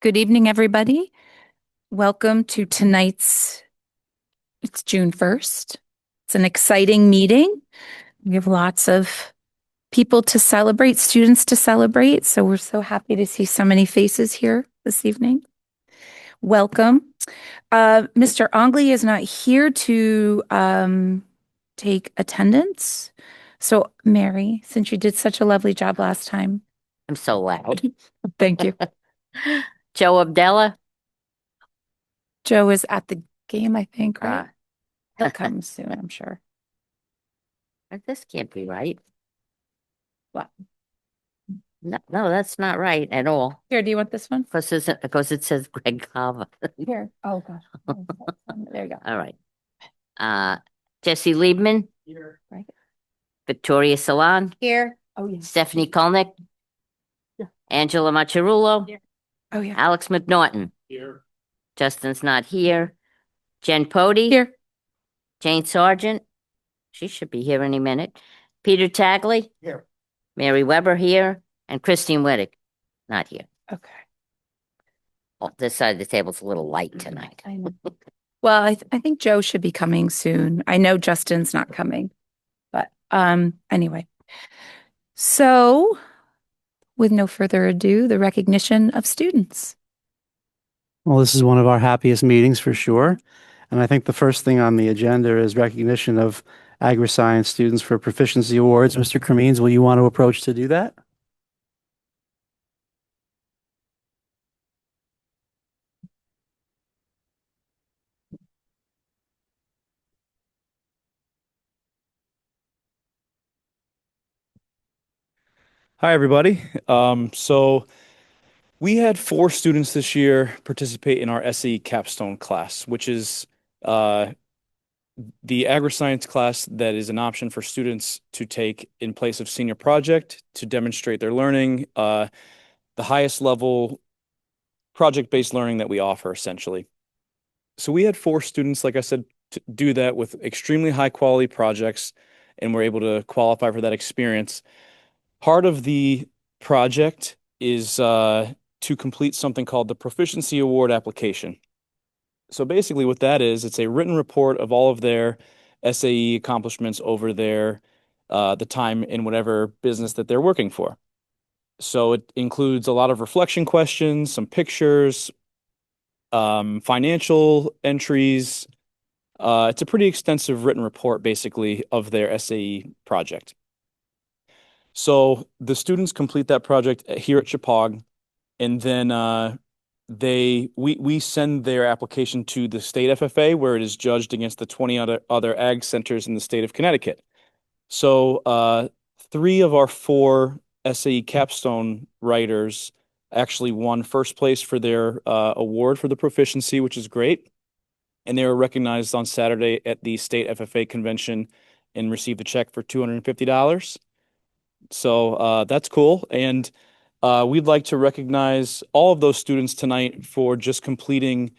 Good evening, everybody. Welcome to it's June 1st. It's an exciting meeting. We have lots of people to celebrate, students to celebrate. So we're so happy to see so many faces here this evening. Welcome. Mr. Ongley is not here to take attendance. So Mary, since you did such a lovely job last time, I'm so loud. thank you. Joe Abdella. Joe is at the game, I think, right? Uh, He'll come soon, I'm sure. this can't be right. Well, No, no, that's not right at all. here, do you want this one? Because it says Greg Carver. Here. Oh gosh. There you go. All right. Uh, Jesse Liebman, Here. Right. Victoria Salon, Here. Oh yeah. Stephanie Kolnick, Yeah. Angela Macharulo, Here. Oh yeah. Alex McNaughton. Here. Justin's not here. Jen Pody, Here. Jane Sargent. She should be here any minute. Peter Tagley, Here. Mary Weber here, and Christine Wittig, not here. Okay. Oh, this side of the table's a little light tonight. I know. Well, I think Joe should be coming soon. I know Justin's not coming, but anyway. So, with no further ado, the recognition of students. Well, this is one of our happiest meetings for sure. And I think the first thing on the agenda is recognition of agri-science students for proficiency awards. Mr. Cremines, will you want to approach to do that? Hi, everybody. So we had 4 students this year participate in our SAE capstone class, which is uh, the agri-science class that is an option for students to take in place of senior project to demonstrate their learning, the highest level project-based learning that we offer, essentially. So we had 4 students, like I said, to do that with extremely high quality projects, and we're able to qualify for that experience. Part of the project is to complete something called the Proficiency Award application. So basically, what that is, it's a written report of all of their SAE accomplishments over the time in whatever business that they're working for. So it includes a lot of reflection questions, some pictures, financial entries. It's a pretty extensive written report, basically, of their SAE project. So the students complete that project here at Chippewa, and then we send their application to the state FFA, where it is judged against the 20 other ag centers in the state of Connecticut. So 3 of our 4 SAE capstone writers actually won first place for their award for the proficiency, which is great. And they were recognized on Saturday at the state FFA convention and received a check for $250. So that's cool. And we'd like to recognize all of those students tonight for just completing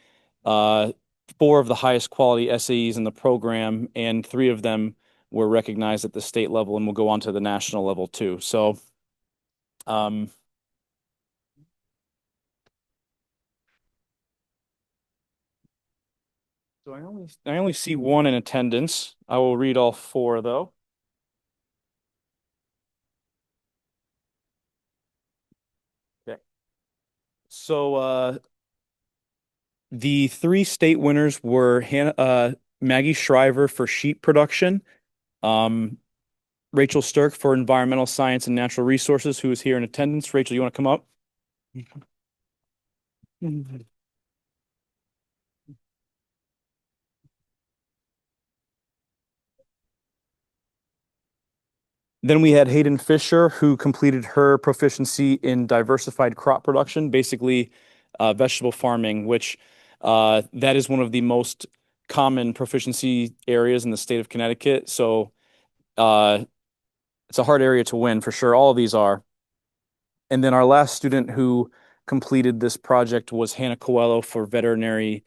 4 of the highest quality SAEs in the program, and 3 of them were recognized at the state level and will go on to the national level too. So um, I only see 1 in attendance. I will read all 4 though. Okay. So the 3 state winners were Maggie Shriver for sheep production, um, Rachel Stirk for environmental science and natural resources, who is here in attendance. Rachel, you want to come up? Then we had Hayden Fisher, who completed her proficiency in diversified crop production, basically vegetable farming, which that is one of the most common proficiency areas in the state of Connecticut. So uh, it's a hard area to win for sure. All of these are. And then our last student who completed this project was Hannah Coelho for veterinary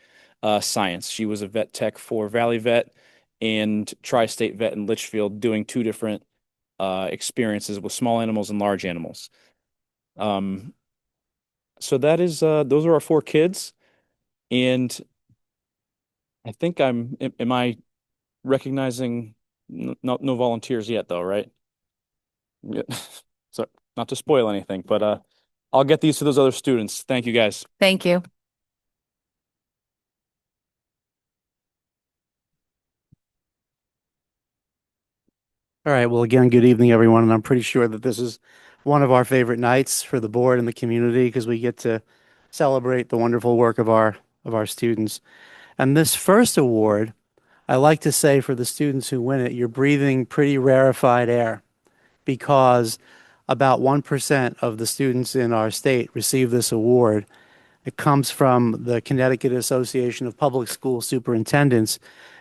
science. She was a vet tech for Valley Vet and Tri-State Vet in Litchfield, doing 2 different experiences with small animals and large animals. Um, So that is those are our four kids, and I think am I recognizing no volunteers yet though, right? Yeah. So not to spoil anything, but I'll get these to those other students. Thank you guys. Thank you. All right. Well, again, good evening, everyone. And I'm pretty sure that this is one of our favorite nights for the board and the community because we get to celebrate the wonderful work of our students. And this first award, I like to say for the students who win it, you're breathing pretty rarefied air because about 1% of the students in our state receive this award. It comes from the Connecticut Association of Public School Superintendents,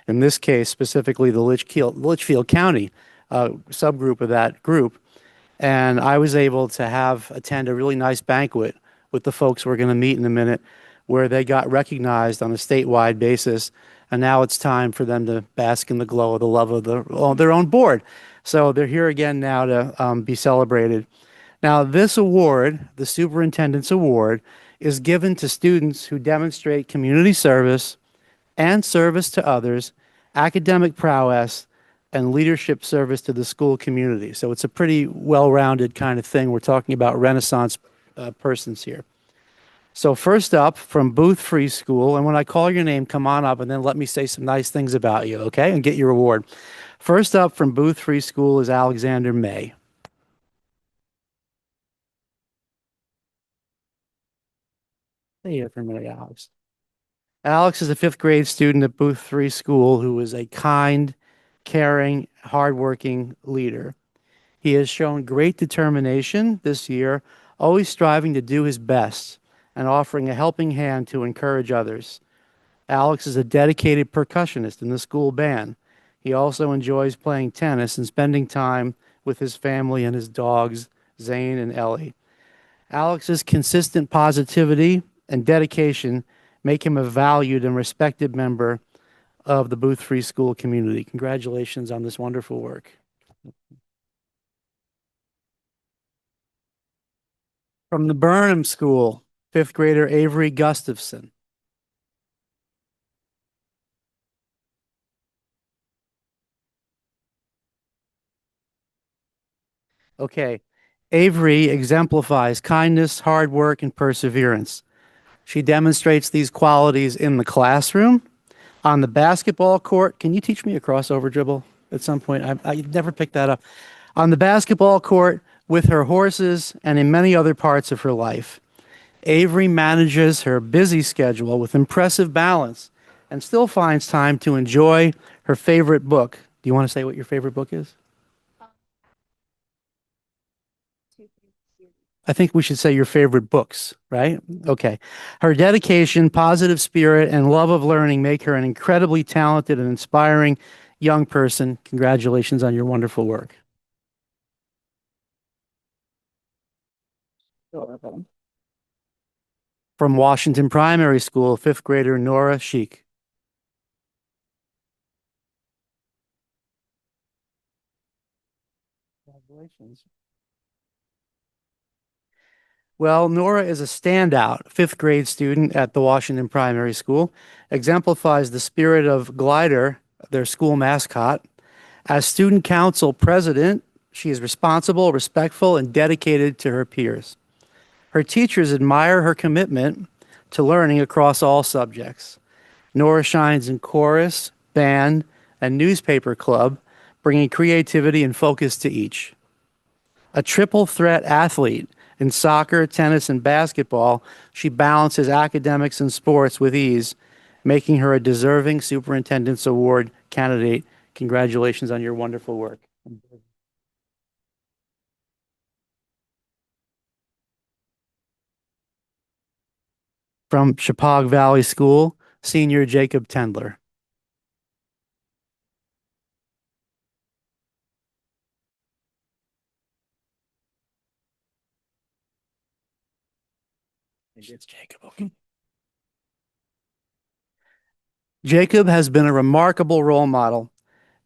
in this case, specifically the Litchfield County subgroup of that group. And I was able to attend a really nice banquet with the folks we're going to meet in a minute, where they got recognized on a statewide basis. And now it's time for them to bask in the glow of the love of their own board. So they're here again now to be celebrated. Now, this award, the Superintendent's Award, is given to students who demonstrate community service and service to others, academic prowess, and leadership service to the school community. So it's a pretty well-rounded kind of thing. We're talking about Renaissance persons here. So first up, from Booth Free School, and when I call your name, come on up and then let me say some nice things about you, okay? And get your award. First up from Booth Free School is Alexander May. Stay here for a minute, Alex. Alex is a fifth grade student at Booth Free School who is a kind, caring, hardworking leader. He has shown great determination this year, always striving to do his best and offering a helping hand to encourage others. Alex is a dedicated percussionist in the school band. He also enjoys playing tennis and spending time with his family and his dogs, Zane and Ellie. Alex's consistent positivity and dedication make him a valued and respected member of the Booth Free School community. Congratulations on this wonderful work. From the Burnham School, fifth grader Avery Gustafson. Okay. Avery exemplifies kindness, hard work, and perseverance. She demonstrates these qualities in the classroom, on the basketball court. Can you teach me a crossover dribble at some point? I never picked that up. On the basketball court, with her horses, and in many other parts of her life. Avery manages her busy schedule with impressive balance and still finds time to enjoy her favorite book. Do you want to say what your favorite book is? I think we should say your favorite books, right? Okay. Her dedication, positive spirit, and love of learning make her an incredibly talented and inspiring young person. Congratulations on your wonderful work. From Washington Primary School, fifth grader Nora Sheik. Congratulations. Well, Nora is a standout fifth grade student at the Washington Primary School, exemplifies the spirit of Glider, their school mascot. As student council president, she is responsible, respectful, and dedicated to her peers. Her teachers admire her commitment to learning across all subjects. Nora shines in chorus, band, and newspaper club, bringing creativity and focus to each. A triple threat athlete in soccer, tennis, and basketball, she balances academics and sports with ease, making her a deserving Superintendent's Award candidate. Congratulations on your wonderful work. From Chippewa Valley School, senior Jacob Tendler. It's Jacob. Okay. Jacob has been a remarkable role model,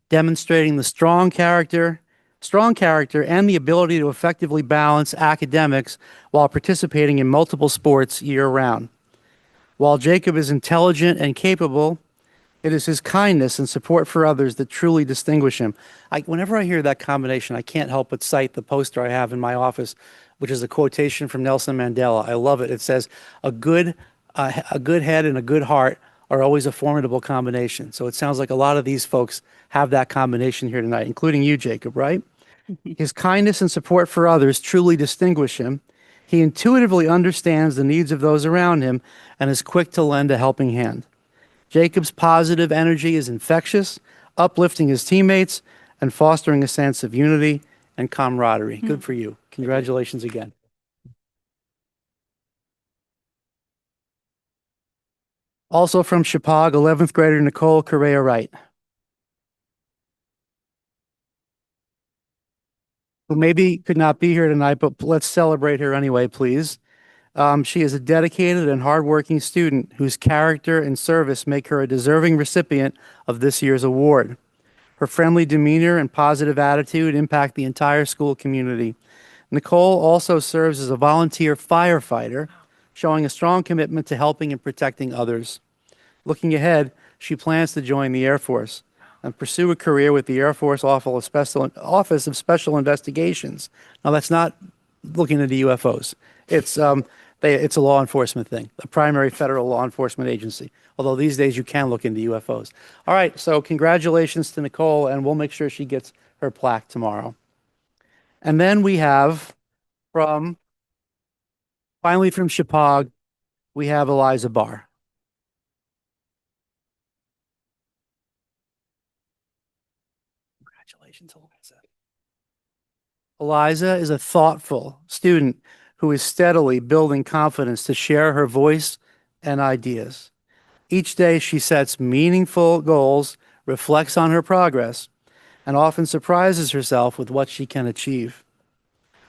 demonstrating the strong character, strong character, and the ability to effectively balance academics while participating in multiple sports year-round. While Jacob is intelligent and capable, it is his kindness and support for others that truly distinguish him. Whenever I hear that combination, I can't help but cite the poster I have in my office, which is a quotation from Nelson Mandela. I love it. It says, a good head and a good heart are always a formidable combination. So it sounds like a lot of these folks have that combination here tonight, including you, Jacob, right? His kindness and support for others truly distinguish him. He intuitively understands the needs of those around him and is quick to lend a helping hand. Jacob's positive energy is infectious, uplifting his teammates and fostering a sense of unity and camaraderie. Good for you. Congratulations again. Also from Chippewa, 11th grader Nicole Correa Wright, who maybe could not be here tonight, but let's celebrate her anyway, please. She is a dedicated and hardworking student whose character and service make her a deserving recipient of this year's award. Her friendly demeanor and positive attitude impact the entire school community. Nicole also serves as a volunteer firefighter, showing a strong commitment to helping and protecting others. Looking ahead, she plans to join the Air Force and pursue a career with the Air Force Office of Special Investigations. Now, that's not looking into UFOs. It's a law enforcement thing, a primary federal law enforcement agency. Although these days you can look into UFOs. All right, so congratulations to Nicole, and we'll make sure she gets her plaque tomorrow. And then we have finally from Chippewa, we have Eliza Barr. Congratulations, Eliza. Eliza is a thoughtful student who is steadily building confidence to share her voice and ideas. Each day she sets meaningful goals, reflects on her progress, and often surprises herself with what she can achieve.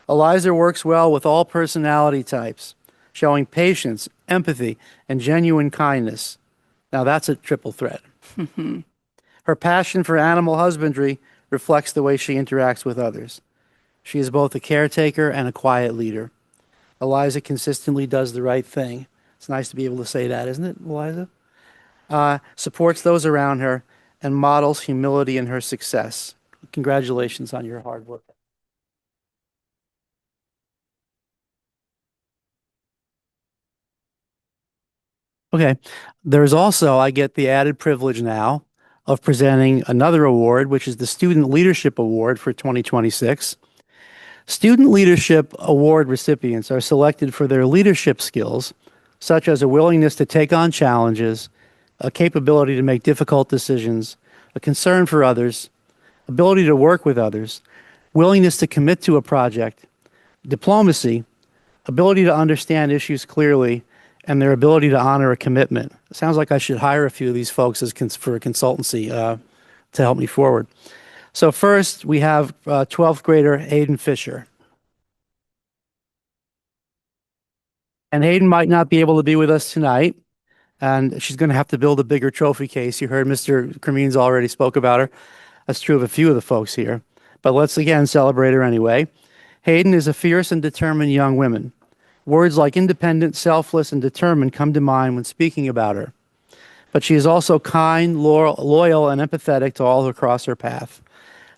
Eliza works well with all personality types, showing patience, empathy, and genuine kindness. Now that's a triple threat. Her passion for animal husbandry reflects the way she interacts with others. She is both a caretaker and a quiet leader. Eliza consistently does the right thing. It's nice to be able to say that, isn't it, Eliza? Supports those around her and models humility in her success. Congratulations on your hard work. Okay, there's also, I get the added privilege now of presenting another award, which is the Student Leadership Award for 2026. Student Leadership Award recipients are selected for their leadership skills, such as a willingness to take on challenges, a capability to make difficult decisions, a concern for others, ability to work with others, willingness to commit to a project, diplomacy, ability to understand issues clearly, and their ability to honor a commitment. It sounds like I should hire a few of these folks for a consultancy to help me forward. So first, we have 12th grader Hayden Fisher. And Hayden might not be able to be with us tonight, and she's going to have to build a bigger trophy case. You heard Mr. Cremines already spoke about her. That's true of a few of the folks here. But let's again celebrate her anyway. Hayden is a fierce and determined young woman. Words like independent, selfless, and determined come to mind when speaking about her. But she is also kind, loyal, and empathetic to all who cross her path.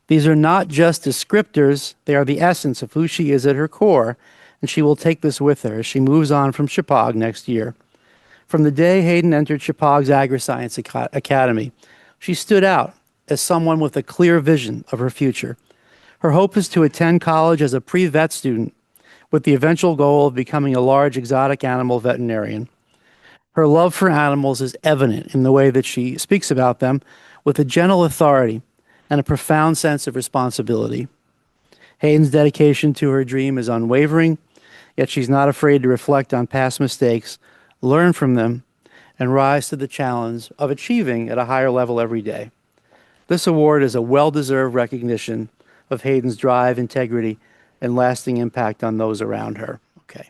These are not just descriptors, they are the essence of who she is at her core, and she will take this with her as she moves on from Chippewa next year. From the day Hayden entered Chippewa's Agri-Science Academy, she stood out as someone with a clear vision of her future. Her hope is to attend college as a pre-vet student, with the eventual goal of becoming a large exotic animal veterinarian. Her love for animals is evident in the way that she speaks about them with a gentle authority and a profound sense of responsibility. Hayden's dedication to her dream is unwavering, yet she's not afraid to reflect on past mistakes, learn from them, and rise to the challenge of achieving at a higher level every day. This award is a well-deserved recognition of Hayden's drive, integrity, and lasting impact on those around her. Okay.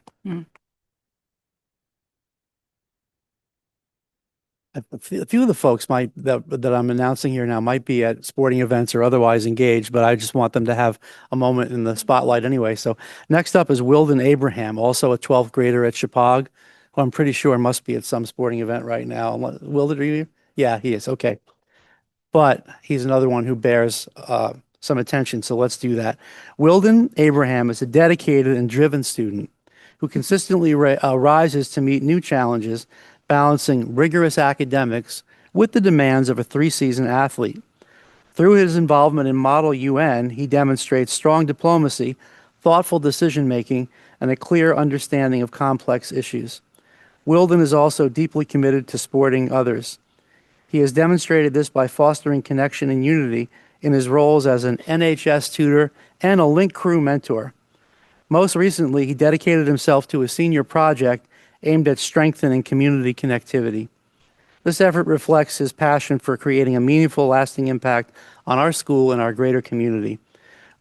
a few of the folks that I'm announcing here now might be at sporting events or otherwise engaged, but I just want them to have a moment in the spotlight anyway. So next up is Wilden Abraham, also a 12th grader at Chippewa, who I'm pretty sure must be at some sporting event right now. Wilden, are you? Yeah, he is. Okay. But he's another one who bears some attention, so let's do that. Wilden Abraham is a dedicated and driven student who consistently rises to meet new challenges, balancing rigorous academics with the demands of a three-season athlete. Through his involvement in Model UN, he demonstrates strong diplomacy, thoughtful decision-making, and a clear understanding of complex issues. Wilden is also deeply committed to supporting others. He has demonstrated this by fostering connection and unity in his roles as an NHS tutor and a Link Crew mentor. Most recently, he dedicated himself to a senior project aimed at strengthening community connectivity. This effort reflects his passion for creating a meaningful, lasting impact on our school and our greater community.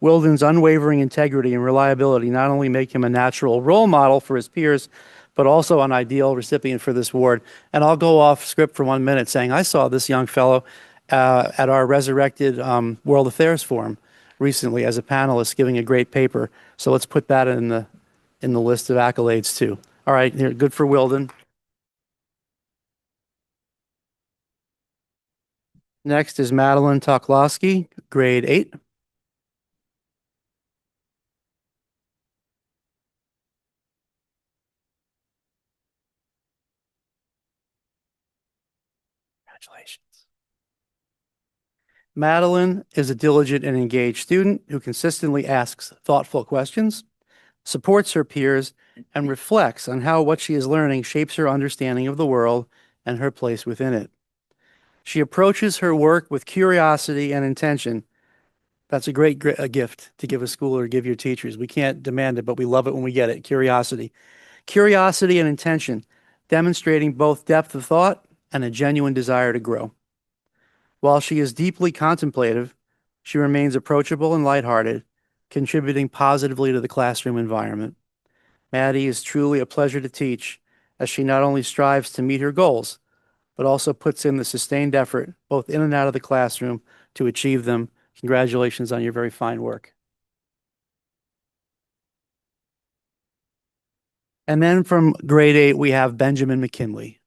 Wilden's unwavering integrity and reliability not only make him a natural role model for his peers, but also an ideal recipient for this award. And I'll go off script for 1 minute saying I saw this young fellow at our Resurrected World Affairs Forum recently as a panelist giving a great paper. So let's put that in the list of accolades too. All right, here, good for Wilden. Next is Madeline Toklowski, grade 8. Congratulations. Madeline is a diligent and engaged student who consistently asks thoughtful questions, supports her peers, and reflects on how what she is learning shapes her understanding of the world and her place within it. She approaches her work with curiosity and intention. That's a great gift to give a school or give your teachers. We can't demand it, but we love it when we get it. Curiosity. Curiosity and intention, demonstrating both depth of thought and a genuine desire to grow. While she is deeply contemplative, she remains approachable and lighthearted, contributing positively to the classroom environment. Maddie is truly a pleasure to teach, as she not only strives to meet her goals, but also puts in the sustained effort, both in and out of the classroom, to achieve them. Congratulations on your very fine work. And then from grade 8, we have Benjamin McKinley.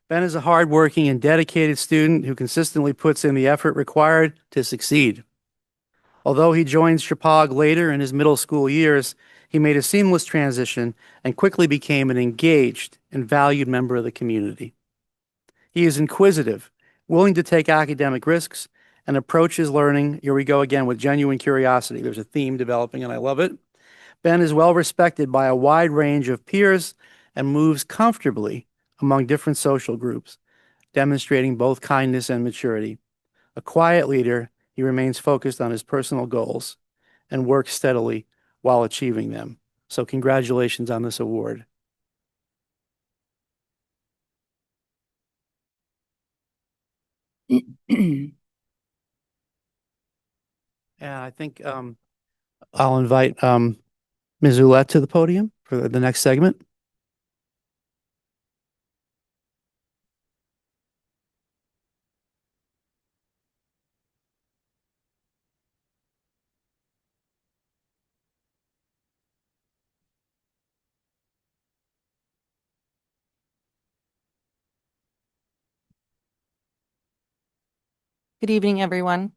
Ben is a hardworking and dedicated student who consistently puts in the effort required to succeed. Although he joined Chippewa later in his middle school years, he made a seamless transition and quickly became an engaged and valued member of the community. He is inquisitive, willing to take academic risks, and approaches learning, here we go again, with genuine curiosity. There's a theme developing, and I love it. Ben is well respected by a wide range of peers and moves comfortably among different social groups, demonstrating both kindness and maturity. A quiet leader, he remains focused on his personal goals and works steadily while achieving them. So congratulations on this award. And I think I'll invite Ms. Ouellette to the podium for the next segment. Good evening, everyone.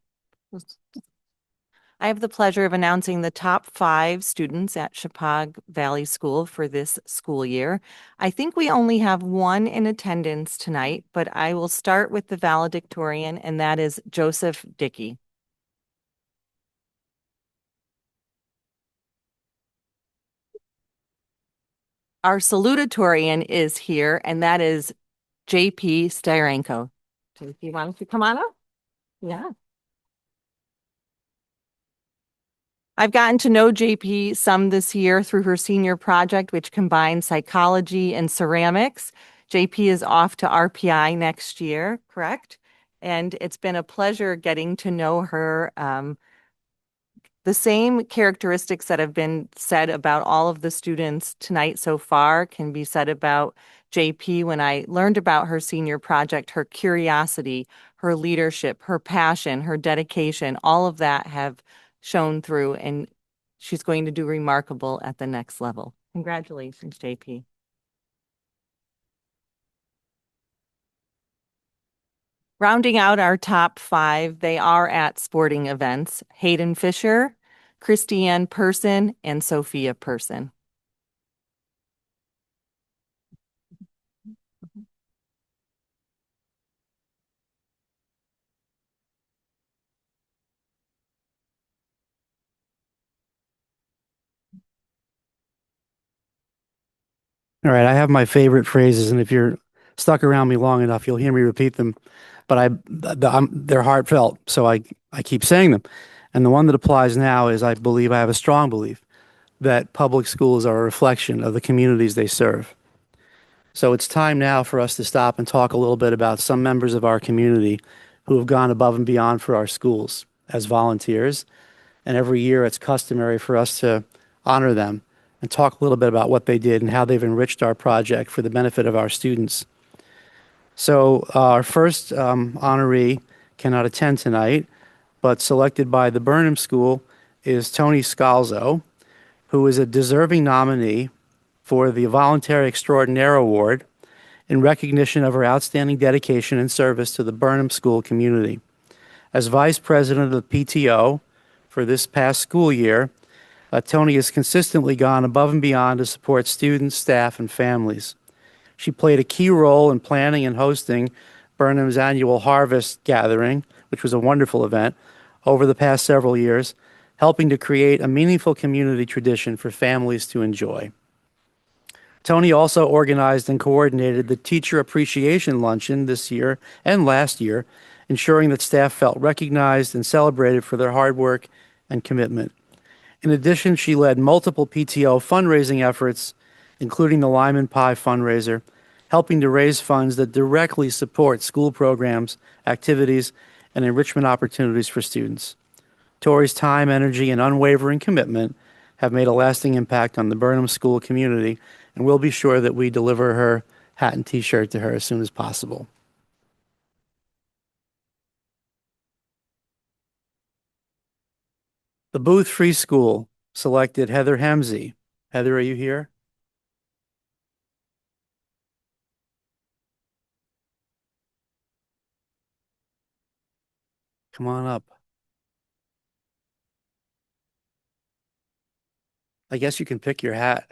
I have the pleasure of announcing the top 5 students at Chippewa Valley School for this school year. I think we only have one in attendance tonight, but I will start with the valedictorian, and that is Joseph Dickey. Our salutatorian is here, and that is JP Styrenko. JP, why don't you come on up? Yeah. I've gotten to know JP some this year through her senior project, which combines psychology and ceramics. JP is off to RPI next year, correct? And it's been a pleasure getting to know her. The same characteristics that have been said about all of the students tonight so far can be said about JP. When I learned about her senior project, her curiosity, her leadership, her passion, her dedication, all of that have shown through, and she's going to do remarkable at the next level. Congratulations, JP. Rounding out our top 5, they are at sporting events: Hayden Fisher, Christiane Person, and Sophia Person. All right, I have my favorite phrases, and if you're stuck around me long enough, you'll hear me repeat them. But they're heartfelt, so I keep saying them. And the one that applies now is I have a strong belief that public schools are a reflection of the communities they serve. So it's time now for us to stop and talk a little bit about some members of our community who have gone above and beyond for our schools as volunteers. And every year it's customary for us to honor them and talk a little bit about what they did and how they've enriched our project for the benefit of our students. So our first honoree cannot attend tonight, but selected by the Burnham School is Tony Scalzo, who is a deserving nominee for the Voluntary Extraordinaire Award in recognition of her outstanding dedication and service to the Burnham School community. As Vice President of the PTO for this past school year, Tony has consistently gone above and beyond to support students, staff, and families. She played a key role in planning and hosting Burnham's annual Harvest Gathering, which was a wonderful event, over the past several years, helping to create a meaningful community tradition for families to enjoy. Tony also organized and coordinated the Teacher Appreciation Luncheon this year and last year, ensuring that staff felt recognized and celebrated for their hard work and commitment. In addition, she led multiple PTO fundraising efforts, including the Lyman Pie fundraiser, helping to raise funds that directly support school programs, activities, and enrichment opportunities for students. Tori's time, energy, and unwavering commitment have made a lasting impact on the Burnham School community, and we'll be sure that we deliver her hat and t-shirt to her as soon as possible. The Booth Free School selected Heather Hemsey. Heather, are you here? Come on up. I guess you can pick your hat.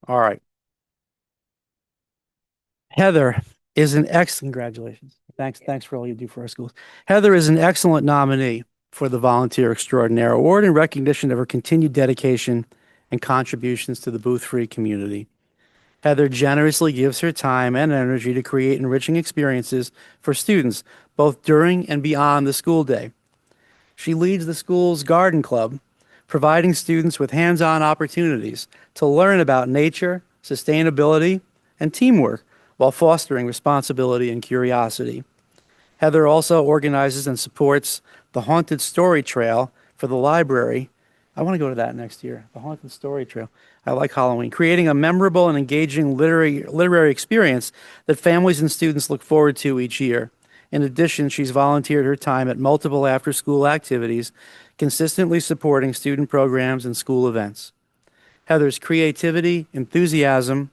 All right. Heather is an congratulations. Thanks for all you do for our schools. Heather is an excellent nominee for the Volunteer Extraordinaire Award in recognition of her continued dedication and contributions to the Booth Free community. Heather generously gives her time and energy to create enriching experiences for students, both during and beyond the school day. She leads the school's garden club, providing students with hands-on opportunities to learn about nature, sustainability, and teamwork while fostering responsibility and curiosity. Heather also organizes and supports the Haunted Story Trail for the library. I want to go to that next year, the Haunted Story Trail. I like Halloween, creating a memorable and engaging literary experience that families and students look forward to each year. In addition, she's volunteered her time at multiple after-school activities, consistently supporting student programs and school events. Heather's creativity, enthusiasm,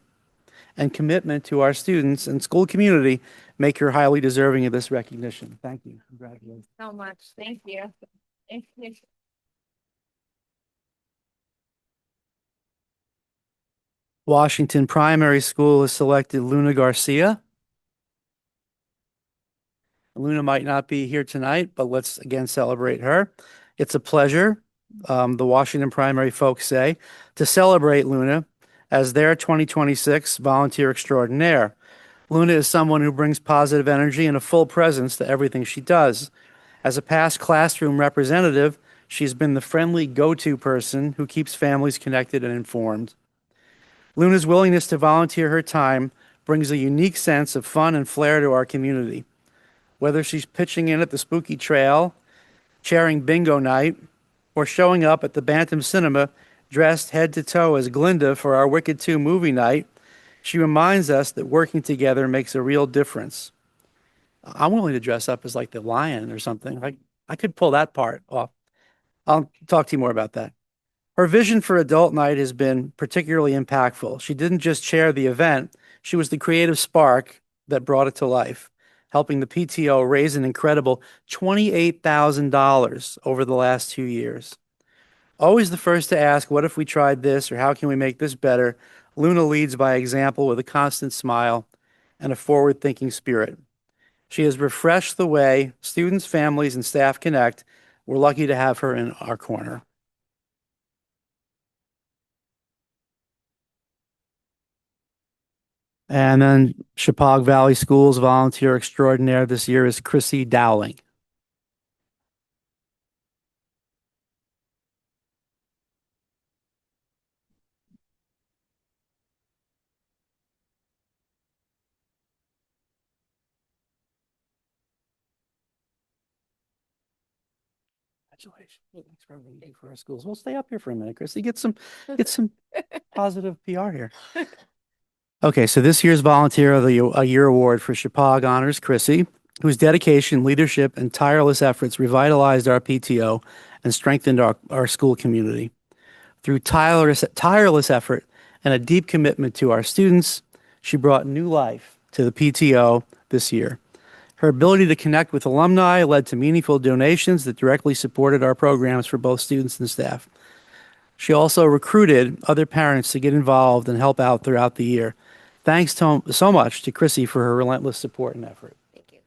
and commitment to our students and school community make her highly deserving of this recognition. Thank you. Congratulations. So much. Thank you. Thank you. Washington Primary School has selected Luna Garcia. Luna might not be here tonight, but let's again celebrate her. It's a pleasure, the Washington Primary folks say, to celebrate Luna as their 2026 Volunteer Extraordinaire. Luna is someone who brings positive energy and a full presence to everything she does. As a past classroom representative, She's been the friendly go-to person who keeps families connected and informed. Luna's willingness to volunteer her time brings a unique sense of fun and flair to our community. Whether she's pitching in at the Spooky Trail, chairing bingo night, or showing up at the Bantam Cinema dressed head to toe as Glinda for our Wicked 2 movie night, she reminds us that working together makes a real difference. I'm willing to dress up as like the lion or something. I could pull that part off. I'll talk to you more about that. Her vision for Adult Night has been particularly impactful. She didn't just chair the event, she was the creative spark that brought it to life, helping the PTO raise an incredible $28,000 over the last 2 years. Always the first to ask, what if we tried this, or how can we make this better? Luna leads by example with a constant smile and a forward-thinking spirit. She has refreshed the way students, families, and staff connect. We're lucky to have her in our corner. And then Chippewa Valley Schools volunteer extraordinaire this year is Chrissy Dowling. Congratulations. Thanks for everything you do for our schools. We'll stay up here for a minute, Chrissy. Get some positive PR here. Okay, so this year's Volunteer of the Year award for Chippewa honors Chrissy, whose dedication, leadership, and tireless efforts revitalized our PTO and strengthened our school community. Through tireless effort and a deep commitment to our students, she brought new life to the PTO this year. Her ability to connect with alumni led to meaningful donations that directly supported our programs for both students and staff. She also recruited other parents to get involved and help out throughout the year. Thanks so much to Chrissy for her relentless support and effort. Thank you.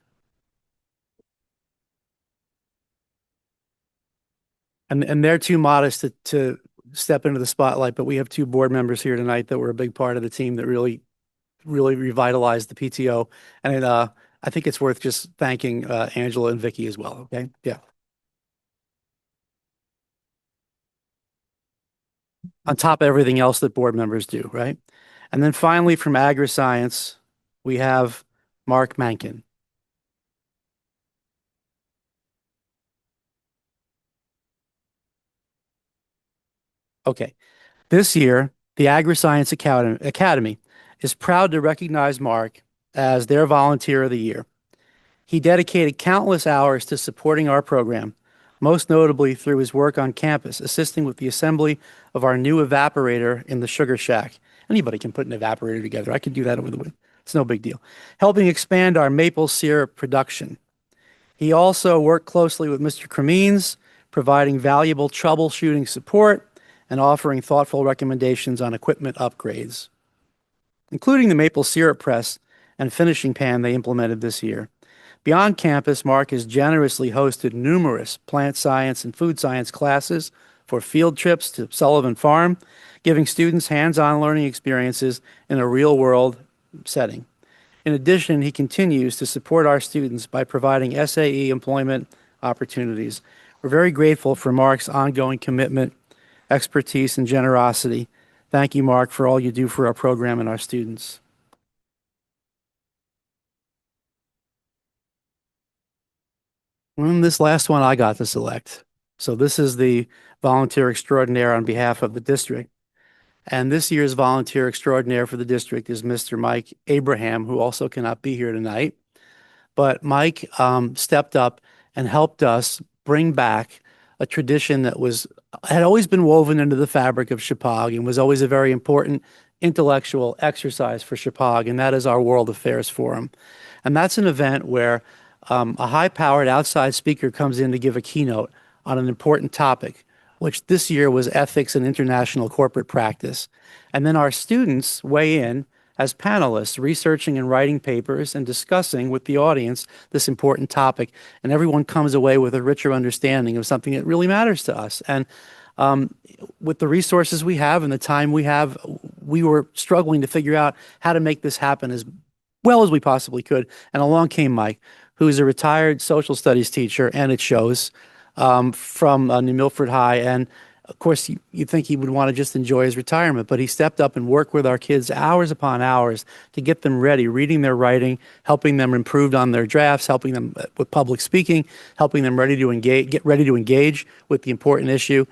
And they're too modest to step into the spotlight, but we have two board members here tonight that were a big part of the team that really revitalized the PTO. And I think it's worth just thanking Angela and Vicky as well. Okay. Yeah. On top of everything else that board members do, right? And then finally, from AgriScience, we have Mark Mankin. Okay. This year, the AgriScience Academy is proud to recognize Mark as their Volunteer of the Year. He dedicated countless hours to supporting our program, most notably through his work on campus, assisting with the assembly of our new evaporator in the Sugar Shack. Anybody can put an evaporator together. I could do that over the week. It's no big deal. Helping expand our maple syrup production. He also worked closely with Mr. Cremines, providing valuable troubleshooting support and offering thoughtful recommendations on equipment upgrades, including the maple syrup press and finishing pan they implemented this year. Beyond campus, Mark has generously hosted numerous plant science and food science classes for field trips to Sullivan Farm, giving students hands-on learning experiences in a real-world setting. In addition, he continues to support our students by providing SAE employment opportunities. We're very grateful for Mark's ongoing commitment, expertise, and generosity. Thank you, Mark, for all you do for our program and our students. And this last one I got to select. So this is the Volunteer Extraordinaire on behalf of the district. And this year's Volunteer Extraordinaire for the district is Mr. Mike Abraham, who also cannot be here tonight. But Mike stepped up and helped us bring back a tradition that had always been woven into the fabric of Chippewa and was always a very important intellectual exercise for Chippewa, and that is our World Affairs Forum. And that's an event where a high-powered outside speaker comes in to give a keynote on an important topic, which this year was ethics and international corporate practice. And then our students weigh in as panelists, researching and writing papers and discussing with the audience this important topic. And everyone comes away with a richer understanding of something that really matters to us. And with the resources we have and the time we have, we were struggling to figure out how to make this happen as well as we possibly could. And along came Mike, who is a retired social studies teacher, and it shows. from New Milford High. And of course, you'd think he would want to just enjoy his retirement, but he stepped up and worked with our kids hours upon hours to get them ready, reading their writing, helping them improve on their drafts, helping them with public speaking, helping them get ready to engage with the important issue.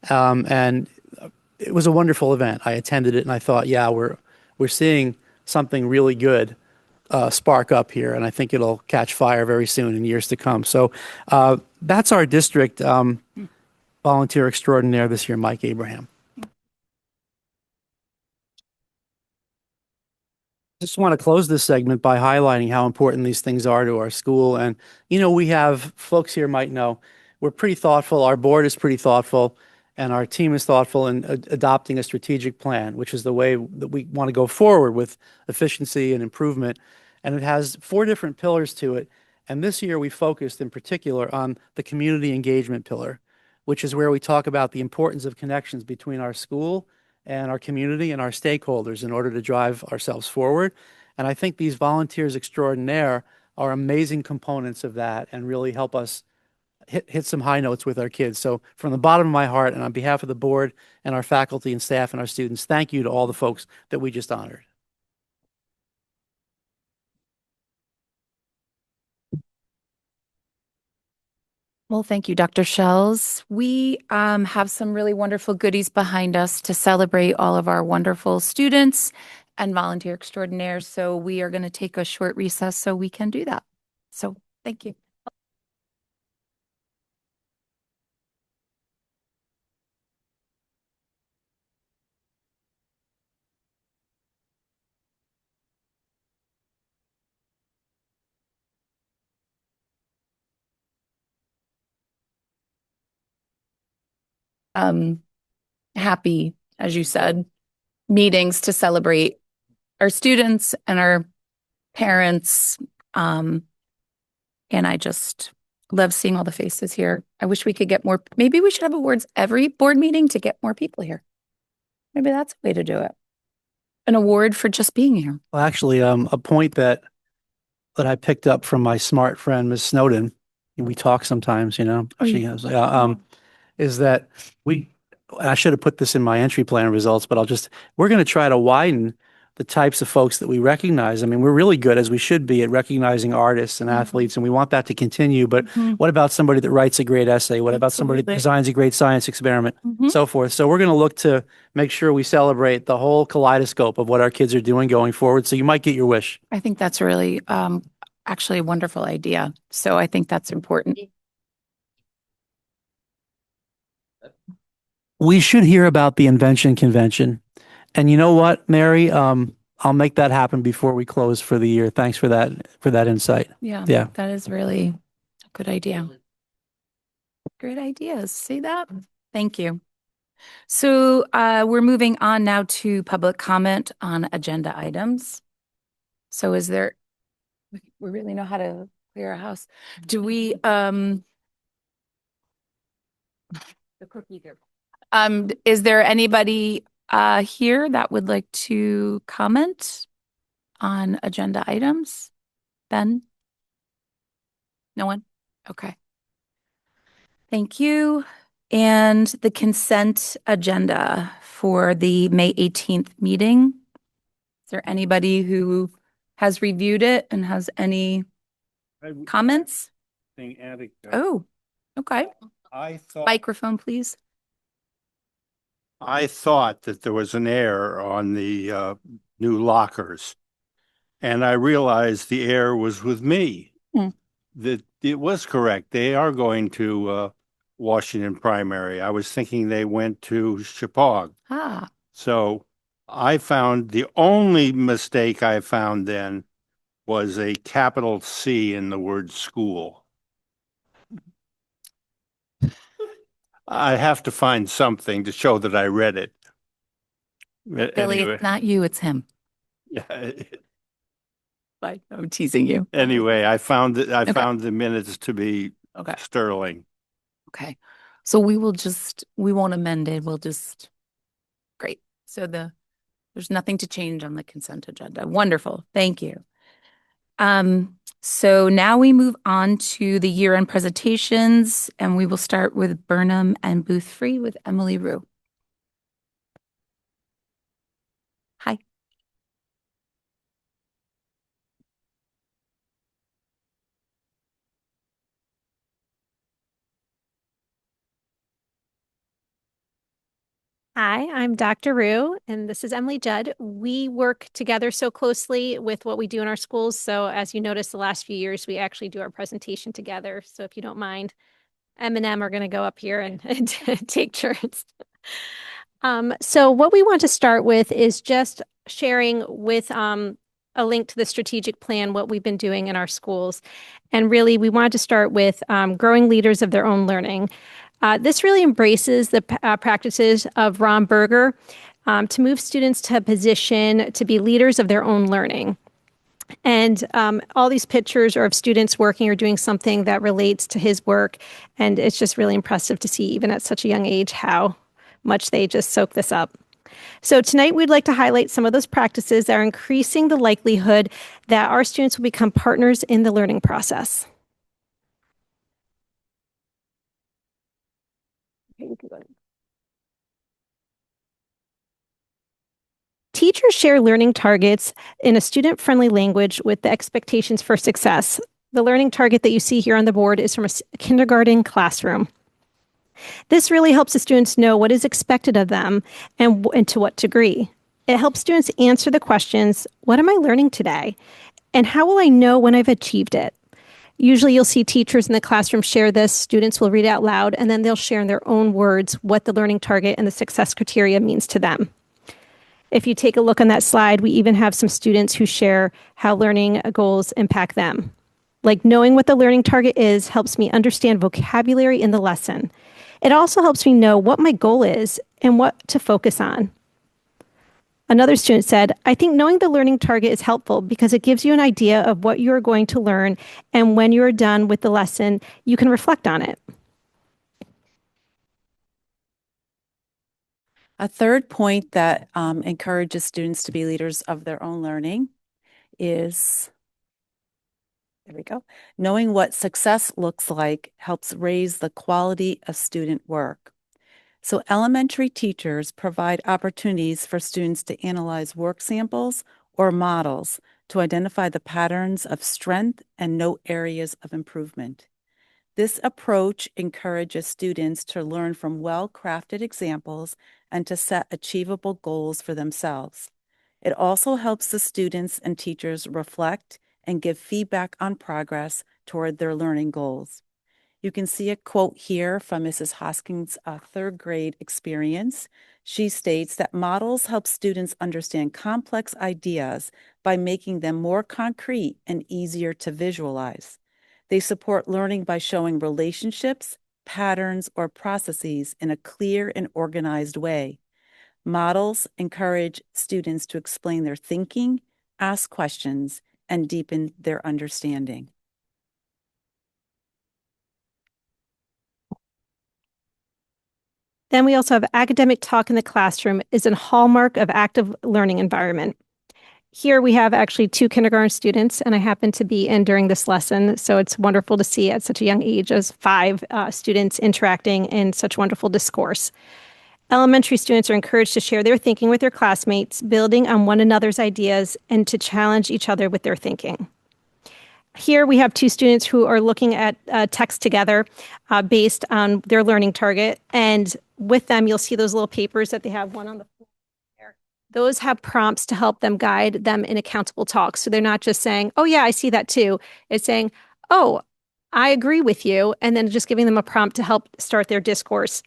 And it was a wonderful event. I attended it and I thought, yeah, we're seeing something really good spark up here, and I think it'll catch fire very soon in years to come. So that's our district volunteer extraordinaire this year, Mike Abraham. Just want to close this segment by highlighting how important these things are to our school. And, we have folks here might know we're pretty thoughtful. Our board is pretty thoughtful, and our team is thoughtful in adopting a strategic plan, which is the way that we want to go forward with efficiency and improvement. And it has 4 different pillars to it. And this year we focused in particular on the community engagement pillar, which is where we talk about the importance of connections between our school and our community and our stakeholders in order to drive ourselves forward. And I think these volunteers extraordinaire are amazing components of that and really help us hit some high notes with our kids. So from the bottom of my heart and on behalf of the board and our faculty and staff and our students, thank you to all the folks that we just honored. Well, thank you, Dr. Shells. We have some really wonderful goodies behind us to celebrate all of our wonderful students and volunteer extraordinaires. So we are going to take a short recess so we can do that. So thank you. Happy, as you said, meetings to celebrate our students and our parents. And I just love seeing all the faces here. I wish we could get more. Maybe we should have awards every board meeting to get more people here. Maybe that's a way to do it. An award for just being here. Well, actually, a point that I picked up from my smart friend, Ms. Snowden, we talk sometimes, Oh, she has, is that I should have put this in my entry plan results, but we're going to try to widen the types of folks that we recognize. I mean, we're really good, as we should be, at recognizing artists and athletes, and we want that to continue. But what about somebody that writes a great essay? What about somebody that designs a great science experiment? So forth. So we're going to look to make sure we celebrate the whole kaleidoscope of what our kids are doing going forward. So you might get your wish. I think that's really actually a wonderful idea. So I think that's important. We should hear about the invention convention. And you know what, Mary? I'll make that happen before we close for the year. Thanks for that insight. Yeah. Yeah. That is really a good idea. Great ideas. See that? Thank you. So we're moving on now to public comment on agenda items. So we really know how to clear a house. Do we, the cookie here. Is there anybody here that would like to comment on agenda items? Ben? No one? Okay. Thank you. And the consent agenda for the May 18th meeting. Is there anybody who has reviewed it and has any comments? Oh, okay. Microphone, please. I thought that there was an error on the new lockers, and I realized the error was with me. That it was correct. They are going to Washington Primary. I was thinking they went to Chippewa. So I found the only mistake I found then was a capital C in the word school. I have to find something to show that I read it. Billy, Anyway. it's not you, it's him. Yeah. I'm teasing you. Anyway, I found found the minutes to be Okay. sterling. Okay. So we won't amend it. Great. So there's nothing to change on the consent agenda. Wonderful. Thank you. So now we move on to the year-end presentations, and we will start with Burnham and Booth Free with Emily Rue. Hi. Hi, I'm Dr. Rue, and this is Emily Judd. We work together so closely with what we do in our schools. So as you noticed the last few years, we actually do our presentation together. So if you don't mind, M&M are going to go up here and take turns. So what we want to start with is just sharing with a link to the strategic plan, what we've been doing in our schools. And really, we wanted to start with growing leaders of their own learning. This really embraces the practices of Ron Berger to move students to a position to be leaders of their own learning. And all these pictures are of students working or doing something that relates to his work. And it's just really impressive to see, even at such a young age, how much they just soak this up. So tonight, we'd like to highlight some of those practices that are increasing the likelihood that our students will become partners in the learning process. Okay, we can go. Teachers share learning targets in a student-friendly language with the expectations for success. The learning target that you see here on the board is from a kindergarten classroom. This really helps the students know what is expected of them and to what degree. It helps students answer the questions, what am I learning today? And how will I know when I've achieved it? Usually you'll see teachers in the classroom share this, students will read it out loud, and then they'll share in their own words what the learning target and the success criteria means to them. If you take a look on that slide, we even have some students who share how learning goals impact them. Like knowing what the learning target is helps me understand vocabulary in the lesson. It also helps me know what my goal is and what to focus on. Another student said, I think knowing the learning target is helpful because it gives you an idea of what you're going to learn, and when you're done with the lesson, you can reflect on it. A third point that encourages students to be leaders of their own learning is, there we go, knowing what success looks like helps raise the quality of student work. So elementary teachers provide opportunities for students to analyze work samples or models to identify the patterns of strength and note areas of improvement. This approach encourages students to learn from well-crafted examples and to set achievable goals for themselves. It also helps the students and teachers reflect and give feedback on progress toward their learning goals. You can see a quote here from Mrs. Hoskins' third grade experience. She states that models help students understand complex ideas by making them more concrete and easier to visualize. They support learning by showing relationships, patterns, or processes in a clear and organized way. Models encourage students to explain their thinking, ask questions, and deepen their understanding. Then we also have academic talk in the classroom is a hallmark of active learning environment. Here we have actually 2 kindergarten students, and I happen to be in during this lesson. So it's wonderful to see at such a young age as 5 students interacting in such wonderful discourse. Elementary students are encouraged to share their thinking with their classmates, building on one another's ideas and to challenge each other with their thinking. Here we have 2 students who are looking at text together based on their learning target. And with them, you'll see those little papers that they have, one on the floor there. Those have prompts to help them guide them in accountable talk. So they're not just saying, oh yeah, I see that too. It's saying, oh, I agree with you. And then just giving them a prompt to help start their discourse.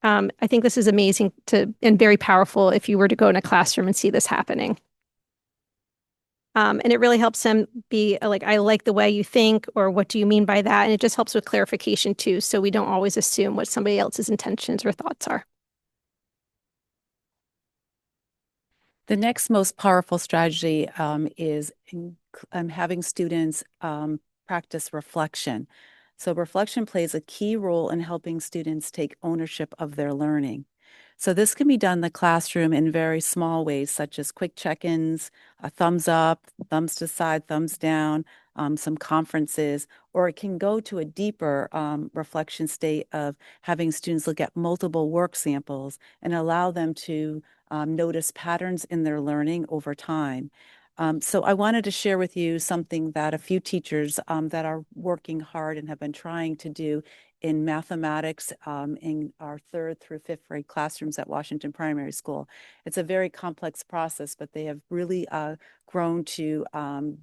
I think this is amazing and very powerful if you were to go in a classroom and see this happening. And it really helps them be like, I like the way you think, or what do you mean by that? And it just helps with clarification too. So we don't always assume what somebody else's intentions or thoughts are. The next most powerful strategy is having students practice reflection. So reflection plays a key role in helping students take ownership of their learning. So this can be done in the classroom in very small ways, such as quick check-ins, a thumbs up, thumbs to side, thumbs down, some conferences, or it can go to a deeper reflection state of having students look at multiple work samples and allow them to notice patterns in their learning over time. So I wanted to share with you something that a few teachers that are working hard and have been trying to do in mathematics in our 3rd through 5th grade classrooms at Washington Primary School. It's a very complex process, but they have really grown to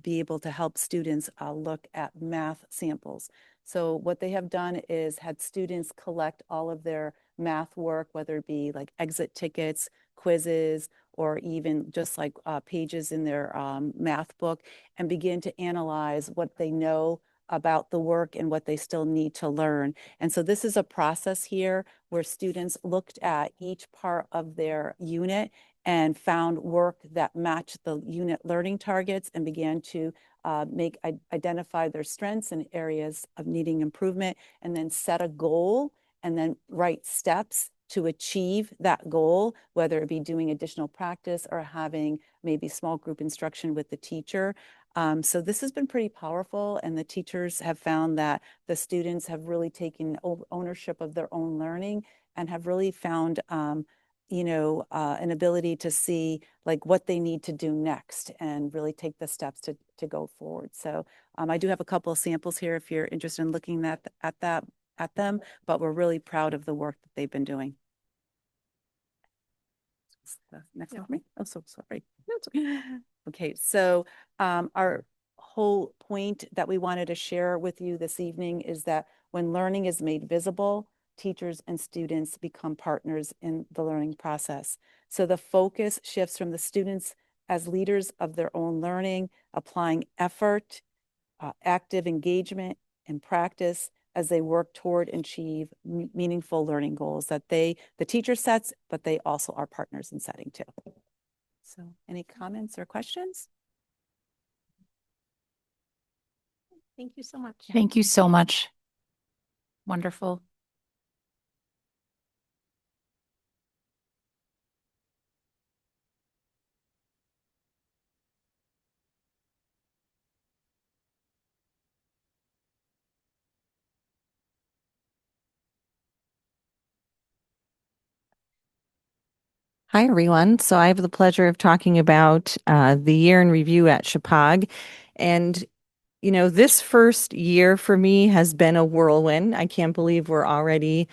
be able to help students look at math samples. So what they have done is had students collect all of their math work, whether it be like exit tickets, quizzes, or even just like pages in their math book, and begin to analyze what they know about the work and what they still need to learn. And so this is a process here where students looked at each part of their unit and found work that matched the unit learning targets and began to identify their strengths and areas of needing improvement, and then set a goal and then write steps to achieve that goal, whether it be doing additional practice or having maybe small group instruction with the teacher. So this has been pretty powerful, and the teachers have found that the students have really taken ownership of their own learning and have really found an ability to see like what they need to do next and really take the steps to go forward. So I do have a couple of samples here if you're interested in looking at them, but we're really proud of the work that they've been doing. Next one for me. Oh, so sorry. Okay, so our whole point that we wanted to share with you this evening is that when learning is made visible, teachers and students become partners in the learning process. So the focus shifts from the students as leaders of their own learning, applying effort, active engagement, and practice as they work toward and achieve meaningful learning goals that the teacher sets, but they also are partners in setting too. So any comments or questions? Thank you so much. Thank you so much. Wonderful. Hi, everyone. So I have the pleasure of talking about the year in review at Chippewa. And, you know, this first year for me has been a whirlwind. I can't believe we're already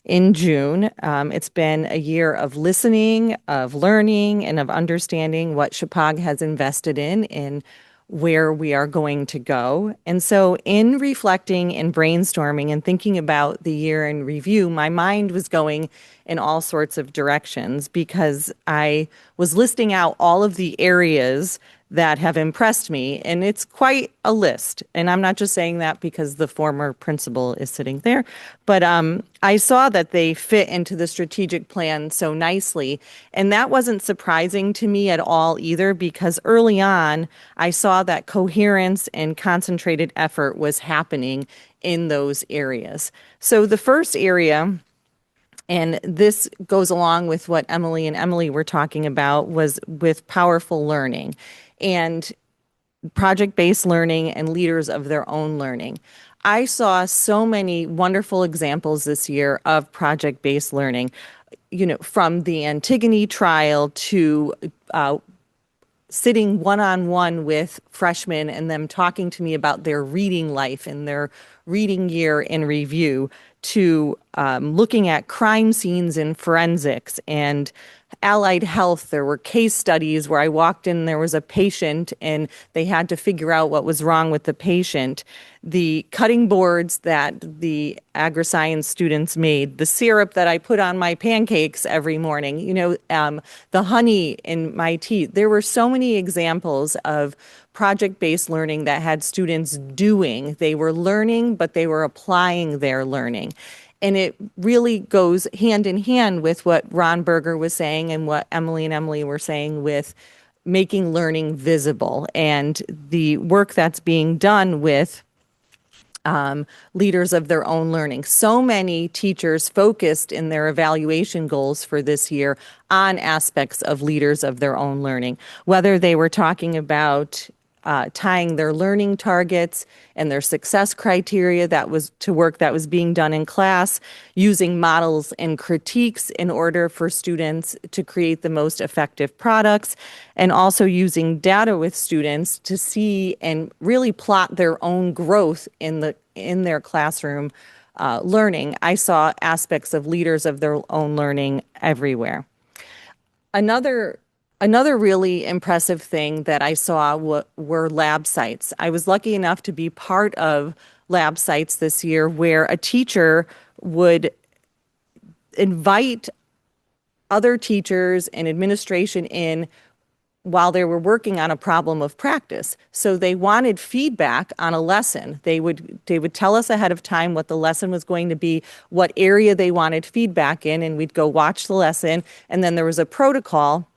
in June. It's been a year of listening, of learning, and of understanding what Chippewa has invested in where we are going to go. And so in reflecting and brainstorming and thinking about the year in review, my mind was going in all sorts of directions because I was listing out all of the areas that have impressed me, and it's quite a list. And I'm not just saying that because the former principal is sitting there, but I saw that they fit into the strategic plan so nicely. And that wasn't surprising to me at all either, because early on, I saw that coherence and concentrated effort was happening in those areas. So the first area, and this goes along with what Emily and Emily were talking about, was with powerful learning and project-based learning and leaders of their own learning. I saw so many wonderful examples this year of project-based learning, you know, from the Antigone trial to sitting one-on-one with freshmen and them talking to me about their reading life and their reading year in review, to looking at crime scenes in forensics and allied health. There were case studies where I walked in, there was a patient and they had to figure out what was wrong with the patient. The cutting boards that the agri-science students made, the syrup that I put on my pancakes every morning, you know, the honey in my tea. There were so many examples of project-based learning that had students doing. They were learning, but they were applying their learning. And it really goes hand in hand with what Ron Berger was saying and what Emily and Emily were saying with making learning visible and the work that's being done with leaders of their own learning. So many teachers focused in their evaluation goals for this year on aspects of leaders of their own learning, whether they were talking about tying their learning targets and their success criteria that was to work that was being done in class, using models and critiques in order for students to create the most effective products, and also using data with students to see and really plot their own growth in their classroom learning. I saw aspects of leaders of their own learning everywhere. Another really impressive thing that I saw were lab sites. I was lucky enough to be part of lab sites this year where a teacher would invite other teachers and administration in while they were working on a problem of practice. So they wanted feedback on a lesson. They would tell us ahead of time what the lesson was going to be, what area they wanted feedback in, and we'd go watch the lesson. And then there was a protocol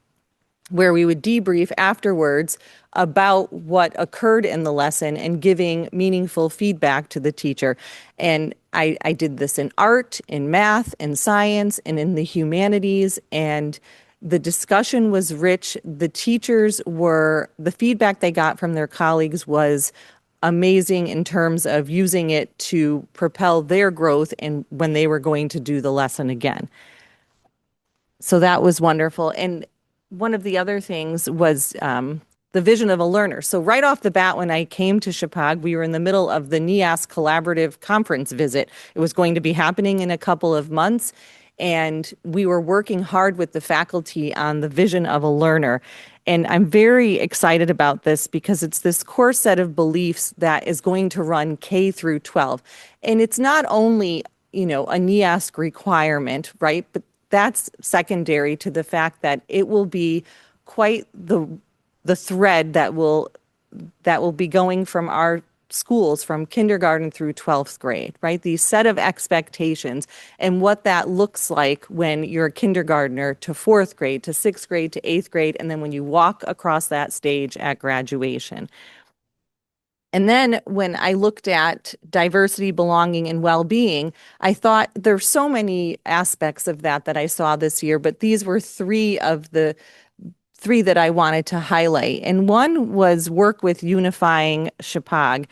where we would debrief afterwards about what occurred in the lesson and giving meaningful feedback to the teacher. And I did this in art, in math, in science, and in the humanities, and the discussion was rich. The feedback they got from their colleagues was amazing in terms of using it to propel their growth and when they were going to do the lesson again. So that was wonderful. And one of the other things was the vision of a learner. So right off the bat, when I came to Chippewa, we were in the middle of the NEAS collaborative conference visit. It was going to be happening in a couple of months, and we were working hard with the faculty on the vision of a learner. And I'm very excited about this because it's this core set of beliefs that is going to run K through 12. And it's not only, a NEASC requirement, right? But that's secondary to the fact that it will be quite the thread that will be going from our schools from kindergarten through 12th grade, right? These set of expectations and what that looks like when you're a kindergartner to 4th grade, to 6th grade, to 8th grade, and then when you walk across that stage at graduation. And then when I looked at diversity, belonging, and well-being, I thought there's so many aspects of that I saw this year, but these were three of the three that I wanted to highlight. And one was work with unifying Chippewa,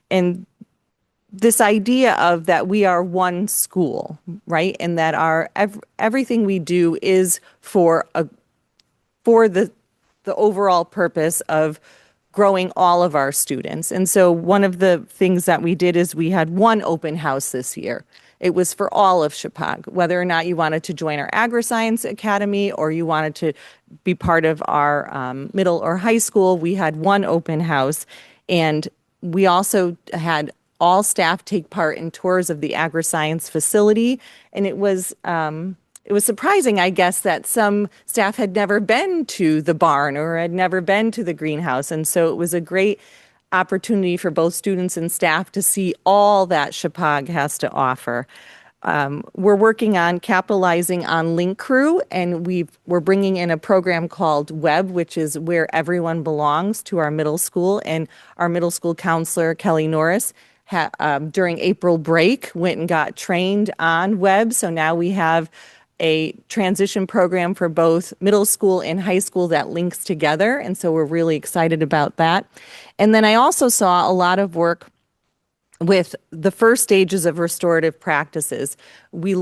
and this idea of that we are one school, right? And that everything we do is for the overall purpose of growing all of our students. And so one of the things that we did is we had one open house this year. It was for all of Chippewa, whether or not you wanted to join our Agri-Science Academy or you wanted to be part of our middle or high school. We had one open house, and we also had all staff take part in tours of the Agri-Science facility. And it was surprising, I guess, that some staff had never been to the barn or had never been to the greenhouse. And so it was a great opportunity for both students and staff to see all that Chippewa has to offer. We're working on capitalizing on Link Crew, and we're bringing in a program called WEB, which is Where Everyone Belongs, to our middle school. And our middle school counselor, Kelly Norris, during April break, went and got trained on WEB. So now we have a transition program for both middle school and high school that links together. And so we're really excited about that. And then I also saw a lot of work with the first stages of restorative practices. We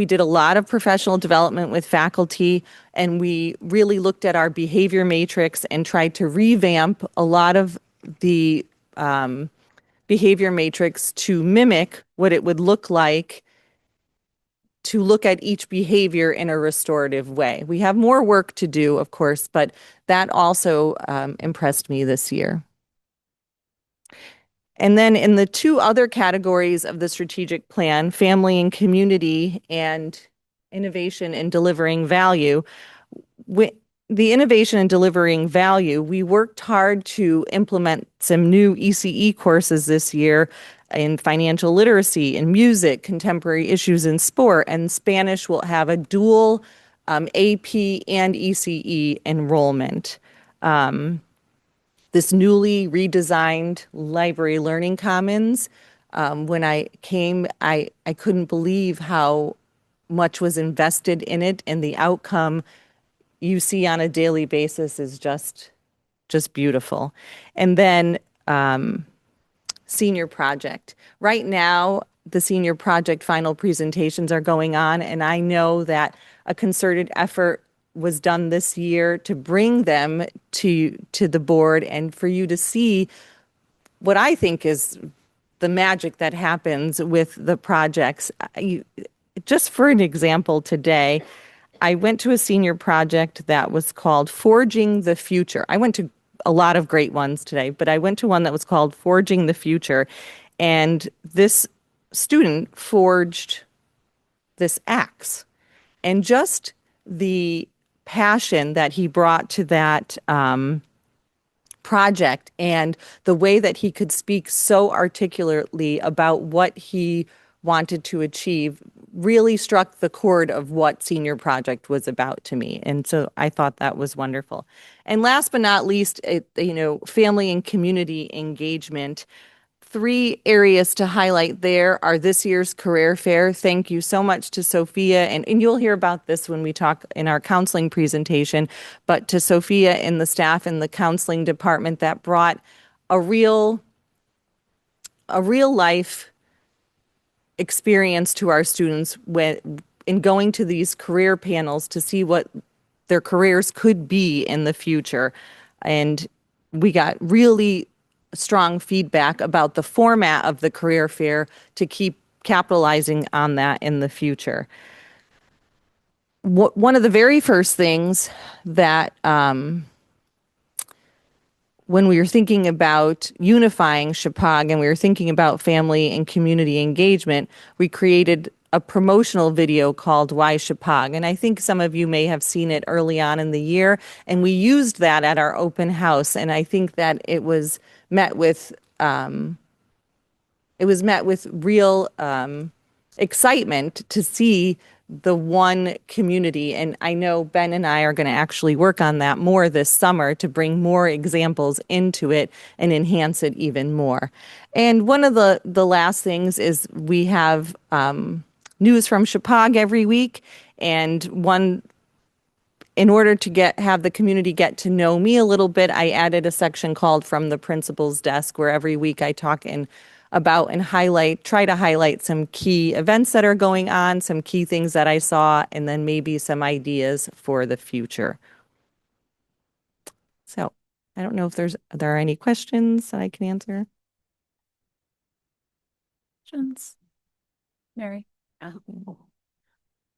did a lot of professional development with faculty, and we really looked at our behavior matrix and tried to revamp a lot of the behavior matrix to mimic what it would look like to look at each behavior in a restorative way. We have more work to do, of course, but that also impressed me this year. And then in the two other categories of the strategic plan, family and community and innovation and delivering value, the innovation and delivering value, we worked hard to implement some new ECE courses this year in financial literacy, in music, contemporary issues in sport, and Spanish will have a dual AP and ECE enrollment. This newly redesigned Library Learning Commons When I came, I couldn't believe how much was invested in it, and the outcome you see on a daily basis is just beautiful. And then senior project. Right now, the senior project final presentations are going on, and I know that a concerted effort was done this year to bring them to the board and for you to see what I think is the magic that happens with the projects. Just for an example, today, I went to a senior project that was called Forging the Future. I went to a lot of great ones today, but I went to one that was called Forging the Future. And this student forged this axe. And just the passion that he brought to that project and the way that he could speak so articulately about what he wanted to achieve really struck the chord of what senior project was about to me. And so I thought that was wonderful. And last but not least, family and community engagement. 3 areas to highlight there are this year's career fair. Thank you so much to Sophia, and you'll hear about this when we talk in our counseling presentation, but to Sophia and the staff in the counseling department that brought a real life experience to our students in going to these career panels to see what their careers could be in the future. And we got really strong feedback about the format of the career fair to keep capitalizing on that in the future. One of the very first things that when we were thinking about unifying Chippewa and we were thinking about family and community engagement, we created a promotional video called Why Chippewa. And I think some of you may have seen it early on in the year. And we used that at our open house. And I think that it was met with real excitement to see the one community. And I know Ben and I are going to actually work on that more this summer to bring more examples into it and enhance it even more. And one of the last things is we have news from Chippewa every week. And in order to have the community get to know me a little bit, I added a section called From the Principal's Desk, where every week I talk about and try to highlight some key events that are going on, some key things that I saw, and then maybe some ideas for the future. So I don't know if there are any questions that I can answer. Questions? Mary?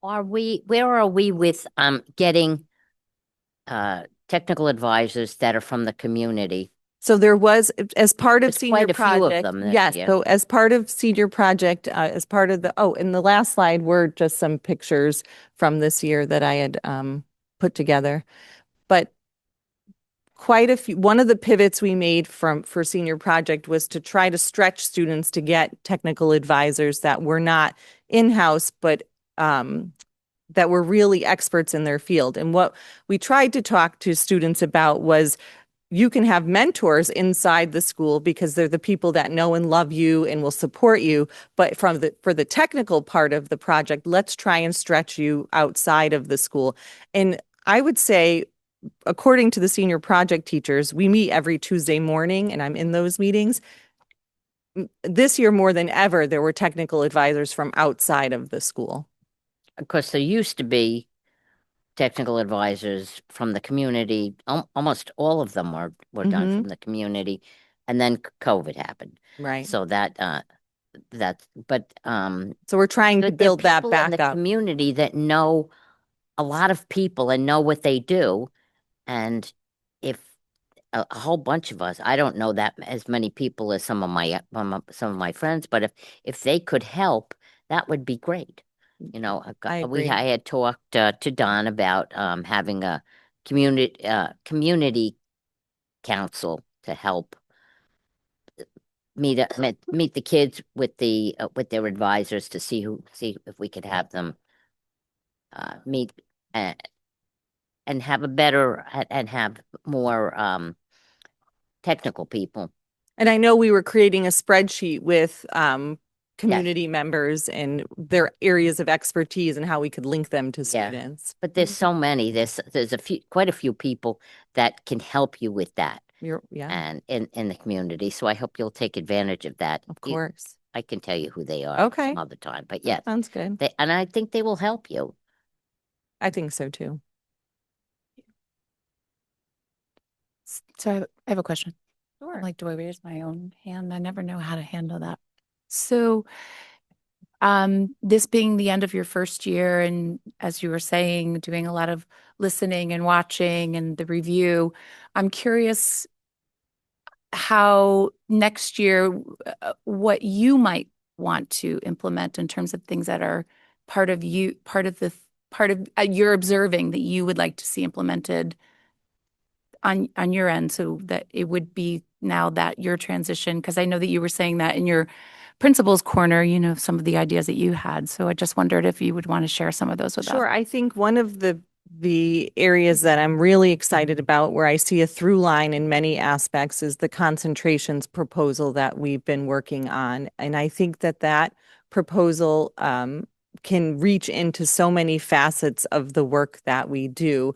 Where are we with getting technical advisors that are from the community? So there was, as part of There's senior quite a few of project, them this yes. year. So as part of senior project, as part of in the last slide were just some pictures from this year that I had put together. But quite a few, one of the pivots we made for senior project was to try to stretch students to get technical advisors that were not in-house, but that were really experts in their field. And what we tried to talk to students about was you can have mentors inside the school because they're the people that know and love you and will support you. But for the technical part of the project, let's try and stretch you outside of the school. And I would say, according to the senior project teachers, we meet every Tuesday morning and I'm in those meetings. This year, more than ever, there were technical advisors from outside of the school. Of course, there used to be technical advisors from the community. Almost all of them were done from the community, and then COVID happened. Right. So so we're trying to build that back in the up. community that know a lot of people and know what they do, and if a whole bunch of us, I don't know that as many people as some of my friends, but if they could help, that would be great. I agree. I had talked to Don about having a community council to help meet the kids with their advisors to see if we could have them meet and have more technical people And I know we were creating a spreadsheet with community members and their areas of expertise and how we could link them to Yeah. students. But there's so many. There's quite a few people that can help you with that Yeah, and in the community. So I hope you'll take advantage of that. of course. I can tell you who they are Okay. some other time. But yes, Sounds good. and I think they will help you. I think so too. So I have a question. Sure. I'm like, do I raise my own hand? I never know how to handle that. So, this being the end of your first year, and as you were saying, doing a lot of listening and watching and the review, I'm curious how next year, what you might want to implement in terms of things that are part of you're observing that you would like to see implemented on your end, so that it would be now that your transition, because I know that you were saying that in your principal's corner, some of the ideas that you had. So I just wondered if you would want to share some of those with us. Sure. I think one of the areas that I'm really excited about, where I see a through line in many aspects, is the concentrations proposal that we've been working on. And I think that proposal can reach into so many facets of the work that we do.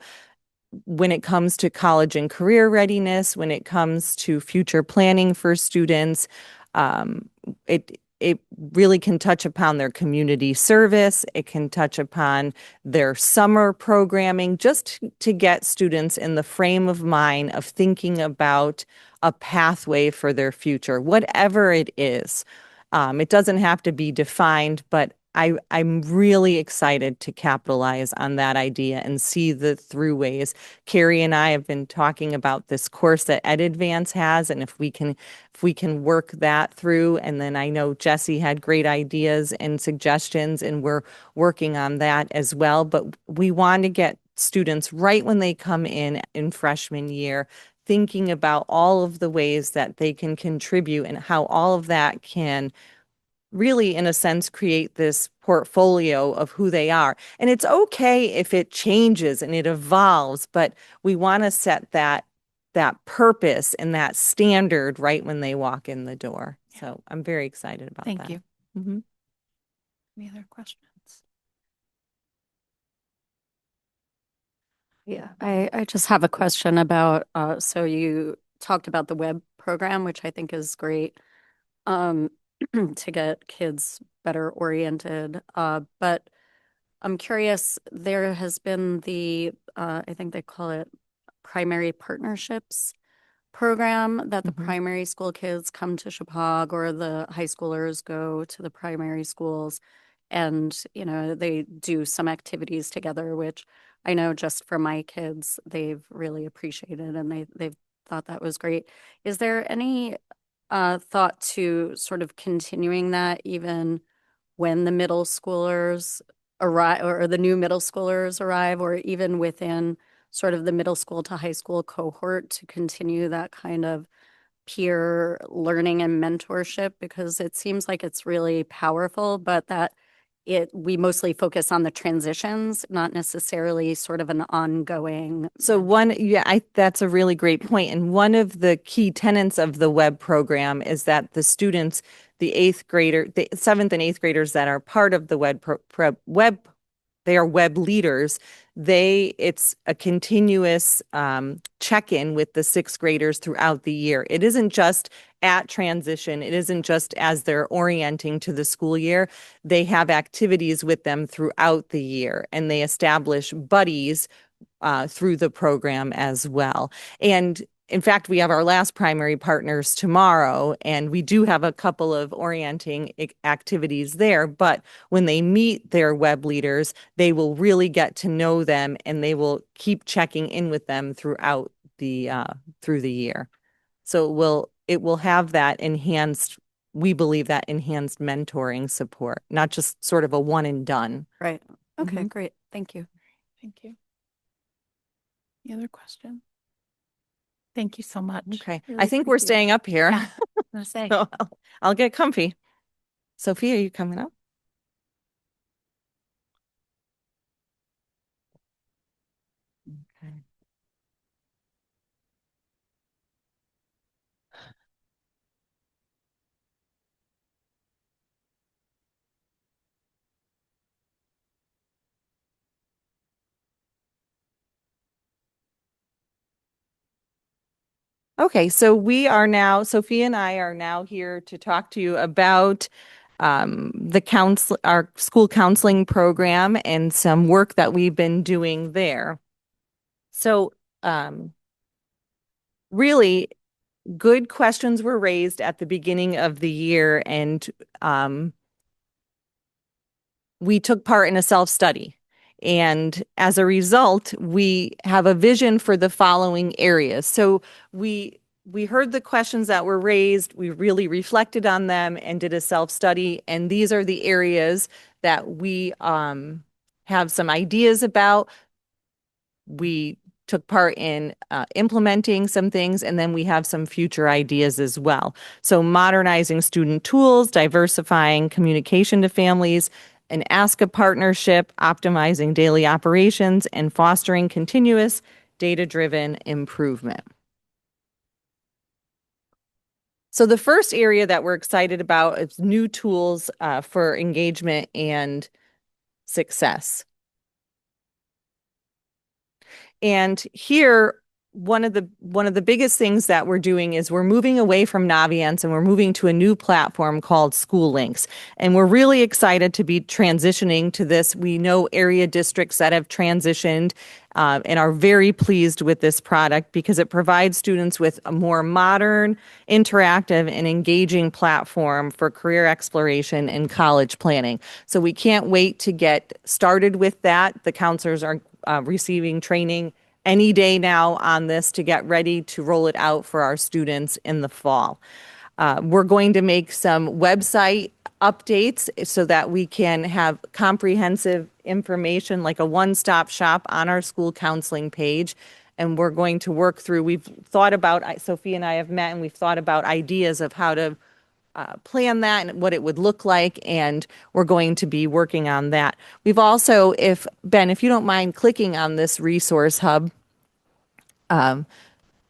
When it comes to college and career readiness, when it comes to future planning for students, it really can touch upon their community service. It can touch upon their summer programming, just to get students in the frame of mind of thinking about a pathway for their future, whatever it is. It doesn't have to be defined, but I'm really excited to capitalize on that idea and see the throughways. Carrie and I have been talking about this course that EdAdvance has, and if we can work that through. And then I know Jesse had great ideas and suggestions, and we're working on that as well. But we want to get students right when they come in freshman year, thinking about all of the ways that they can contribute and how all of that can really, in a sense, create this portfolio of who they are. And it's okay if it changes and it evolves, but we want to set that purpose and that standard right when they walk in the door. So I'm very excited about that. Thank you. Mhm. Any other questions? Yeah, I just have a question about, so you talked about the web program, which I think is great, to get kids better oriented. But I'm curious, there has been I think they call it primary partnerships program, that the Mhm. primary school kids come to Chippewa, or the high schoolers go to the primary schools, and they do some activities together, which I know just for my kids they've really appreciated, and they've thought that was great. Is there any thought to sort of continuing that even when the middle schoolers arrive, or the new middle schoolers arrive, or even within sort of the middle school to high school cohort, to continue that kind of peer learning and mentorship? Because it seems like it's really powerful, but that we mostly focus on the transitions, not necessarily sort of an ongoing. So that's a really great point. And one of the key tenets of the web program is that the students, the seventh and eighth graders that are part of the they are web leaders. It's a continuous check-in with the sixth graders throughout the year. It isn't just at transition. It isn't just as they're orienting to the school year. They have activities with them throughout the year, and they establish buddies through the program as well. And in fact, we have our last primary partners tomorrow, and we do have a couple of orienting activities there. But when they meet their web leaders, they will really get to know them, and they will keep checking in with them throughout through the year. So it will have that enhanced, we believe, that enhanced mentoring support, not just sort of a one and done. Right. Okay, Mhm. great. Thank you. Thank you. Any other question? Thank you so much. Okay. Really I think we're appreciate it. staying up here. Yeah, I'm gonna say. So I'll get comfy. Sophia, are you coming up? Okay. Okay, so Sophia and I are now here to talk to you about our school counseling program and some work that we've been doing there. So, really good questions were raised at the beginning of the year, and we took part in a self-study. And as a result, we have a vision for the following areas. So we heard the questions that were raised, we really reflected on them and did a self-study. And these are the areas that we have some ideas about. We took part in implementing some things, and then we have some future ideas as well. So modernizing student tools, diversifying communication to families, an ASCA partnership, optimizing daily operations, and fostering continuous data-driven improvement. So the first area that we're excited about is new tools for engagement and success. And here, one of the biggest things that we're doing is we're moving away from Naviance and we're moving to a new platform called School Links. And we're really excited to be transitioning to this. We know area districts that have transitioned and are very pleased with this product because it provides students with a more modern, interactive, and engaging platform for career exploration and college planning. So we can't wait to get started with that. The counselors are receiving training any day now on this to get ready to roll it out for our students in the fall. We're going to make some website updates so that we can have comprehensive information, like a one-stop shop on our school counseling page. And we're going to work through, Sophia and I have met and we've thought about ideas of how to plan that and what it would look like, and we're going to be working on that. We've also, if you don't mind clicking on this resource hub,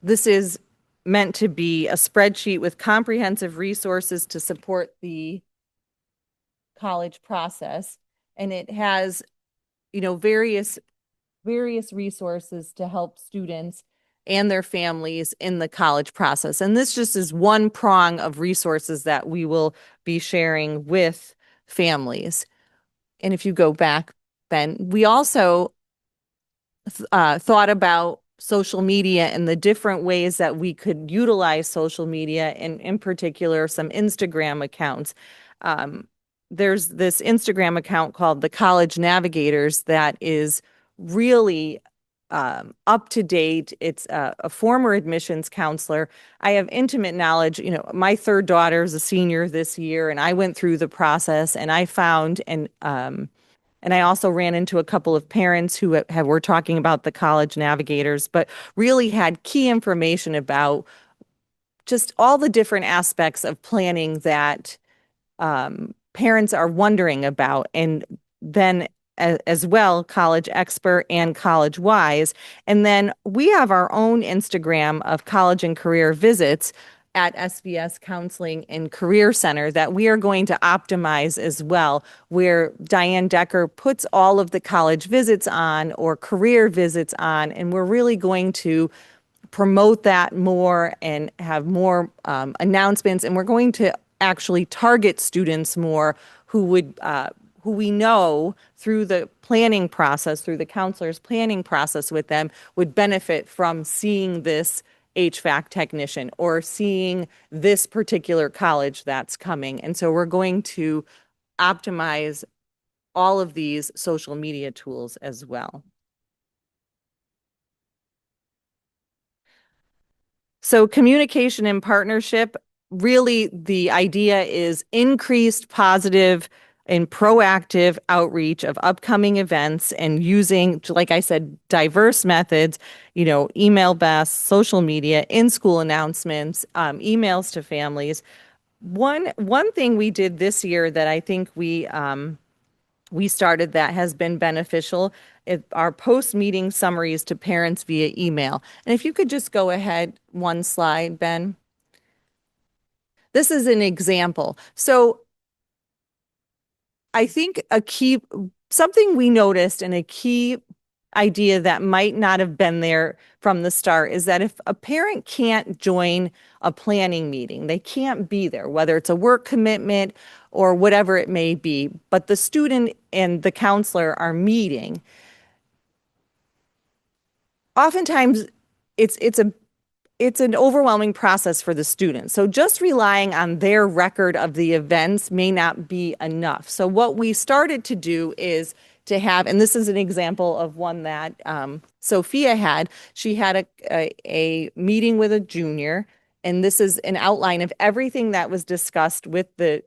this is meant to be a spreadsheet with comprehensive resources to support the college process, and it has, various resources to help students and their families in the college process. And this just is one prong of resources that we will be sharing with families. And if you go back, Ben, we also thought about social media and the different ways that we could utilize social media, and in particular, some Instagram accounts. There's this Instagram account called the College Navigators that is really up to date. It's a former admissions counselor. I have intimate knowledge. My third daughter is a senior this year, and I went through the process, and I found and I also ran into a couple of parents who were talking about the College Navigators, but really had key information about just all the different aspects of planning that parents are wondering about. And then as well, College Expert and College Wise. And then we have our own Instagram of college and career visits at SBS Counseling and Career Center that we are going to optimize as well, where Diane Decker puts all of the college visits on or career visits on, and we're really going to promote that more and have more announcements, and we're going to actually target students more who we know through the planning process, through the counselor's planning process with them, would benefit from seeing this HVAC technician or seeing this particular college that's coming. And so we're going to optimize all of these social media tools as well. So communication and partnership, really the idea is increased positive and proactive outreach of upcoming events and using, like I said, diverse methods, email blasts, social media, in-school announcements, emails to families. One thing we did this year that I think we started that has been beneficial is our post-meeting summaries to parents via email. And if you could just go ahead one slide, Ben. This is an example. So I think something we noticed and a key idea that might not have been there from the start is that if a parent can't join a planning meeting, they can't be there, whether it's a work commitment or whatever it may be, but the student and the counselor are meeting. Oftentimes it's an overwhelming process for the student. So just relying on their record of the events may not be enough. So what we started to do is to have, and this is an example of one that Sophia had. She had a meeting with a junior, and this is an outline of everything that was discussed with the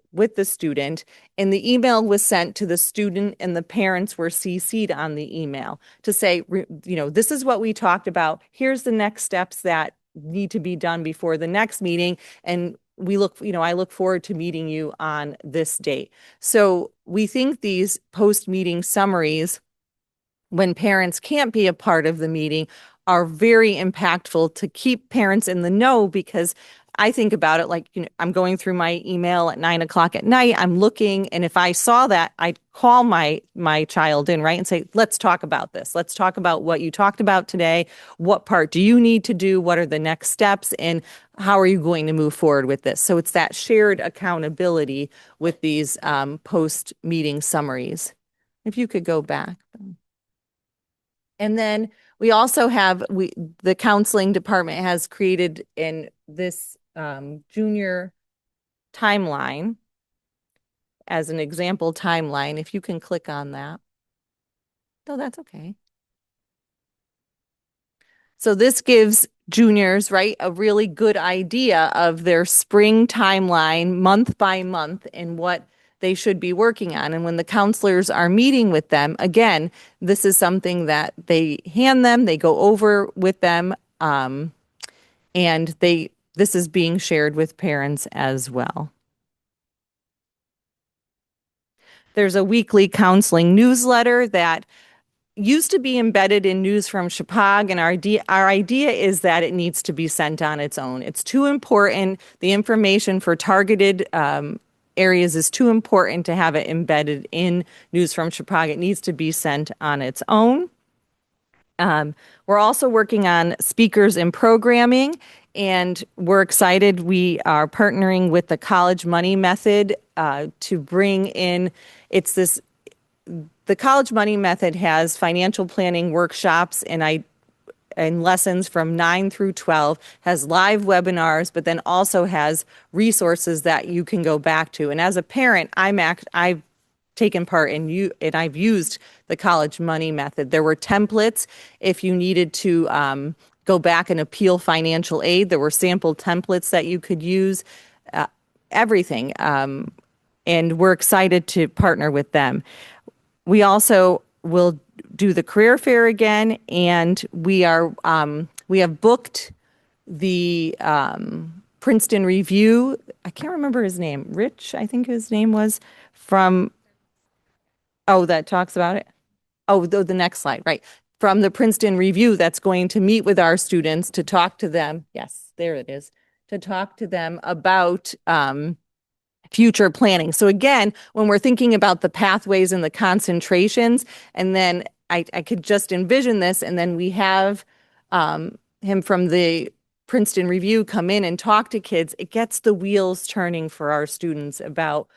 student. And the email was sent to the student, and the parents were CC'd on the email to say, this is what we talked about. Here's the next steps that need to be done before the next meeting. And I look forward to meeting you on this date. So we think these post-meeting summaries, when parents can't be a part of the meeting, are very impactful to keep parents in the know, because I think about it like, I'm going through my email at 9:00 at night, I'm looking, and if I saw that, I'd call my child in, right, and say, let's talk about this. Let's talk about what you talked about today. What part do you need to do? What are the next steps? And how are you going to move forward with this? So it's that shared accountability with these post-meeting summaries. If you could go back. And then we also have, the counseling department has created in this junior timeline as an example timeline. If you can click on that. No, that's okay. So this gives juniors, right, a really good idea of their spring timeline month by month and what they should be working on. And when the counselors are meeting with them, again, this is something that they hand them, they go over with them, and this is being shared with parents as well. There's a weekly counseling newsletter that used to be embedded in News from Chippewa, and our idea is that it needs to be sent on its own. It's too important. The information for targeted areas is too important to have it embedded in News from Chippewa. It needs to be sent on its own. We're also working on speakers and programming, and we're excited. We are partnering with the College Money Method to bring in, the College Money Method has financial planning workshops and lessons from 9 through 12, has live webinars, but then also has resources that you can go back to. And as a parent, I've taken part and I've used the College Money Method. There were templates if you needed to go back and appeal financial aid. There were sample templates that you could use, everything. And we're excited to partner with them. We also will do the career fair again, and we have booked the Princeton Review. I can't remember his name. Rich, I think his name was, that talks about it. Oh, the next slide, right. From the Princeton Review, that's going to meet with our students to talk to them. Yes, there it is. To talk to them about future planning. So again, when we're thinking about the pathways and the concentrations, and then I could just envision this, and then we have him from the Princeton Review come in and talk to kids. It gets the wheels turning for our students about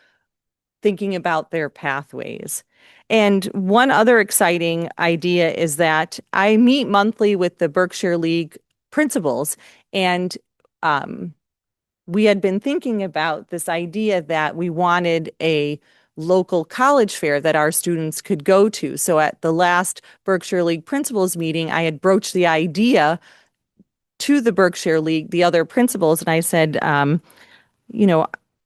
thinking about their pathways. And one other exciting idea is that I meet monthly with the Berkshire League principals, and we had been thinking about this idea that we wanted a local college fair that our students could go to. So at the last Berkshire League principals meeting, I had broached the idea to the Berkshire League, the other principals, and I said,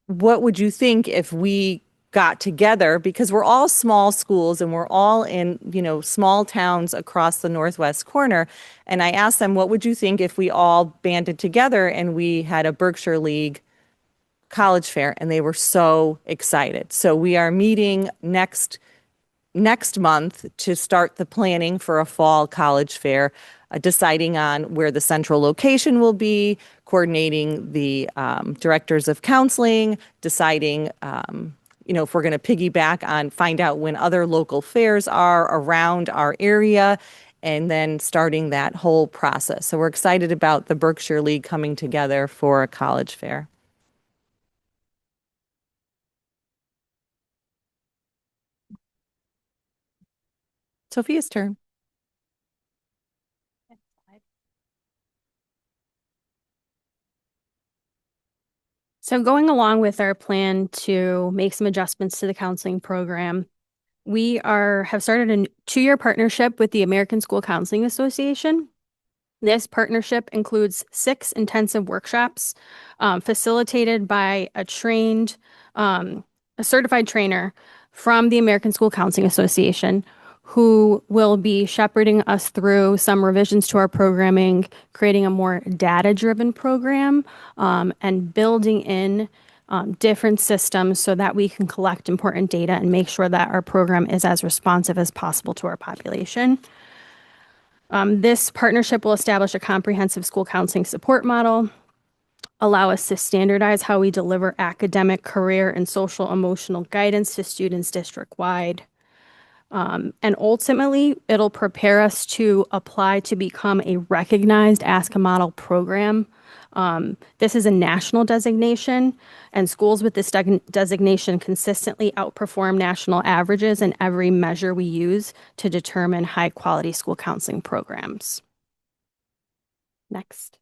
what would you think if we got together, because we're all small schools and we're all in, small towns across the northwest corner. And I asked them, what would you think if we all banded together and we had a Berkshire League college fair? And they were so excited. So we are meeting next month to start the planning for a fall college fair, deciding on where the central location will be, coordinating the directors of counseling, deciding if we're going to piggyback on, find out when other local fairs are around our area, and then starting that whole process. So we're excited about the Berkshire League coming together for a college fair. Sophia's turn. So going along with our plan to make some adjustments to the counseling program, we have started a 2-year partnership with the American School Counseling Association. This partnership includes 6 intensive workshops facilitated by a certified trainer from the American School Counseling Association, who will be shepherding us through some revisions to our programming, creating a more data-driven program, and building in different systems so that we can collect important data and make sure that our program is as responsive as possible to our population. This partnership will establish a comprehensive school counseling support model, allow us to standardize how we deliver academic, career, and social emotional guidance to students district-wide. And ultimately, it'll prepare us to apply to become a recognized ASCA model program. This is a national designation, and schools with this designation consistently outperform national averages in every measure we use to determine high-quality school counseling programs. Next.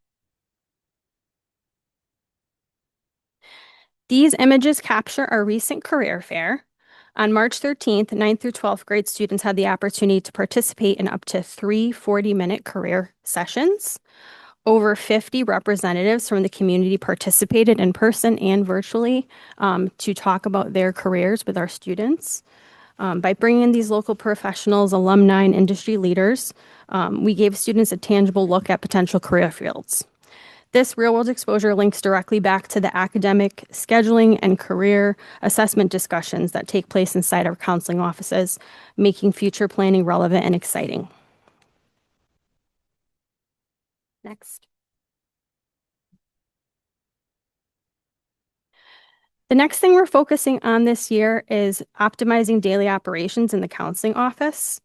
These images capture our recent career fair. On March 13th, 9th through 12th grade students had the opportunity to participate in up to 3 40-minute career sessions. Over 50 representatives from the community participated in person and virtually to talk about their careers with our students. By bringing in these local professionals, alumni, and industry leaders, we gave students a tangible look at potential career fields. This real-world exposure links directly back to the academic scheduling and career assessment discussions that take place inside our counseling offices, making future planning relevant and exciting. Next. The next thing we're focusing on this year is optimizing daily operations in the counseling office.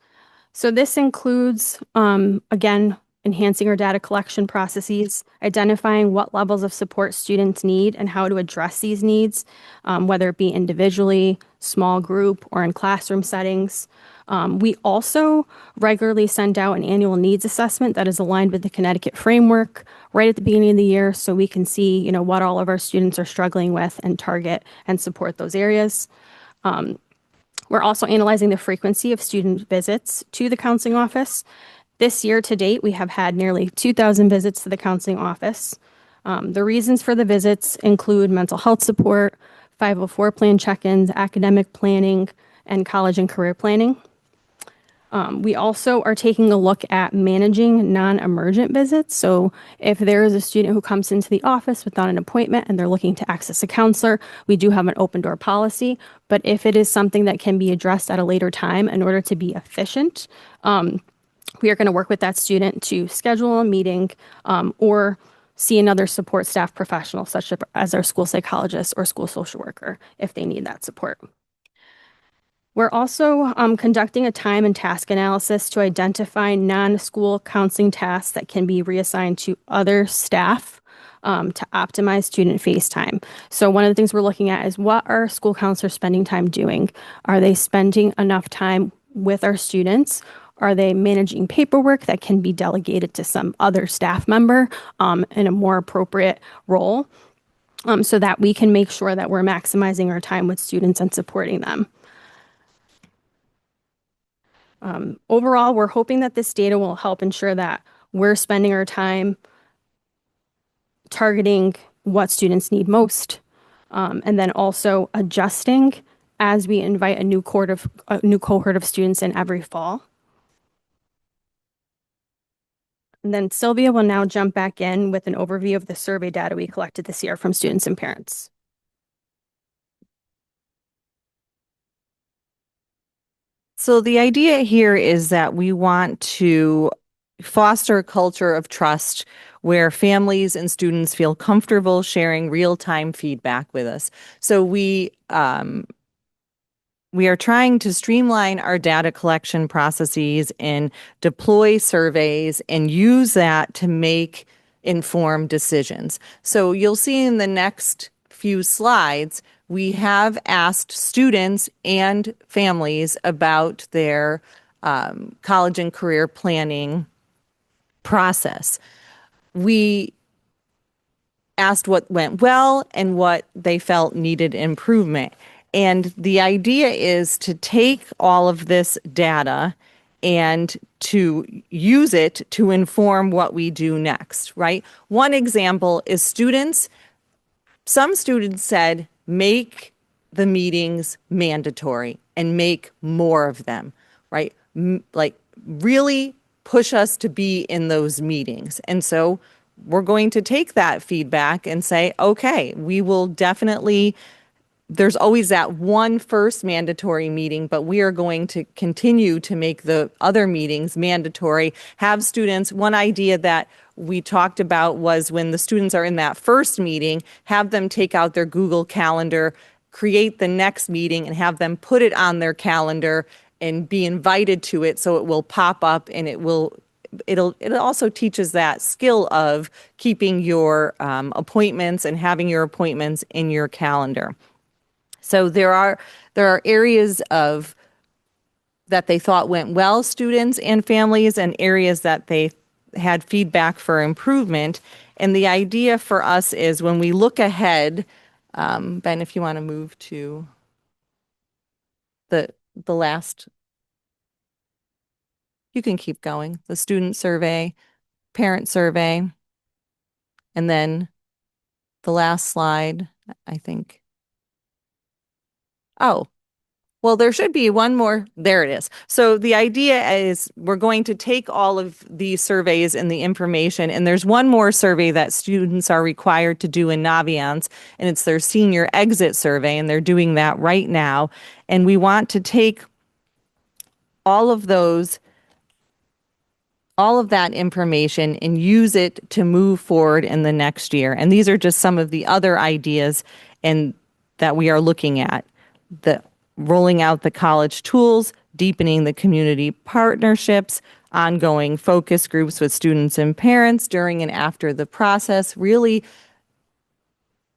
So this includes, again, enhancing our data collection processes, identifying what levels of support students need and how to address these needs, whether it be individually, small group, or in classroom settings. We also regularly send out an annual needs assessment that is aligned with the Connecticut framework right at the beginning of the year, so we can see, what all of our students are struggling with and target and support those areas. We're also analyzing the frequency of student visits to the counseling office. This year to date, we have had nearly 2,000 visits to the counseling office. The reasons for the visits include mental health support, 504 plan check-ins, academic planning, and college and career planning. We also are taking a look at managing non-emergent visits. So if there is a student who comes into the office without an appointment and they're looking to access a counselor, we do have an open door policy. But if it is something that can be addressed at a later time in order to be efficient, we are going to work with that student to schedule a meeting or see another support staff professional, such as our school psychologist or school social worker, if they need that support. We're also conducting a time and task analysis to identify non-school counseling tasks that can be reassigned to other staff to optimize student face time. So one of the things we're looking at is, what are school counselors spending time doing? Are they spending enough time with our students? Are they managing paperwork that can be delegated to some other staff member in a more appropriate role, so that we can make sure that we're maximizing our time with students and supporting them? Overall, we're hoping that this data will help ensure that we're spending our time targeting what students need most, and then also adjusting as we invite a new cohort of students in every fall. And then Sylvia will now jump back in with an overview of the survey data we collected this year from students and parents. So the idea here is that we want to foster a culture of trust where families and students feel comfortable sharing real-time feedback with us. So we we are trying to streamline our data collection processes and deploy surveys and use that to make informed decisions. So you'll see in the next few slides, we have asked students and families about their college and career planning process. We asked what went well and what they felt needed improvement. And the idea is to take all of this data and to use it to inform what we do next, right? One example is some students said, make the meetings mandatory and make more of them, right? Like really push us to be in those meetings. And so we're going to take that feedback and say, okay, we will definitely, there's always that one first mandatory meeting, but we are going to continue to make the other meetings mandatory. Have students, one idea that we talked about was when the students are in that first meeting, have them take out their Google Calendar, create the next meeting, and have them put it on their calendar and be invited to it so it will pop up and it also teaches that skill of keeping your appointments and having your appointments in your calendar. So there are areas of that they thought went well, students and families, and areas that they had feedback for improvement. And the idea for us is when we look ahead, Ben, if you want to move to the last, you can keep going. The student survey, parent survey, and then the last slide, I think. Oh, well, there should be one more. There it is. So the idea is we're going to take all of these surveys and the information, and there's one more survey that students are required to do in Naviance, and it's their senior exit survey, and they're doing that right now. And we want to take all of that information and use it to move forward in the next year. And these are just some of the other ideas and that we are looking at. The rolling out the college tools, deepening the community partnerships, ongoing focus groups with students and parents during and after the process. Really,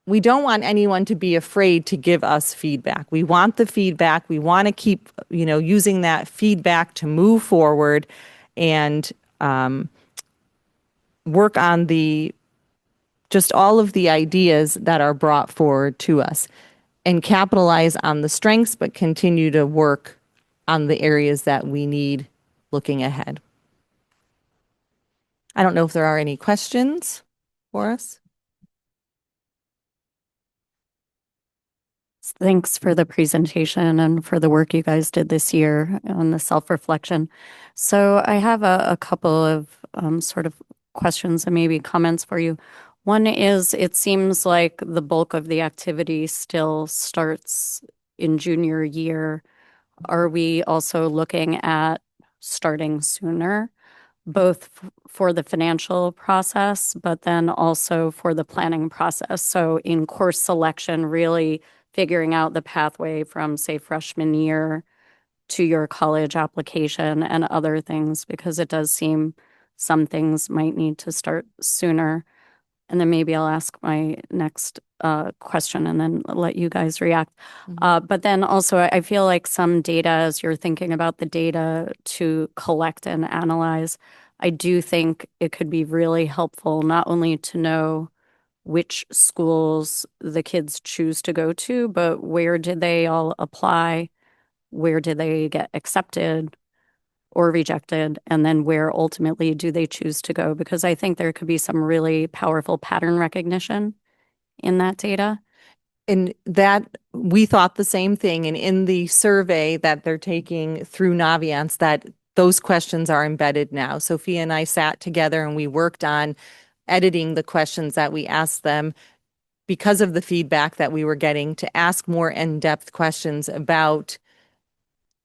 we don't want anyone to be afraid to give us feedback. We want the feedback. We want to keep, using that feedback to move forward and work on just all of the ideas that are brought forward to us and capitalize on the strengths, but continue to work on the areas that we need looking ahead. I don't know if there are any questions for us. Thanks for the presentation and for the work you guys did this year on the self-reflection. So I have a couple of sort of questions and maybe comments for you. One is, it seems like the bulk of the activity still starts in junior year. Are we also looking at starting sooner, both for the financial process, but then also for the planning process? So in course selection, really figuring out the pathway from, say, freshman year to your college application and other things, because it does seem some things might need to start sooner. And then maybe I'll ask my next question and then let you guys react. But then also, I feel like some data, as you're thinking about the data to collect and analyze, I do think it could be really helpful not only to know which schools the kids choose to go to, but where did they all apply? Where did they get accepted or rejected? And then where ultimately do they choose to go? Because I think there could be some really powerful pattern recognition in that data. And that we thought the same thing. And in the survey that they're taking through Naviance, that those questions are embedded now. Sophia and I sat together and we worked on editing the questions that we asked them because of the feedback that we were getting, to ask more in-depth questions about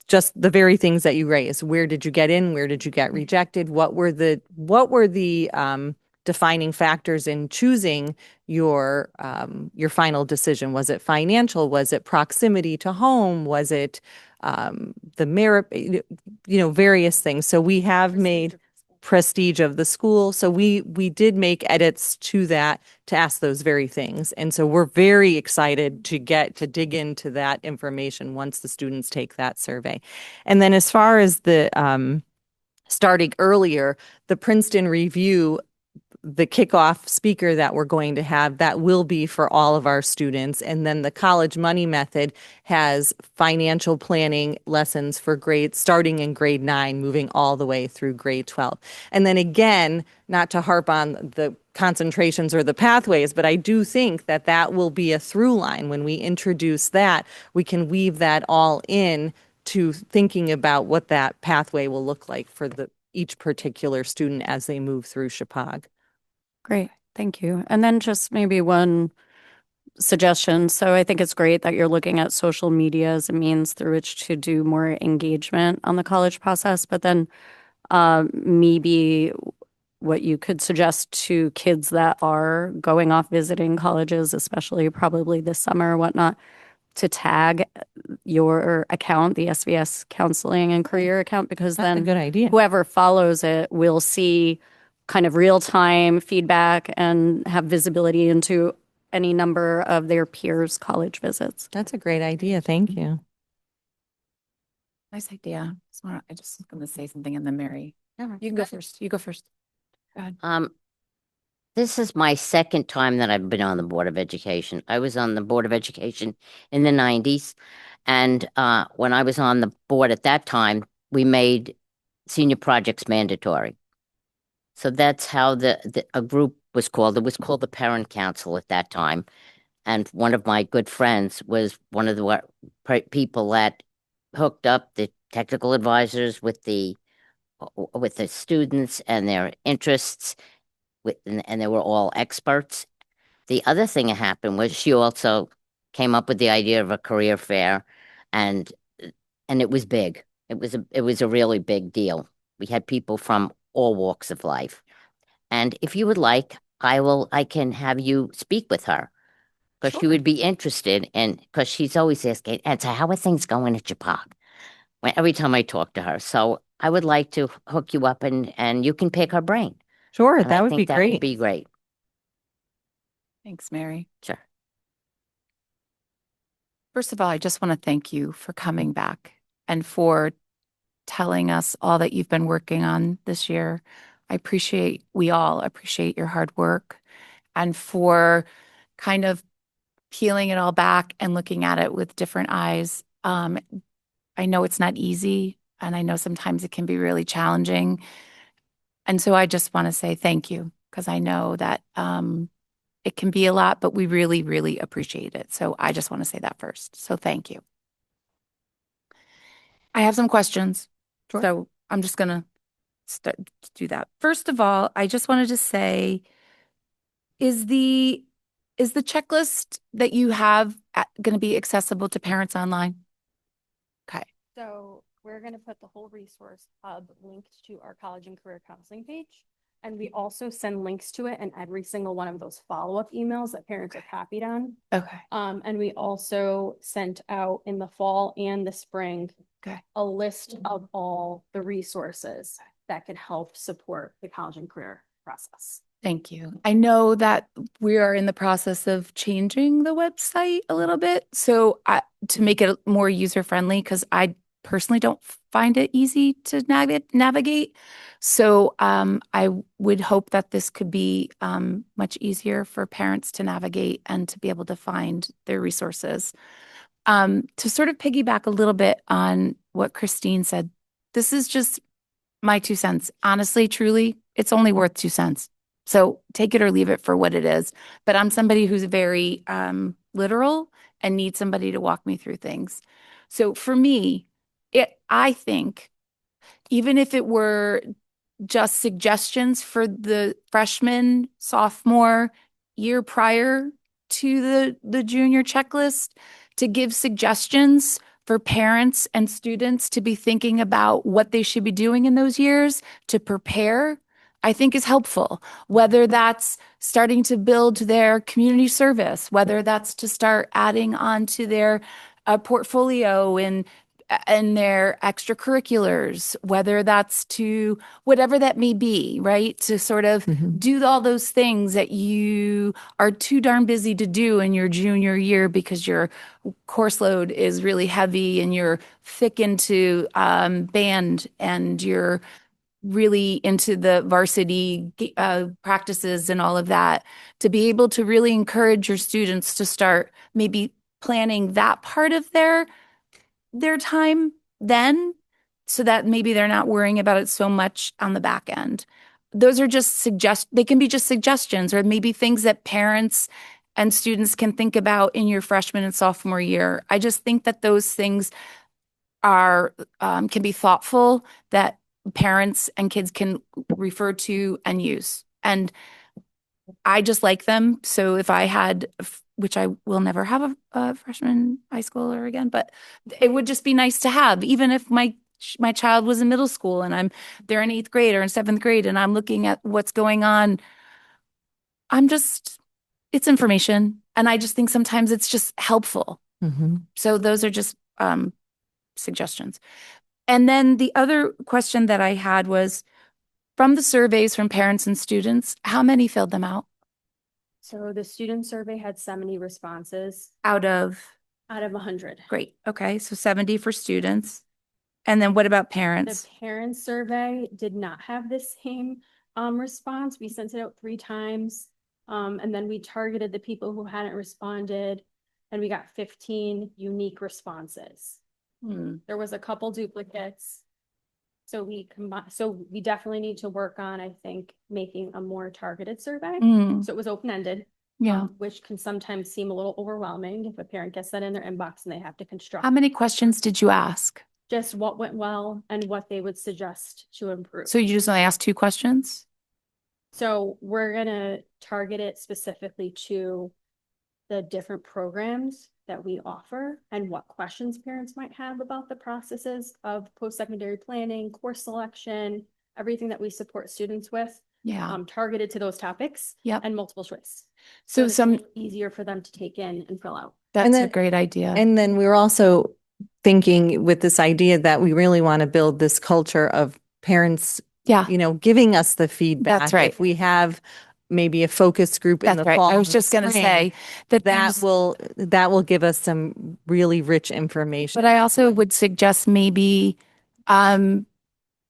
just the very things that you raised. Where did you get in? Where did you get rejected? What were the defining factors in choosing your final decision? Was it financial? Was it proximity to home? Was it the merit, various things. So we have made prestige of the school. So we did make edits to that to ask those very things. And so we're very excited to get to dig into that information once the students take that survey. And then as far as the starting earlier, the Princeton Review, the kickoff speaker that we're going to have, that will be for all of our students. And then the College Money Method has financial planning lessons for grades starting in grade 9, moving all the way through grade 12. And then again, not to harp on the concentrations or the pathways, but I do think that that will be a through line. When we introduce that, we can weave that all in to thinking about what that pathway will look like for each particular student as they move through Chippewa. Great, thank you. And then just maybe one suggestion. So I think it's great that you're looking at social media as a means through which to do more engagement on the college process, but then maybe what you could suggest to kids that are going off visiting colleges, especially probably this summer or whatnot, to tag your account, the SVS Counseling and Career account, because That's a then good idea. whoever follows it will see kind of real-time feedback and have visibility into any number of their peers' college visits. That's a great idea. Thank you. Nice idea. I just was going to say something and then Mary. You can go first. You go first. Go ahead. This is my second time that I've been on the Board of Education. I was on the Board of Education in the 90s. And when I was on the board at that time, we made senior projects mandatory. So that's how a group was called. It was called the Parent Council at that time. And one of my good friends was one of the people that hooked up the technical advisors with the students and their interests, and they were all experts. The other thing that happened was she also came up with the idea of a career fair, and it was big. It was a really big deal. We had people from all walks of life. And if you would like, I can have you speak with her, because she would be interested because she's always asking, and so how are things going at Chippewa? Every time I talk to her. So I would like to hook you up and you can pick her brain. Sure, And that I would think be that great. would be great. Thanks, Mary. Sure. First of all, I just want to thank you for coming back and for telling us all that you've been working on this year. We all appreciate your hard work, and for kind of peeling it all back and looking at it with different eyes. I know it's not easy, and I know sometimes it can be really challenging. And so I just want to say thank you, because I know that it can be a lot, but we really, really appreciate it. So I just want to say that first. So thank you. I have some questions. Sure. So I'm just going to do that. First of all, I just wanted to say, is the checklist that you have going to be accessible to parents online? Okay. So we're going to put the whole resource hub linked to our college and career counseling page. And we also send links to it in every single one of those follow-up emails that parents are copied on. Okay. And we also sent out in the fall and the spring a list of all the resources that could help support the college and career process. Thank you. I know that we are in the process of changing the website a little bit, so to make it more user-friendly, because I personally don't find it easy to navigate. So I would hope that this could be much easier for parents to navigate and to be able to find their resources. To sort of piggyback a little bit on what Christine said, this is just my 2 cents. Honestly, truly, it's only worth 2 cents. So take it or leave it for what it is. But I'm somebody who's very literal and needs somebody to walk me through things. So for me, I think even if it were just suggestions for the freshman, sophomore year prior to the junior checklist, to give suggestions for parents and students to be thinking about what they should be doing in those years to prepare I think is helpful, whether that's starting to build their community service, whether that's to start adding on to their portfolio and their extracurriculars, whether that's to whatever that may be, right? To sort of do all those things that you are too darn busy to do in your junior year because your course load is really heavy and you're thick into band and you're really into the varsity practices and all of that, to be able to really encourage your students to start maybe planning that part of their time then, so that maybe they're not worrying about it so much on the back end. Those are just they can be just suggestions, or maybe things that parents and students can think about in your freshman and sophomore year. I just think that those things are can be thoughtful, that parents and kids can refer to and use. And I just like them. So if I had, which I will never have a freshman high schooler again, but it would just be nice to have, even if my child was in middle school and they're in 8th grade or in 7th grade and I'm looking at what's going on. It's information. And I just think sometimes it's just helpful. So those are just suggestions. And then the other question that I had was, from the surveys from parents and students, how many filled them out? So the student survey had 70 responses Out of 100. Great. Okay. So 70 for students. And then what about parents? The parents survey did not have the same response. We sent it out 3 times. And then we targeted the people who hadn't responded, and we got 15 unique responses. There was a couple duplicates. So we definitely need to work on, I think, making a more targeted survey. So it was open-ended. Yeah. Which can sometimes seem a little overwhelming if a parent gets that in their inbox and they have to construct. How many questions did you ask? Just what went well and what they would suggest to improve. So you just only asked 2 questions? So we're gonna target it specifically to the different programs that we offer and what questions parents might have about the processes of post-secondary planning, course selection, everything that we support students with. Yeah. Targeted to those topics. Yep. And multiple choice. So it's some easier for them to take in and fill out. That's a great idea. And then we were also thinking with this idea that we really want to build this culture of parents, giving us the feedback. That's right. If we have maybe a focus group in the That's right. fall. I was just going to say that will give us some really rich information. But I also would suggest maybe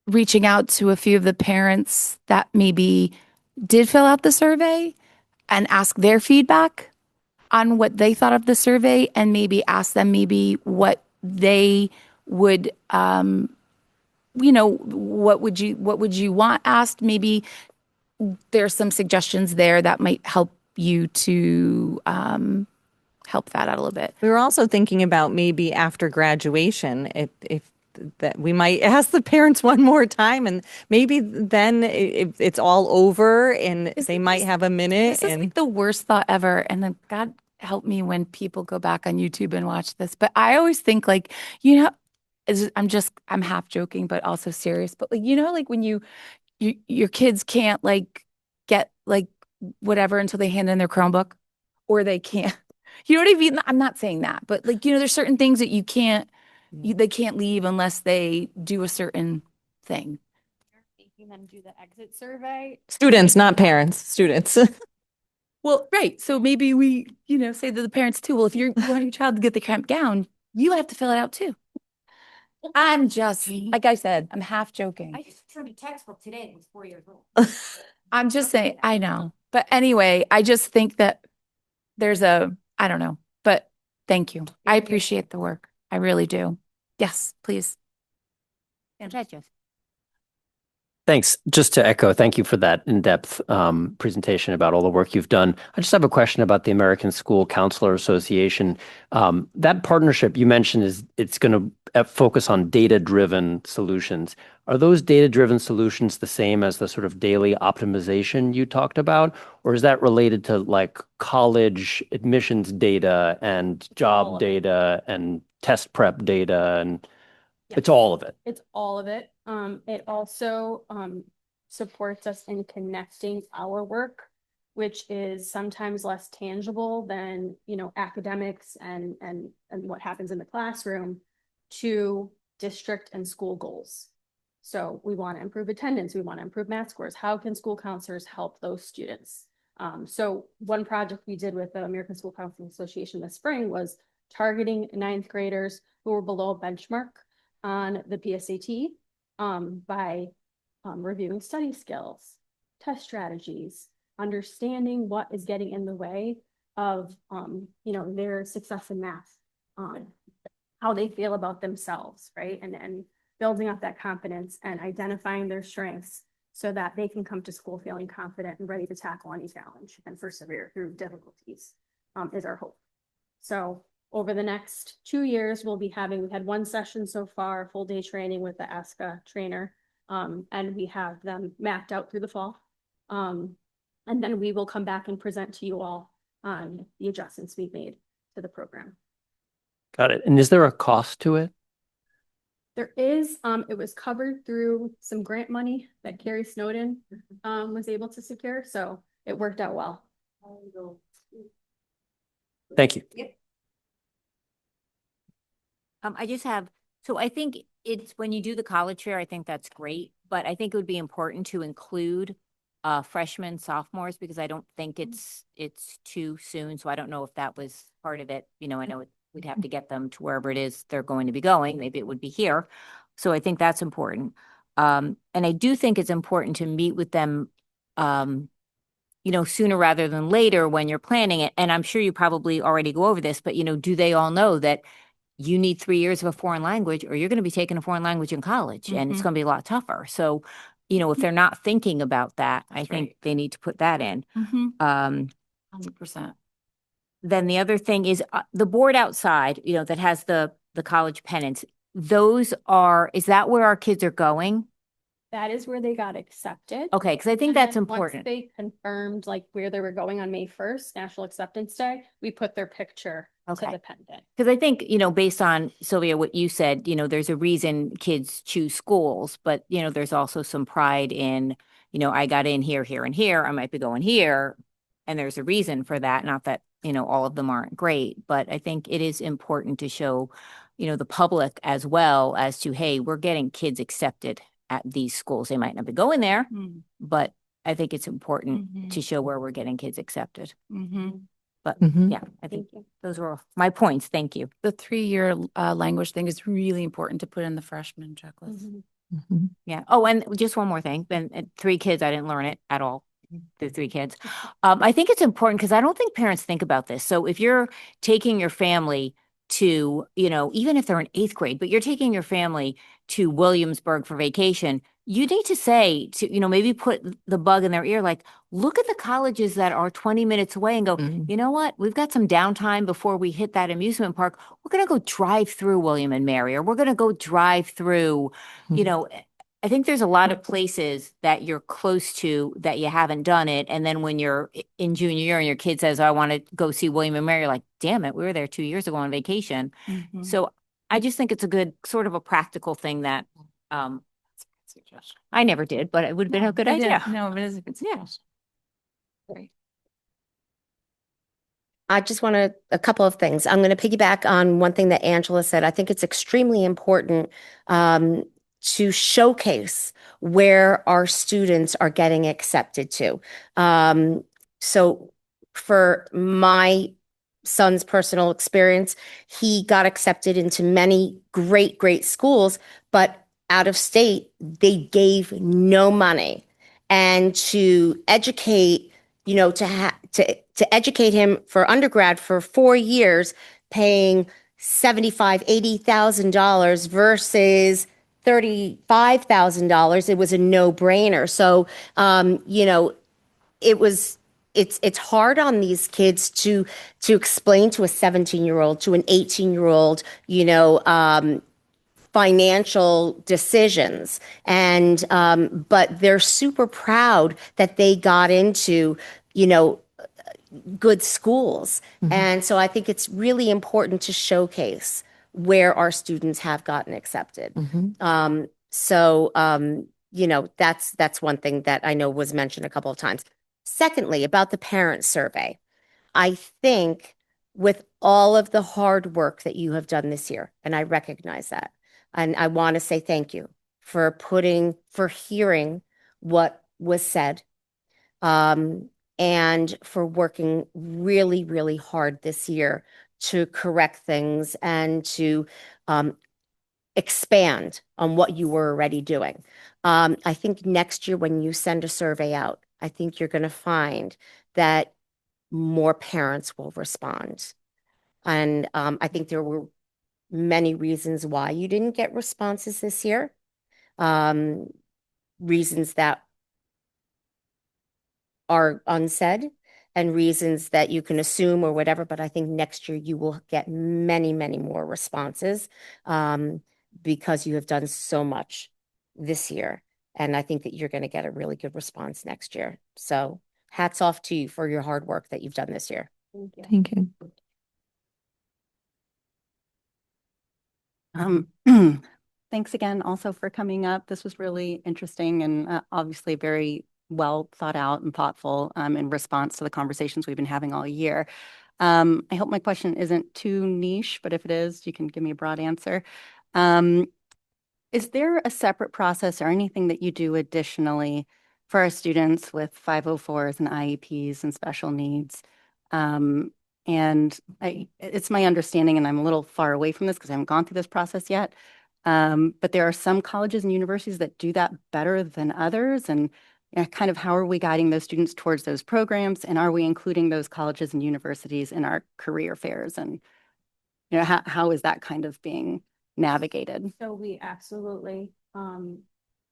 reaching out to a few of the parents that maybe did fill out the survey and ask their feedback on what they thought of the survey, and maybe ask them maybe what they would what would you want asked. Maybe there's some suggestions there that might help you to help that out a little bit. We were also thinking about maybe after graduation, if that we might ask the parents one more time, and maybe then it's all over and they might have a minute. This is like the worst thought ever. And then God help me when people go back on YouTube and watch this. But I always think like, I'm half joking, but also serious. But like, like when your kids can't like get like whatever until they hand in their Chromebook, or they can't, you know what I mean? I'm not saying that, but like, there's certain things that they can't leave unless they do a certain thing. Making them do the exit survey. Students, not parents, students. Well, right. So maybe we, say to the parents too, well, if you want your child to get the cramped gown, you have to fill it out too. I'm just, like I said, I'm half joking. I just turned a textbook today. It was 4 years old. I'm just saying, I know. But anyway, I just think that I don't know, but thank you. I appreciate the work. I really do. Yes, please. Thanks. Just to echo, thank you for that in-depth presentation about all the work you've done. I just have a question about the American School Counselor Association. That partnership you mentioned it's going to focus on data-driven solutions. Are those data-driven solutions the same as the sort of daily optimization you talked about? Or is that related to like college admissions data and job data and test prep data and it's all of it? It's all of it. It also supports us in connecting our work, which is sometimes less tangible than, academics and what happens in the classroom, to district and school goals. So we want to improve attendance. We want to improve math scores. How can school counselors help those students? So one project we did with the American School Counseling Association this spring was targeting ninth graders who were below benchmark on the PSAT by reviewing study skills, test strategies, understanding what is getting in the way of their success in math, how they feel about themselves, right? And building up that confidence and identifying their strengths so that they can come to school feeling confident and ready to tackle any challenge and persevere through difficulties, is our hope. So over the next 2 years, we had one session so far, full day training with the ASCA trainer, and we have them mapped out through the fall. And then we will come back and present to you all on the adjustments we've made to the program. Got it. And is there a cost to it? There is, it was covered through some grant money that Carrie Snowden was able to secure, so it worked out well. Thank you. So I think it's when you do the college fair, I think that's great, but I think it would be important to include freshmen, sophomores, because I don't think it's too soon. So I don't know if that was part of it. I know we'd have to get them to wherever it is they're going to be going. Maybe it would be here. So I think that's important. And I do think it's important to meet with them, sooner rather than later when you're planning it. And I'm sure you probably already go over this, but, do they all know that you need 3 years of a foreign language, or you're going to be taking a foreign language in college, and it's going to be a lot tougher. So, if they're not thinking about that, I think they need to put that in. 100%. Then the other thing is the board outside, that has the college pennants. Is that where our kids are going? That is where they got accepted. Okay, because I think And that's then important. Once they confirmed where they were going on May 1st, National Acceptance Day, we put their picture to the pendant. Because I think, based on, Sylvia, what you said, there's a reason kids choose schools, but, there's also some pride in, I got in here, here, and here. I might be going here. And there's a reason for that. Not that, all of them aren't great, but I think it is important to show, the public as well as to, hey, we're getting kids accepted at these schools. They might not be going there, but I think it's important to show where we're getting kids accepted. But yeah, I think those were my points. Thank you. The 3-year language thing is really important to put in the freshman checklist. Yeah. Oh, and just one more thing. And 3 kids, I didn't learn it at all. The 3 kids. I think it's important because I don't think parents think about this. So if you're taking your family to, even if they're in 8th grade, but you're taking your family to Williamsburg for vacation, you need to say to, maybe put the bug in their ear, look at the colleges that are 20 minutes away and go, you know what, we've got some downtime before we hit that amusement park. We're going to go drive through William and Mary, or we're going to go drive through, I think there's a lot of places that you're close to that you haven't done it. And then when you're in junior year and your kid says, I want to go see William and Mary, you're like, damn it, we were there 2 years ago on vacation. So I just think it's a good sort of a practical thing that I never did, but it would have been a good idea. No, it is a good suggestion. Great. I just want a couple of things. I'm going to piggyback on one thing that Angela said. I think it's extremely important to showcase where our students are getting accepted to. So for my son's personal experience, he got accepted into many great, great schools, but out of state, they gave no money. And to educate, to educate him for undergrad for 4 years, paying $75,000, $80,000 versus $35,000, it was a no-brainer. So, it's hard on these kids to explain to a 17-year-old, to an 18-year-old, financial decisions. And, but they're super proud that they got into, good schools. And so I think it's really important to showcase where our students have gotten accepted. that's one thing that I know was mentioned a couple of times. Secondly, about the parent survey, I think with all of the hard work that you have done this year, and I recognize that, and I want to say thank you for hearing what was said, and for working really, really hard this year to correct things and to expand on what you were already doing. I think next year when you send a survey out, I think you're going to find that more parents will respond. And I think there were many reasons why you didn't get responses this year. Reasons that are unsaid and reasons that you can assume or whatever, but I think next year you will get many, many more responses because you have done so much this year. And I think that you're going to get a really good response next year. So hats off to you for your hard work that you've done this year. Thank you. Thanks again also for coming up. This was really interesting and obviously very well thought out and thoughtful in response to the conversations we've been having all year. I hope my question isn't too niche, but if it is, you can give me a broad answer. Is there a separate process or anything that you do additionally for our students with 504s and IEPs and special needs? And it's my understanding, and I'm a little far away from this because I haven't gone through this process yet, but there are some colleges and universities that do that better than others. And kind of how are we guiding those students towards those programs? And are we including those colleges and universities in our career fairs? And how is that kind of being navigated? So we absolutely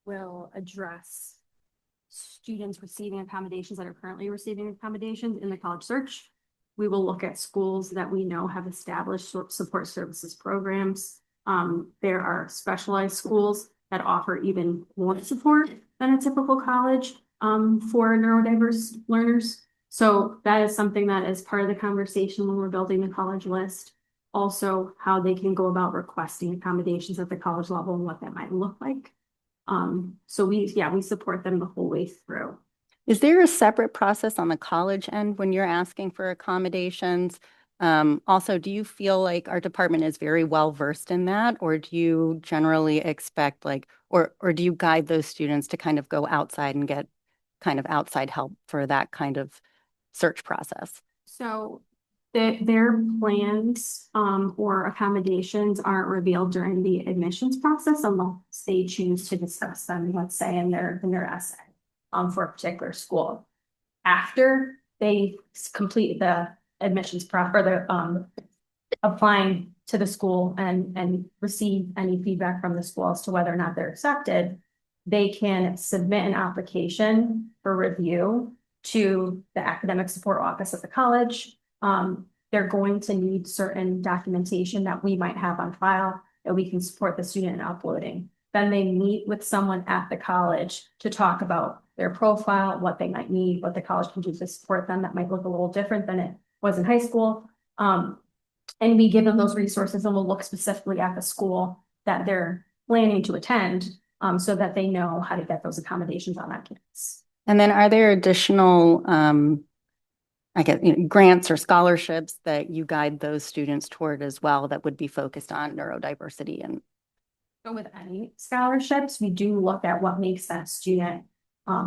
will address students receiving accommodations that are currently receiving accommodations in the college search. We will look at schools that we know have established support services programs. There are specialized schools that offer even more support than a typical college for neurodiverse learners. So that is something that is part of the conversation when we're building the college list. Also, how they can go about requesting accommodations at the college level and what that might look like. So we support them the whole way through. Is there a separate process on the college end when you're asking for accommodations? Also, do you feel like our department is very well versed in that, or do you generally expect or do you guide those students to kind of go outside and get kind of outside help for that kind of search process? So their plans or accommodations aren't revealed during the admissions process unless they choose to discuss them, let's say in their essay for a particular school. After they complete the admissions process or the applying to the school and receive any feedback from the school as to whether or not they're accepted, they can submit an application for review to the academic support office at the college. They're going to need certain documentation that we might have on file that we can support the student in uploading. Then they meet with someone at the college to talk about their profile, what they might need, what the college can do to support them. That might look a little different than it was in high school. And we give them those resources, and we'll look specifically at the school that they're planning to attend so that they know how to get those accommodations on that campus. And then are there additional grants or scholarships that you guide those students toward as well that would be focused on neurodiversity? And so with any scholarships, we do look at what makes that student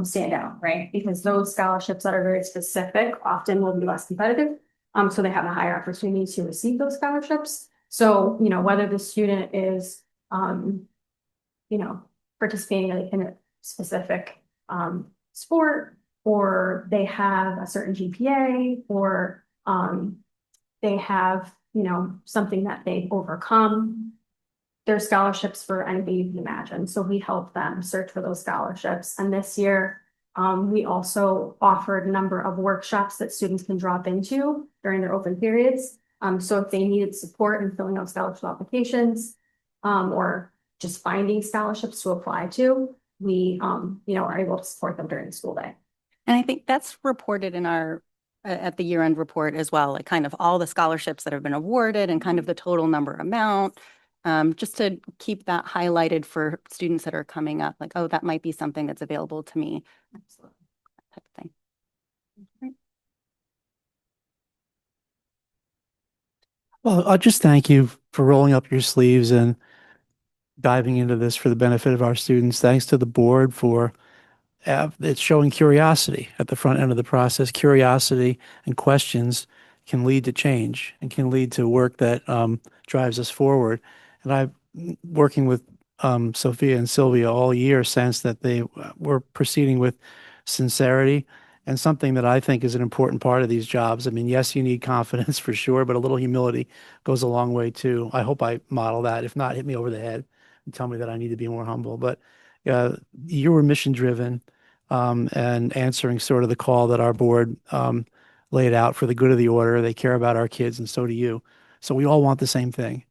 stand out, right? Because those scholarships that are very specific often will be less competitive. So they have a higher opportunity to receive those scholarships. So, whether the student is, participating in a specific sport, or they have a certain GPA, or they have, something that they've overcome. There's scholarships for anybody you can imagine. So we help them search for those scholarships. And this year, we also offered a number of workshops that students can drop into during their open periods. So if they needed support in filling out scholarship applications, or just finding scholarships to apply to, we, are able to support them during the school day. And I think that's reported in our at the year-end report as well, like kind of all the scholarships that have been awarded and kind of the total number amount. just to keep that highlighted for students that are coming up, like, oh, that might be something that's available to me. Absolutely. Type of thing. Well, I'll just thank you for rolling up your sleeves and diving into this for the benefit of our students. Thanks to the board for it's showing curiosity at the front end of the process. Curiosity and questions can lead to change and can lead to work that drives us forward. And I've working with Sophia and Sylvia all year since that they were proceeding with sincerity and something that I think is an important part of these jobs. I mean, yes, you need confidence for sure, but a little humility goes a long way too. I hope I model that. If not, hit me over the head and tell me that I need to be more humble. But you were mission driven and answering sort of the call that our board laid out for the good of the order. They care about our kids, and so do you. So we all want the same thing.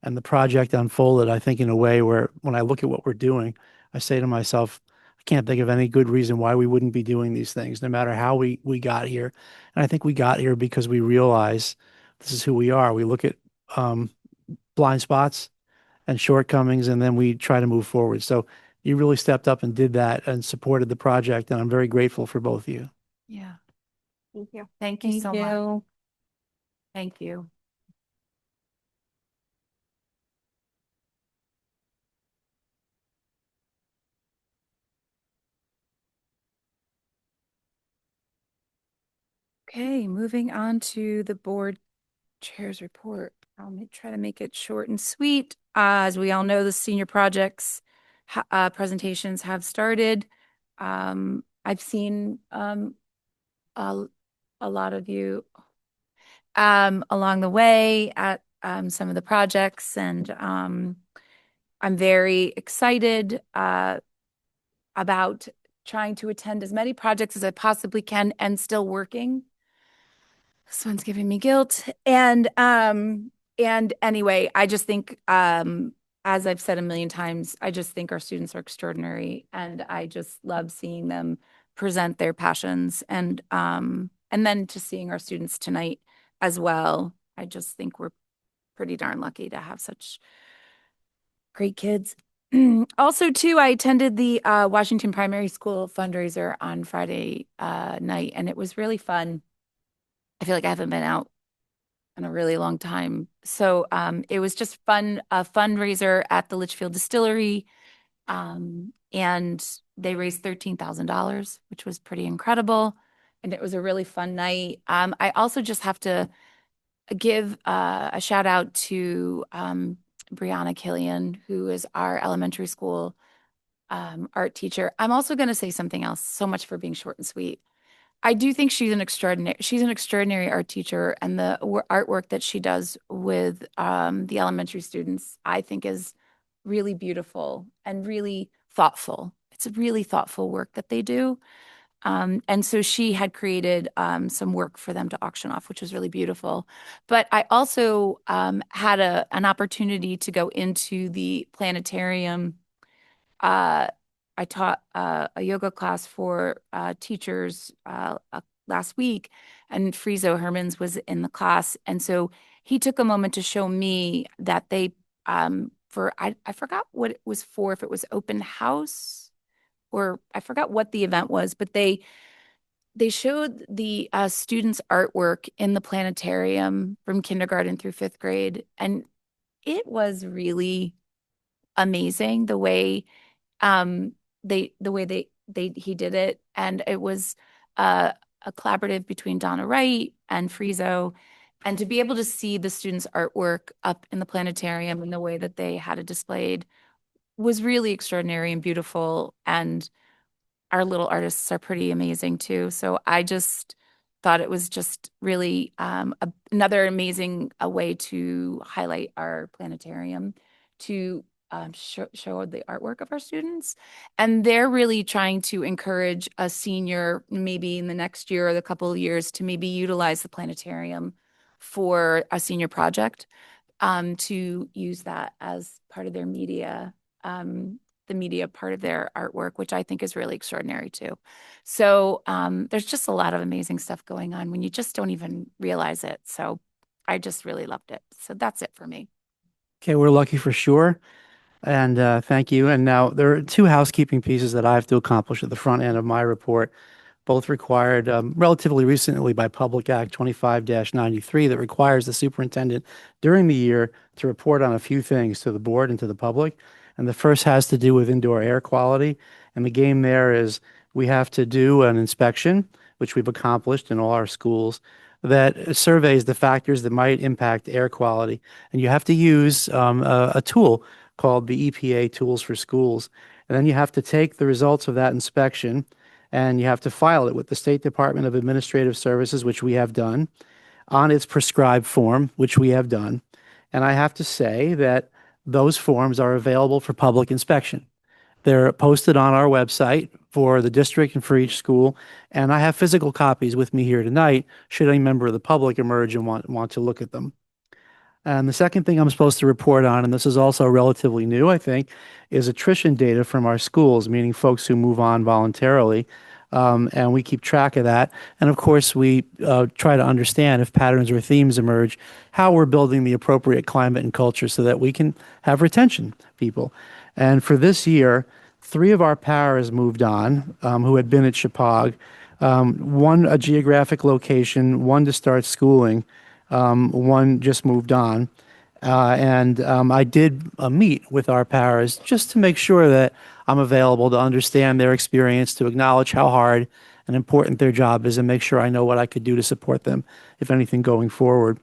And the project unfolded, I think, in a way where when I look at what we're doing, I say to myself, I can't think of any good reason why we wouldn't be doing these things, no matter how we got here. And I think we got here because we realize this is who we are. We look at blind spots and shortcomings, and then we try to move forward. So you really stepped up and did that and supported the project, and I'm very grateful for both of you. Yeah. Thank you. Thank you so much. Thank you. Okay, moving on to the board chair's report. Try to make it short and sweet. As we all know, the senior projects presentations have started. I've seen a lot of you along the way at some of the projects, and I'm very excited about trying to attend as many projects as I possibly can and still working. This one's giving me guilt. And anyway, I just think as I've said a million times, I just think our students are extraordinary, and I just love seeing them present their passions, and then just seeing our students tonight as well. I just think we're pretty darn lucky to have such great kids. Also, too, I attended the Washington Primary School fundraiser on Friday night, and it was really fun. I feel like I haven't been out in a really long time. So it was just fun, a fundraiser at the Litchfield Distillery. And they raised $13,000, which was pretty incredible. And it was a really fun night. I also just have to give a shout out to Brianna Killian, who is our elementary school art teacher. I'm also going to say something else. So much for being short and sweet. I do think she's an extraordinary art teacher, and the artwork that she does with the elementary students, I think, is really beautiful and really thoughtful. It's a really thoughtful work that they do. And so she had created some work for them to auction off, which was really beautiful. But I also had an opportunity to go into the planetarium. I taught a yoga class for teachers last week, and Frizo Hermans was in the class. And so he took a moment to show me that they, I forgot what it was for, if it was open house or I forgot what the event was, but they showed the students' artwork in the planetarium from kindergarten through 5th grade. And it was really amazing the way he did it. And it was a collaborative between Donna Wright and Frizo. And to be able to see the students' artwork up in the planetarium and the way that they had it displayed was really extraordinary and beautiful. And our little artists are pretty amazing too. So I just thought it was just really another amazing way to highlight our planetarium, to show the artwork of our students. And they're really trying to encourage a senior, maybe in the next year or the couple of years, to maybe utilize the planetarium for a senior project, to use that as part of their media, the media part of their artwork, which I think is really extraordinary too. So there's just a lot of amazing stuff going on when you just don't even realize it. So I just really loved it. So that's it for me. Okay, we're lucky for sure. And thank you. And now there are two housekeeping pieces that I have to accomplish at the front end of my report, both required relatively recently by Public Act 25-93 that requires the superintendent during the year to report on a few things to the board and to the public. And the first has to do with indoor air quality. And the game there is we have to do an inspection, which we've accomplished in all our schools, that surveys the factors that might impact air quality. And you have to use a tool called the EPA Tools for Schools. And then you have to take the results of that inspection and you have to file it with the State Department of Administrative Services, which we have done, on its prescribed form, which we have done. And I have to say that those forms are available for public inspection. They're posted on our website for the district and for each school. And I have physical copies with me here tonight, should any member of the public emerge and want to look at them. And the second thing I'm supposed to report on, and this is also relatively new, I think, is attrition data from our schools, meaning folks who move on voluntarily. And we keep track of that. And of course, we try to understand if patterns or themes emerge, how we're building the appropriate climate and culture so that we can have retention people. And for this year, 3 of our paras moved on who had been at Chippewa, one a geographic location, one to start schooling. One just moved on. And I did meet with our paras just to make sure that I'm available to understand their experience, to acknowledge how hard and important their job is, and make sure I know what I could do to support them, if anything, going forward.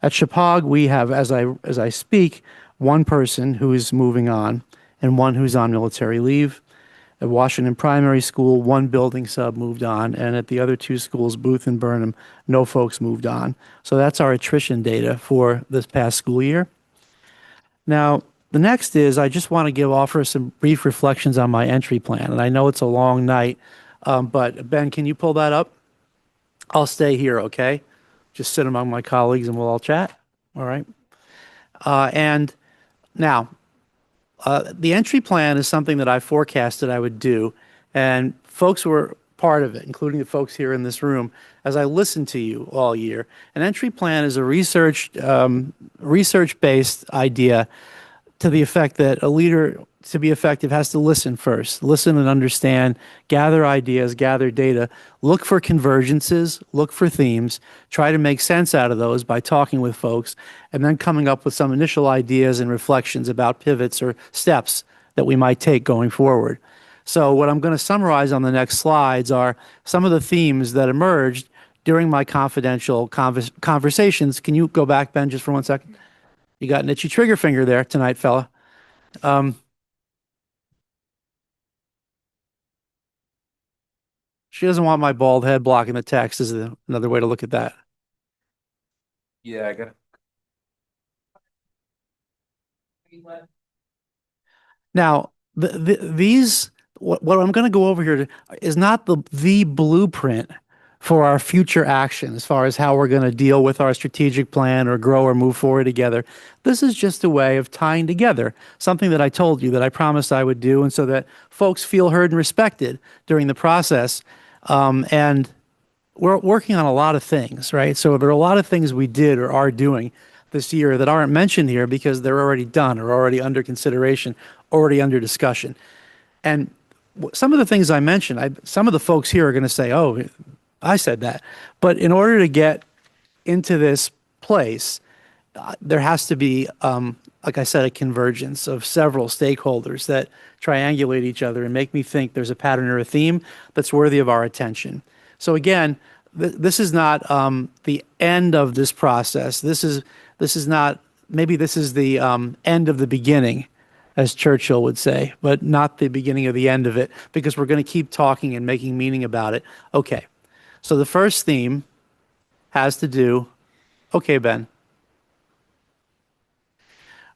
At Chippewa, we have, as I speak, one person who is moving on and one who's on military leave. At Washington Primary School, one building sub moved on, and at the other 2 schools, Booth and Burnham, no folks moved on. So that's our attrition data for this past school year. Now, the next is I just want to offer some brief reflections on my entry plan, and I know it's a long night, but Ben, can you pull that up? I'll stay here, okay? Just sit among my colleagues and we'll all chat, all right? And now, the entry plan is something that I forecasted I would do, and folks were part of it, including the folks here in this room, as I listened to you all year. An entry plan is a research-based idea to the effect that a leader, to be effective, has to listen first, listen and understand, gather ideas, gather data, look for convergences, look for themes, try to make sense out of those by talking with folks, and then coming up with some initial ideas and reflections about pivots or steps that we might take going forward. So what I'm going to summarize on the next slides are some of the themes that emerged during my confidential conversations. Can you go back, Ben, just for 1 second? You got an itchy trigger finger there tonight, fella. She doesn't want my bald head blocking the text is another way to look at that. Yeah, I got it. Now, what I'm going to go over here is not the blueprint for our future action as far as how we're going to deal with our strategic plan or grow or move forward together. This is just a way of tying together something that I told you that I promised I would do, and so that folks feel heard and respected during the process. And we're working on a lot of things, right? So there are a lot of things we did or are doing this year that aren't mentioned here because they're already done or already under consideration, already under discussion. And some of the things I mentioned, some of the folks here are going to say, oh, I said that. But in order to get into this place, there has to be, like I said, a convergence of several stakeholders that triangulate each other and make me think there's a pattern or a theme that's worthy of our attention. So again, this is not the end of this process. This is not, maybe this is the end of the beginning, as Churchill would say, but not the beginning of the end of it, because we're going to keep talking and making meaning about it. Okay. So the first theme has to do, okay, Ben,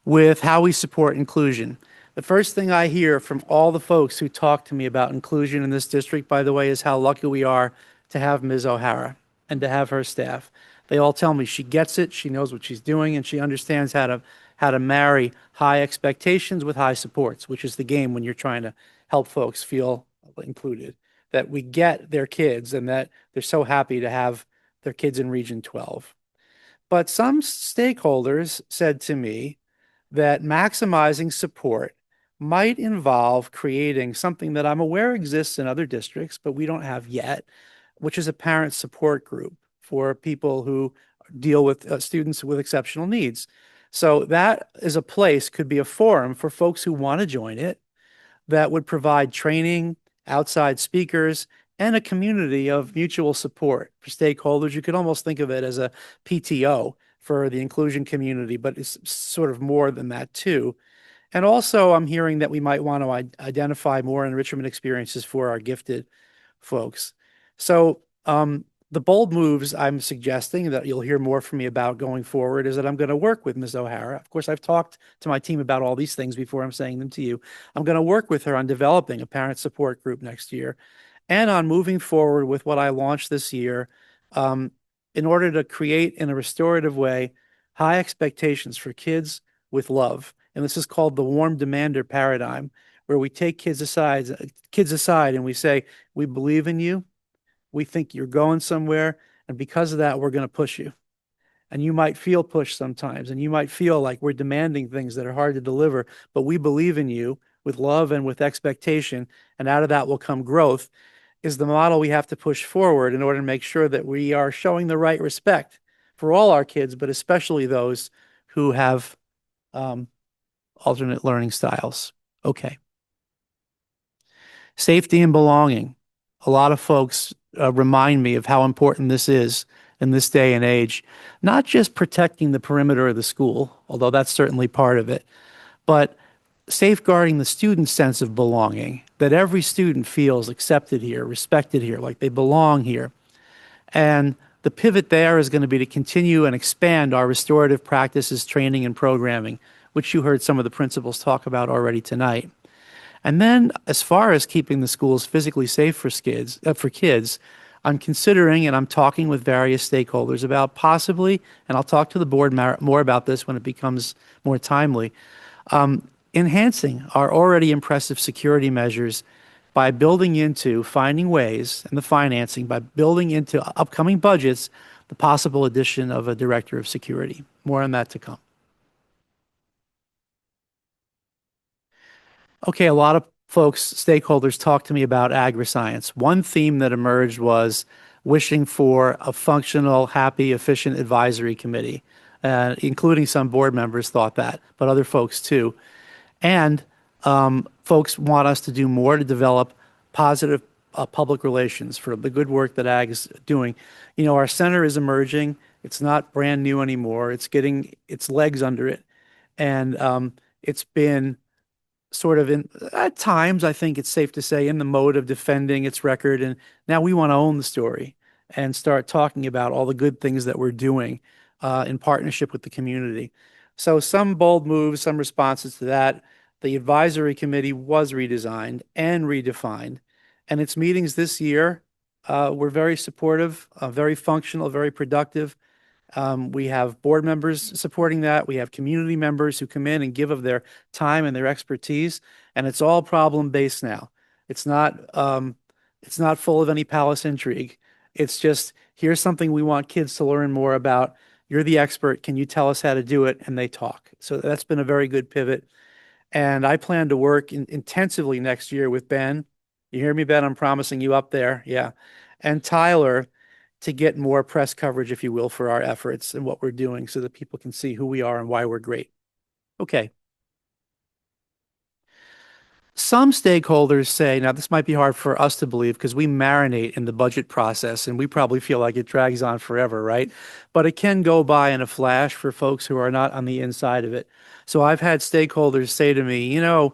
with how we support inclusion. The first thing I hear from all the folks who talk to me about inclusion in this district, by the way, is how lucky we are to have Ms. O'Hara and to have her staff. They all tell me she gets it, she knows what she's doing, and she understands how to marry high expectations with high supports, which is the game when you're trying to help folks feel included, that we get their kids and that they're so happy to have their kids in Region 12. But some stakeholders said to me that maximizing support might involve creating something that I'm aware exists in other districts, but we don't have yet, which is a parent support group for people who deal with students with exceptional needs. So that is a place, could be a forum for folks who want to join it, that would provide training, outside speakers, and a community of mutual support for stakeholders. You could almost think of it as a PTO for the inclusion community, but it's sort of more than that too. And also, I'm hearing that we might want to identify more enrichment experiences for our gifted folks. So the bold moves I'm suggesting that you'll hear more from me about going forward is that I'm going to work with Ms. O'Hara. Of course, I've talked to my team about all these things before I'm saying them to you. I'm going to work with her on developing a parent support group next year and on moving forward with what I launched this year in order to create in a restorative way high expectations for kids with love. And this is called the warm demander paradigm, where we take kids aside and we say, we believe in you. We think you're going somewhere. And because of that, we're going to push you. And you might feel pushed sometimes, and you might feel like we're demanding things that are hard to deliver, but we believe in you with love and with expectation. And out of that will come growth, is the model we have to push forward in order to make sure that we are showing the right respect for all our kids, but especially those who have alternate learning styles. Okay. Safety and belonging. A lot of folks remind me of how important this is in this day and age. Not just protecting the perimeter of the school, although that's certainly part of it, but safeguarding the student's sense of belonging, that every student feels accepted here, respected here, like they belong here. And the pivot there is going to be to continue and expand our restorative practices, training, and programming, which you heard some of the principals talk about already tonight. And then as far as keeping the schools physically safe for kids, I'm considering and I'm talking with various stakeholders about possibly, and I'll talk to the board more about this when it becomes more timely, enhancing our already impressive security measures by building into finding ways and the financing, by building into upcoming budgets, the possible addition of a director of security. More on that to come. Okay, a lot of folks, stakeholders, talked to me about agriscience. One theme that emerged was wishing for a functional, happy, efficient advisory committee, including some board members thought that, but other folks too. And folks want us to do more to develop positive public relations for the good work that Ag is doing. You know, our center is emerging. It's not brand new anymore. It's getting its legs under it. And it's been sort of at times, I think it's safe to say, in the mode of defending its record. And now we want to own the story and start talking about all the good things that we're doing in partnership with the community. So some bold moves, some responses to that. The advisory committee was redesigned and redefined. And its meetings this year were very supportive, very functional, very productive. We have board members supporting that. We have community members who come in and give of their time and their expertise, and it's all problem-based now. It's not full of any palace intrigue. It's just, here's something we want kids to learn more about. You're the expert. Can you tell us how to do it? And they talk. So that's been a very good pivot. And I plan to work intensively next year with Ben. You hear me, Ben? I'm promising you up there. Yeah. And Tyler, to get more press coverage, if you will, for our efforts and what we're doing so that people can see who we are and why we're great. Okay. Some stakeholders say, now this might be hard for us to believe because we marinate in the budget process and we probably feel like it drags on forever, right? But it can go by in a flash for folks who are not on the inside of it. So I've had stakeholders say to me, you know,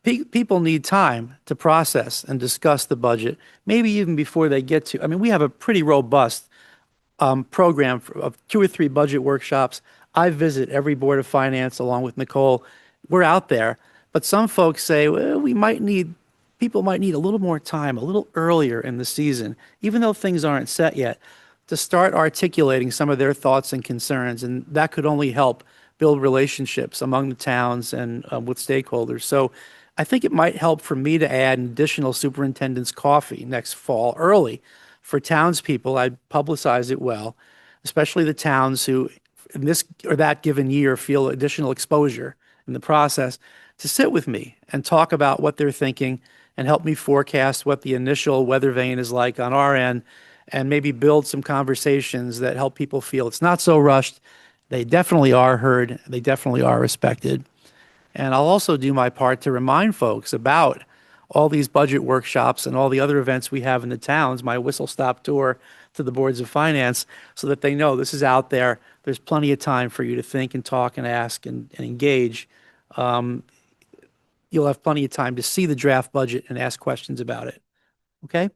people need time to process and discuss the budget, maybe even before they get to, I mean, we have a pretty robust program of 2 or 3 budget workshops. I visit every Board of Finance along with Nicole. We're out there. But some folks say, well, people might need a little more time, a little earlier in the season, even though things aren't set yet, to start articulating some of their thoughts and concerns. And that could only help build relationships among the towns and with stakeholders. So I think it might help for me to add an additional superintendent's coffee next fall early for townspeople. I'd publicize it well, especially the towns who in this or that given year feel additional exposure in the process to sit with me and talk about what they're thinking and help me forecast what the initial weather vane is like on our end and maybe build some conversations that help people feel it's not so rushed. They definitely are heard. They definitely are respected. And I'll also do my part to remind folks about all these budget workshops and all the other events we have in the towns, my whistle stop tour to the boards of finance, so that they know this is out there. There's plenty of time for you to think and talk and ask and engage. You'll have plenty of time to see the draft budget and ask questions about it. Okay?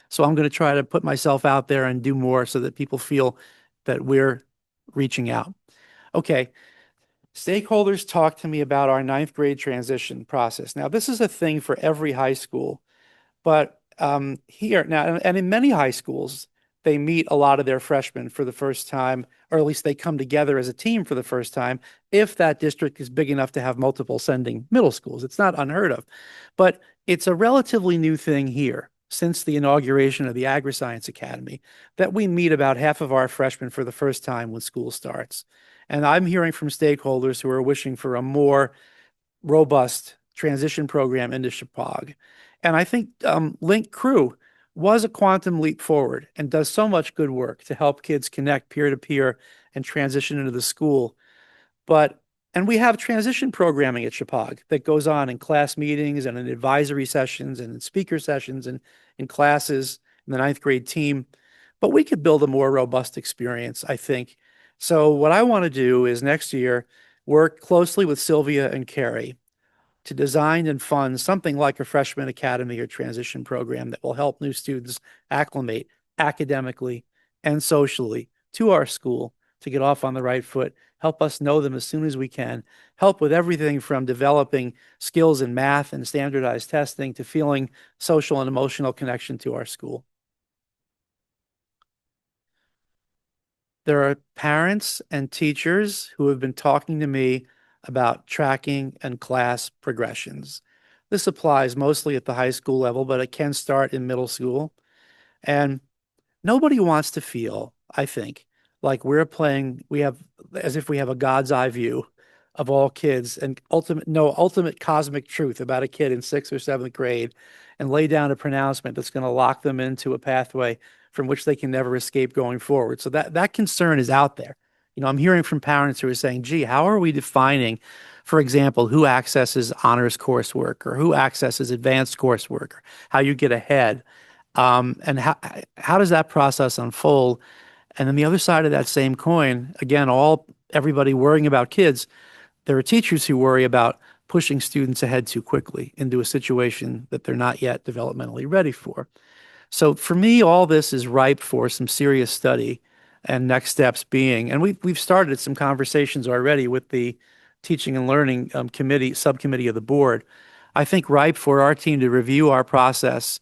So I'm going to try to put myself out there and do more so that people feel that we're reaching out. Okay. Stakeholders talk to me about our ninth grade transition process. Now, this is a thing for every high school, but here now, and in many high schools, they meet a lot of their freshmen for the first time, or at least they come together as a team for the first time, if that district is big enough to have multiple sending middle schools. It's not unheard of, but it's a relatively new thing here since the inauguration of the Agri-Science Academy that we meet about half of our freshmen for the first time when school starts. And I'm hearing from stakeholders who are wishing for a more robust transition program into Chippewa. And I think Link Crew was a quantum leap forward and does so much good work to help kids connect peer-to-peer and transition into the school. And we have transition programming at Chippewa that goes on in class meetings and in advisory sessions and in speaker sessions and in classes in the ninth grade team. But we could build a more robust experience, I think. So what I want to do is next year work closely with Sylvia and Carrie to design and fund something like a freshman academy or transition program that will help new students acclimate academically and socially to our school to get off on the right foot, help us know them as soon as we can, help with everything from developing skills in math and standardized testing to feeling social and emotional connection to our school. There are parents and teachers who have been talking to me about tracking and class progressions. This applies mostly at the high school level, but it can start in middle school. And nobody wants to feel, I think, like as if we have a God's eye view of all kids and ultimate cosmic truth about a kid in 6th or 7th grade and lay down a pronouncement that's going to lock them into a pathway from which they can never escape going forward. So that concern is out there. I'm hearing from parents who are saying, gee, how are we defining, for example, who accesses honors coursework or who accesses advanced coursework, or how you get ahead? And how does that process unfold? And then the other side of that same coin, again, everybody worrying about kids, there are teachers who worry about pushing students ahead too quickly into a situation that they're not yet developmentally ready for. So for me, all this is ripe for some serious study, and next steps being, and we've started some conversations already with the Teaching and Learning subcommittee of the board. I think ripe for our team to review our process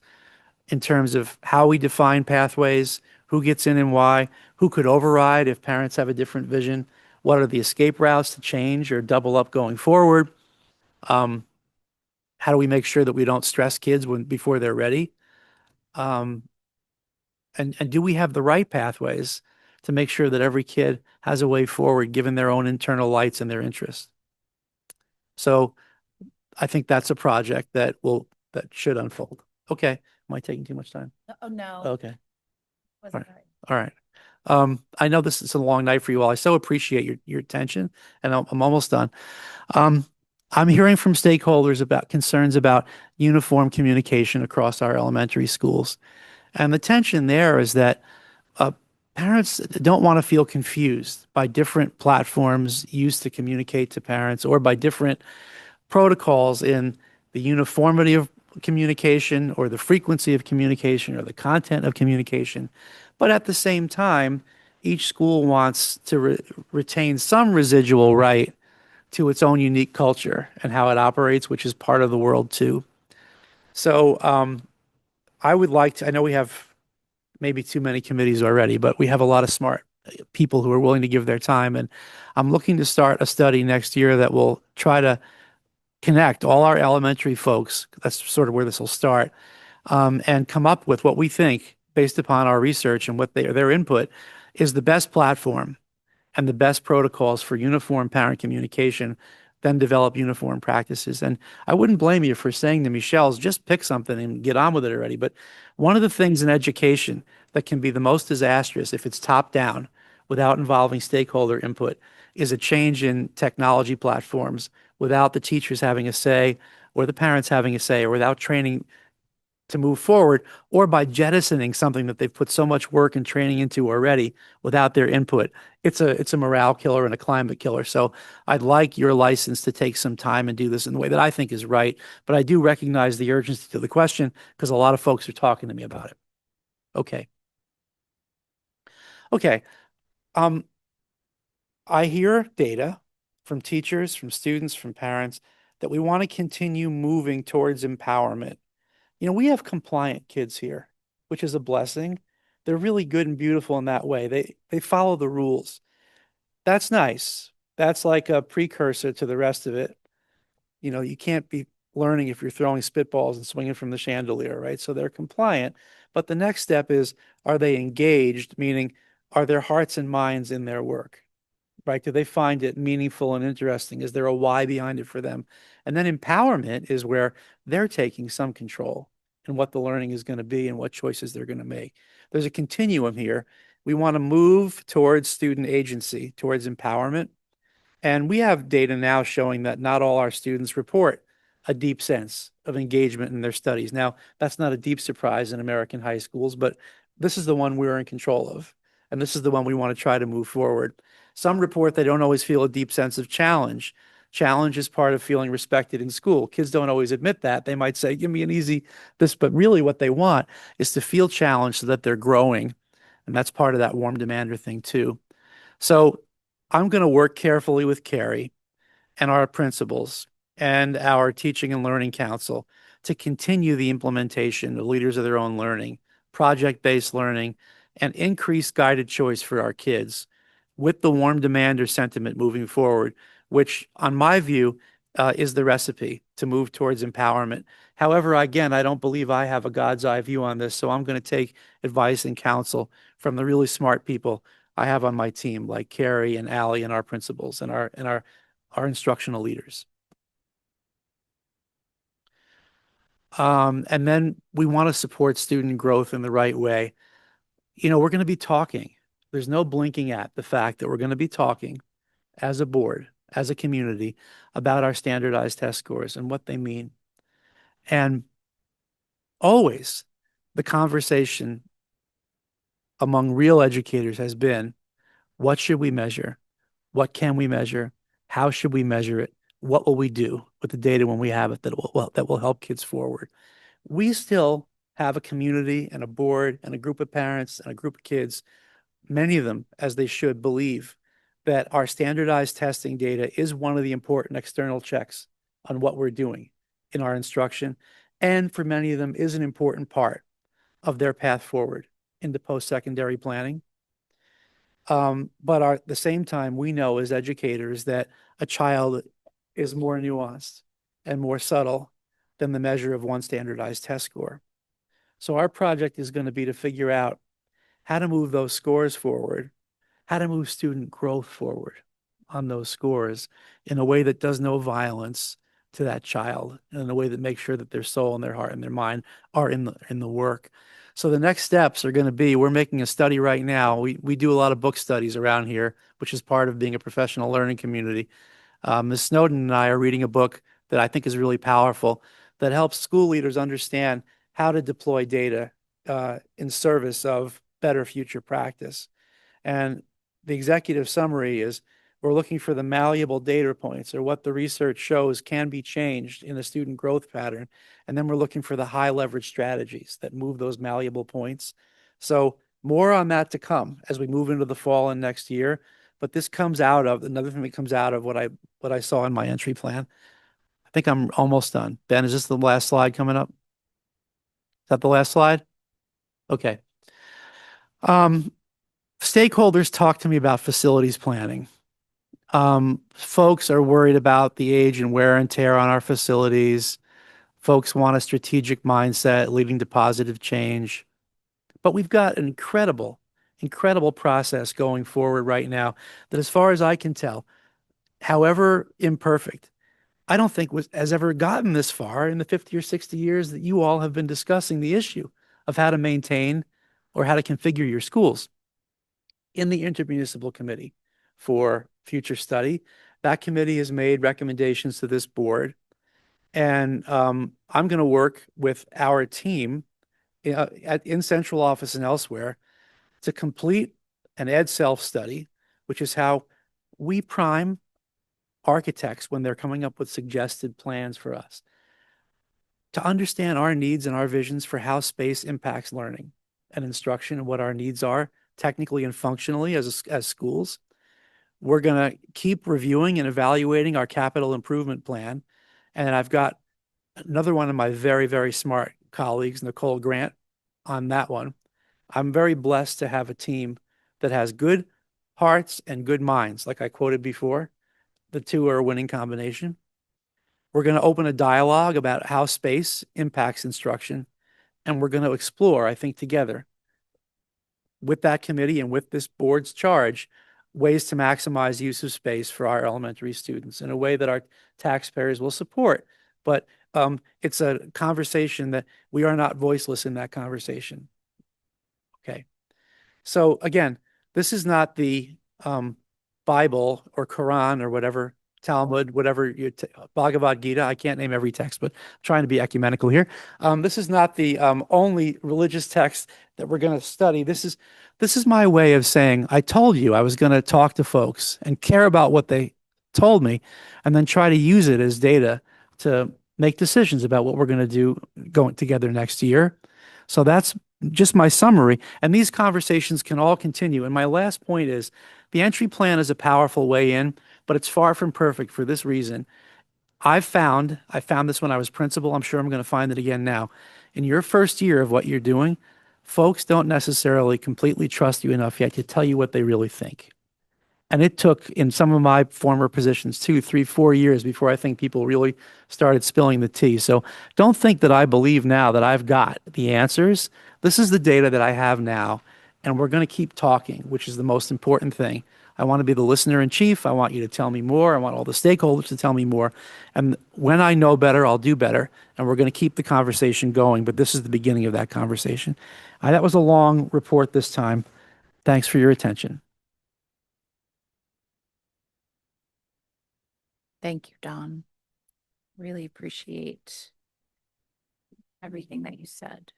in terms of how we define pathways, who gets in and why, who could override if parents have a different vision, what are the escape routes to change or double up going forward, how do we make sure that we don't stress kids before they're ready, and do we have the right pathways to make sure that every kid has a way forward given their own internal lights and their interests. So I think that's a project that should unfold. Okay. Am I taking too much time? Oh, no. Okay. All right. I know this is a long night for you all. I so appreciate your attention, and I'm almost done. I'm hearing from stakeholders about concerns about uniform communication across our elementary schools. And the tension there is that parents don't want to feel confused by different platforms used to communicate to parents or by different protocols in the uniformity of communication or the frequency of communication or the content of communication. But at the same time, each school wants to retain some residual right to its own unique culture and how it operates, which is part of the world too. So I would like to, I know we have maybe too many committees already, but we have a lot of smart people who are willing to give their time. And I'm looking to start a study next year that will try to connect all our elementary folks, that's sort of where this will start, and come up with what we think, based upon our research and what their input, is the best platform and the best protocols for uniform parent communication then develop uniform practices. And I wouldn't blame you for saying to Michelle's, just pick something and get on with it already. But one of the things in education that can be the most disastrous if it's top down without involving stakeholder input is a change in technology platforms without the teachers having a say or the parents having a say or without training to move forward, or by jettisoning something that they've put so much work and training into already without their input. It's a morale killer and a climate killer. So I'd like your license to take some time and do this in the way that I think is right. But I do recognize the urgency to the question because a lot of folks are talking to me about it. Okay. Okay. I hear data from teachers, from students, from parents that we want to continue moving towards empowerment. You know, we have compliant kids here, which is a blessing. They're really good and beautiful in that way. They follow the rules. That's nice. That's like a precursor to the rest of it. You know, you can't be learning if you're throwing spitballs and swinging from the chandelier, right? So they're compliant. But the next step is, are they engaged? Meaning, are their hearts and minds in their work? Right? Do they find it meaningful and interesting? Is there a why behind it for them? And then empowerment is where they're taking some control in what the learning is going to be and what choices they're going to make. There's a continuum here. We want to move towards student agency, towards empowerment. And we have data now showing that not all our students report a deep sense of engagement in their studies. Now, that's not a deep surprise in American high schools, but this is the one we're in control of. And this is the one we want to try to move forward. Some report they don't always feel a deep sense of challenge. Challenge is part of feeling respected in school. Kids don't always admit that. They might say, give me an easy this, but really what they want is to feel challenged so that they're growing. And that's part of that warm demander thing too. So I'm going to work carefully with Carrie and our principals and our teaching and learning council to continue the implementation of leaders of their own learning, project-based learning, and increased guided choice for our kids with the warm demander sentiment moving forward, which on my view is the recipe to move towards empowerment. However, again, I don't believe I have a God's eye view on this, so I'm going to take advice and counsel from the really smart people I have on my team, like Carrie and Allie and our principals and our instructional leaders. And then we want to support student growth in the right way. You know, we're going to be talking. There's no blinking at the fact that we're going to be talking as a board, as a community, about our standardized test scores and what they mean. And always the conversation among real educators has been, what should we measure? What can we measure? How should we measure it? What will we do with the data when we have it that will help kids forward? We still have a community and a board and a group of parents and a group of kids, many of them, as they should, believe that our standardized testing data is one of the important external checks on what we're doing in our instruction, and for many of them is an important part of their path forward into post-secondary planning. But at the same time, we know as educators that a child is more nuanced and more subtle than the measure of one standardized test score. So our project is going to be to figure out how to move those scores forward, how to move student growth forward on those scores in a way that does no violence to that child, in a way that makes sure that their soul and their heart and their mind are in the work. So the next steps are going to be, we're making a study right now. We do a lot of book studies around here, which is part of being a professional learning community. Ms. Snowden and I are reading a book that I think is really powerful that helps school leaders understand how to deploy data in service of better future practice. And the executive summary is, we're looking for the malleable data points, or what the research shows can be changed in a student growth pattern. And then we're looking for the high leverage strategies that move those malleable points. So more on that to come as we move into the fall and next year. But this comes out of, another thing that comes out of what I saw in my entry plan. I think I'm almost done. Ben, is this the last slide coming up? Is that the last slide? Okay. Stakeholders talk to me about facilities planning. Folks are worried about the age and wear and tear on our facilities. Folks want a strategic mindset leading to positive change. But we've got an incredible process going forward right now that, as far as I can tell, however imperfect, I don't think has ever gotten this far in the 50 or 60 years that you all have been discussing the issue of how to maintain or how to configure your schools. In the intermunicipal committee for future study, that committee has made recommendations to this board. And I'm going to work with our team in central office and elsewhere to complete an ed self study, which is how we prime architects when they're coming up with suggested plans for us to understand our needs and our visions for how space impacts learning and instruction and what our needs are technically and functionally as schools. We're going to keep reviewing and evaluating our capital improvement plan. And I've got another one of my very, very smart colleagues, Nicole Grant, on that one. I'm very blessed to have a team that has good hearts and good minds, like I quoted before. The two are a winning combination. We're going to open a dialogue about how space impacts instruction. And we're going to explore, I think, together with that committee and with this board's charge, ways to maximize use of space for our elementary students in a way that our taxpayers will support. But it's a conversation that we are not voiceless in that conversation. Okay. So again, this is not the Bible or Quran or whatever, Talmud, whatever, Bhagavad Gita. I can't name every text, but I'm trying to be ecumenical here. This is not the only religious text that we're going to study. This is my way of saying, I told you I was going to talk to folks and care about what they told me, and then try to use it as data to make decisions about what we're going to do going together next year. So that's just my summary. And these conversations can all continue. And my last point is the entry plan is a powerful way in, but it's far from perfect for this reason. I found this when I was principal. I'm sure I'm going to find it again now. In your first year of what you're doing, folks don't necessarily completely trust you enough yet to tell you what they really think. And it took, in some of my former positions, 2, 3, 4 years before I think people really started spilling the tea. So don't think that I believe now that I've got the answers. This is the data that I have now, and we're going to keep talking, which is the most important thing. I want to be the listener in chief. I want you to tell me more. I want all the stakeholders to tell me more. And when I know better, I'll do better. And we're going to keep the conversation going. But this is the beginning of that conversation. That was a long report this time. Thanks for your attention. Thank you, Don. Really appreciate everything that you said.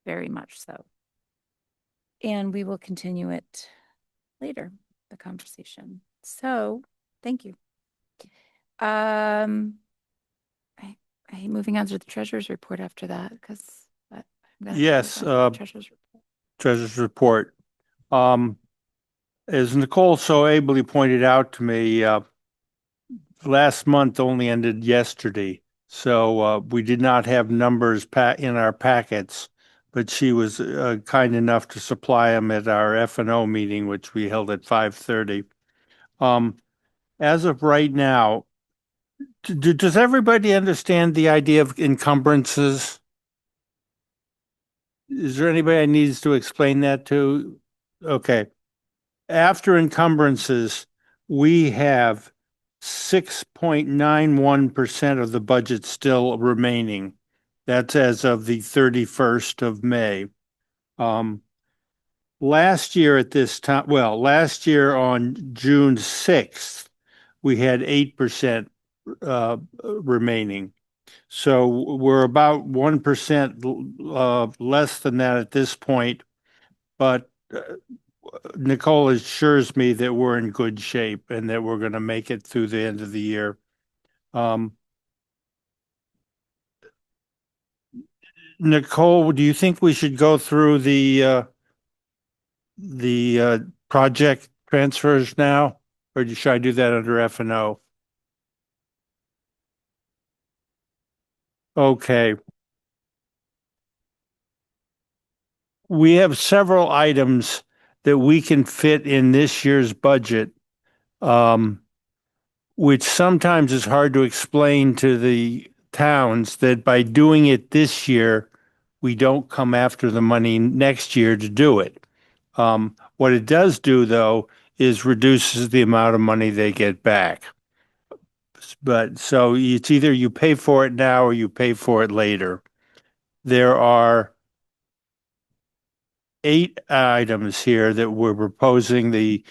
Very much so. And we will continue it later, the conversation. So thank you. Moving on to the treasurer's report after that, because yes, treasurer's report. Treasurer's report. As Nicole so ably pointed out to me, last month only ended yesterday, so we did not have numbers in our packets, but she was kind enough to supply them at our F&O meeting, which we held at 5:30. As of right now, does everybody understand the idea of encumbrances? Is there anybody that needs to explain that to? Okay. After encumbrances, we have 6.91% of the budget still remaining. That's as of the 31st of May. Last year at this time, last year on June 6th, we had 8% remaining. So we're about 1% less than that at this point, but Nicole assures me that we're in good shape and that we're going to make it through the end of the year. Nicole, do you think we should go through the project transfers now, or should I do that under F&O? Okay. We have several items that we can fit in this year's budget, which sometimes is hard to explain to the towns that by doing it this year, we don't come after the money next year to do it. What it does do, though, is reduces the amount of money they get back. but so it's either you pay for it now or you pay for it later. There are 8 items here that we're proposing. The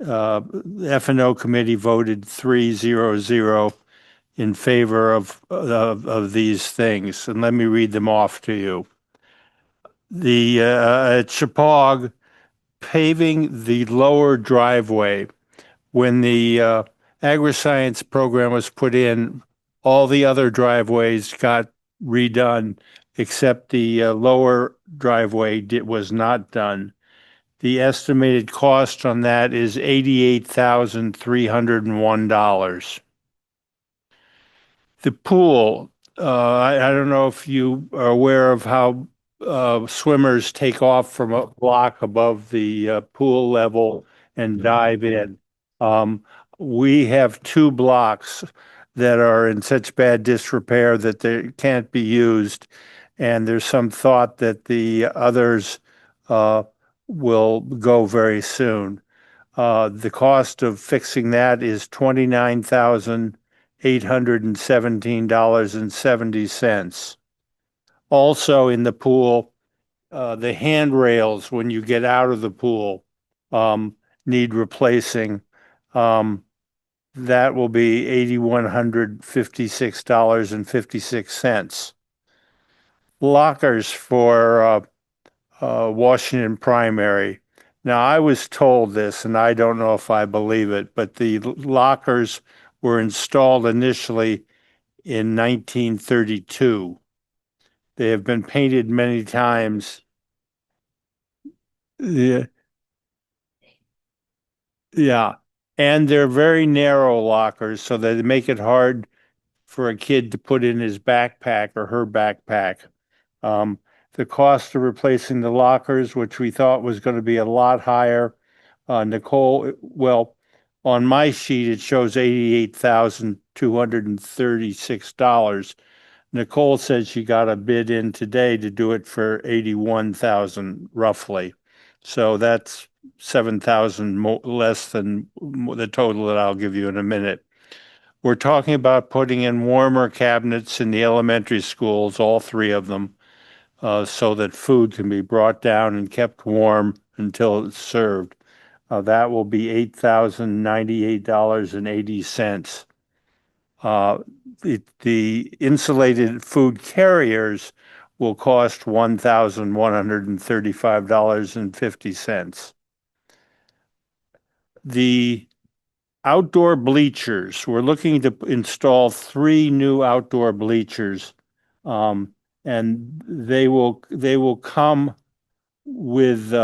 F&O committee voted 3-0-0 in favor of these things. And let me read them off to you. The at Chippewa, paving the lower driveway. When the agri-science program was put in, all the other driveways got redone, except the lower driveway was not done. The estimated cost on that is $88,301. The pool, I don't know if you are aware of how swimmers take off from a block above the pool level and dive in. We have 2 blocks that are in such bad disrepair that they can't be used. And there's some thought that the others will go very soon. The cost of fixing that is $29,817.70. Also in the pool, the handrails when you get out of the pool need replacing. That will be $8,156.56. Lockers for Washington Primary. Now, I was told this, and I don't know if I believe it, but the lockers were installed initially in 1932. They have been painted many times. Yeah. Yeah. And they're very narrow lockers, so that they make it hard for a kid to put in his backpack or her backpack. The cost of replacing the lockers, which we thought was going to be a lot higher. Nicole, well, on my sheet, it shows $88,236. Nicole said she got a bid in today to do it for $81,000 roughly. So that's $7,000 less than the total that I'll give you in a minute. We're talking about putting in warmer cabinets in the elementary schools, all 3 of them, so that food can be brought down and kept warm until it's served. That will be $8,098.80. The insulated food carriers will cost $1,135.50. The outdoor bleachers, we're looking to install 3 new outdoor bleachers, and they will come with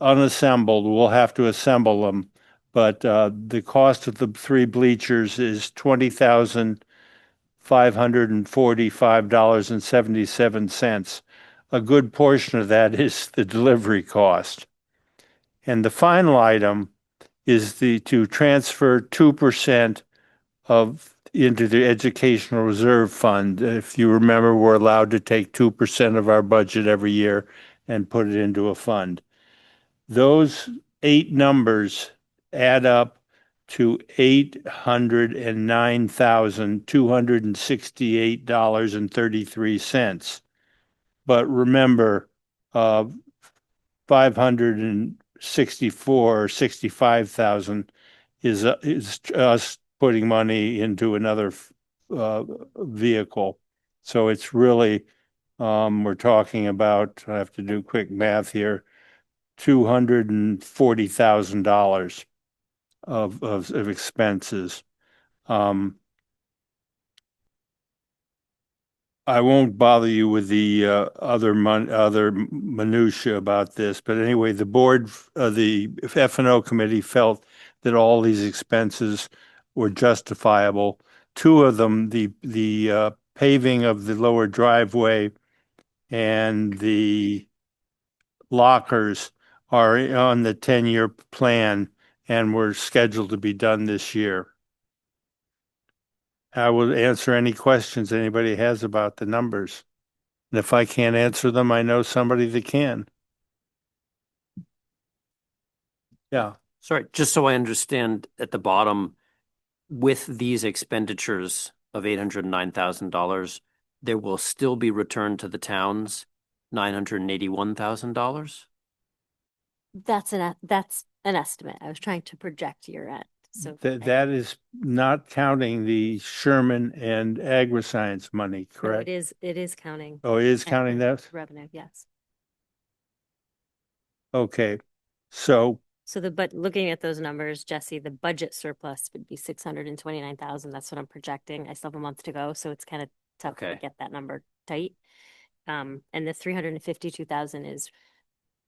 unassembled. We'll have to assemble them, but the cost of the 3 bleachers is $20,545.77. A good portion of that is the delivery cost. And the final item is to transfer 2% into the Educational Reserve Fund. If you remember, we're allowed to take 2% of our budget every year and put it into a fund. Those 8 numbers add up to $809,268.33. But remember, 564 or 65,000 is us putting money into another vehicle. So it's really, we're talking about, I have to do quick math here, $240,000 of expenses. I won't bother you with the other minutia about this, but anyway, the board, the F&O committee felt that all these expenses were justifiable. 2 of them, the paving of the lower driveway and the lockers, are on the 10-year plan and were scheduled to be done this year. I will answer any questions anybody has about the numbers. And if I can't answer them, I know somebody that can. Yeah. Sorry, just so I understand at the bottom, with these expenditures of $809,000, there will still be returned to the towns $981,000? That's an estimate. I was trying to project your end. So That is not counting the Sherman and AgriScience money, no, correct? it is counting Oh, it is counting that? revenue, yes. Okay, so So but looking at those numbers, Jesse, the budget surplus would be 629,000. That's what I'm projecting. I still have a month to go, so it's kind of tough to Okay. get that number tight. And the 352,000 is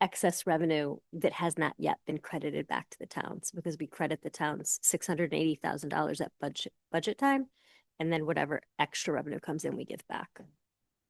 excess revenue that has not yet been credited back to the towns, because we credit the towns $680,000 at budget time, and then whatever extra revenue comes in, we give back.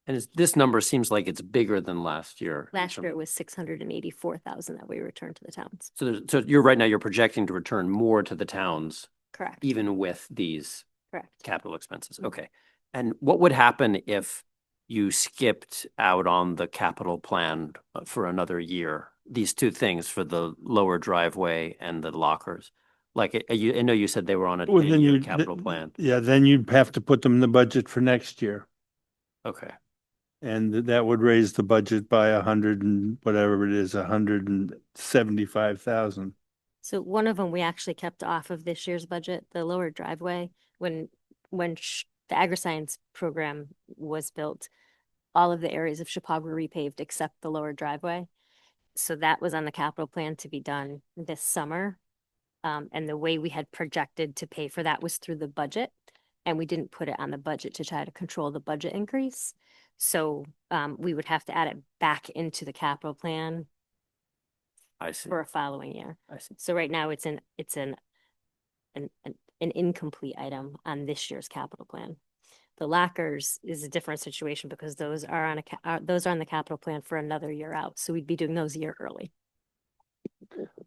And this number seems like it's bigger than last year. Last year it was 684,000 that we returned to the towns. So you're projecting to return more to the towns, Correct. even with these Correct. capital expenses. Mhm. Okay. And what would happen if you skipped out on the capital plan for another year? These two things, for the lower driveway and the lockers. Like I know you said they were on a well, then 10-year you capital plan. Yeah, then you'd have to put them in the budget for next year. Okay. And that would raise the budget by 100 and whatever it is, 175,000. So one of them we actually kept off of this year's budget, the lower driveway. When the AgriScience program was built, all of the areas of Chippewa were repaved except the lower driveway. So that was on the capital plan to be done this summer. And the way we had projected to pay for that was through the budget, and we didn't put it on the budget to try to control the budget increase. So we would have to add it back into the capital plan I see. for a following year. I see. So right now it's an incomplete item on this year's capital plan. The lockers is a different situation because those are on those are on the capital plan for another year out. So we'd be doing those a year early.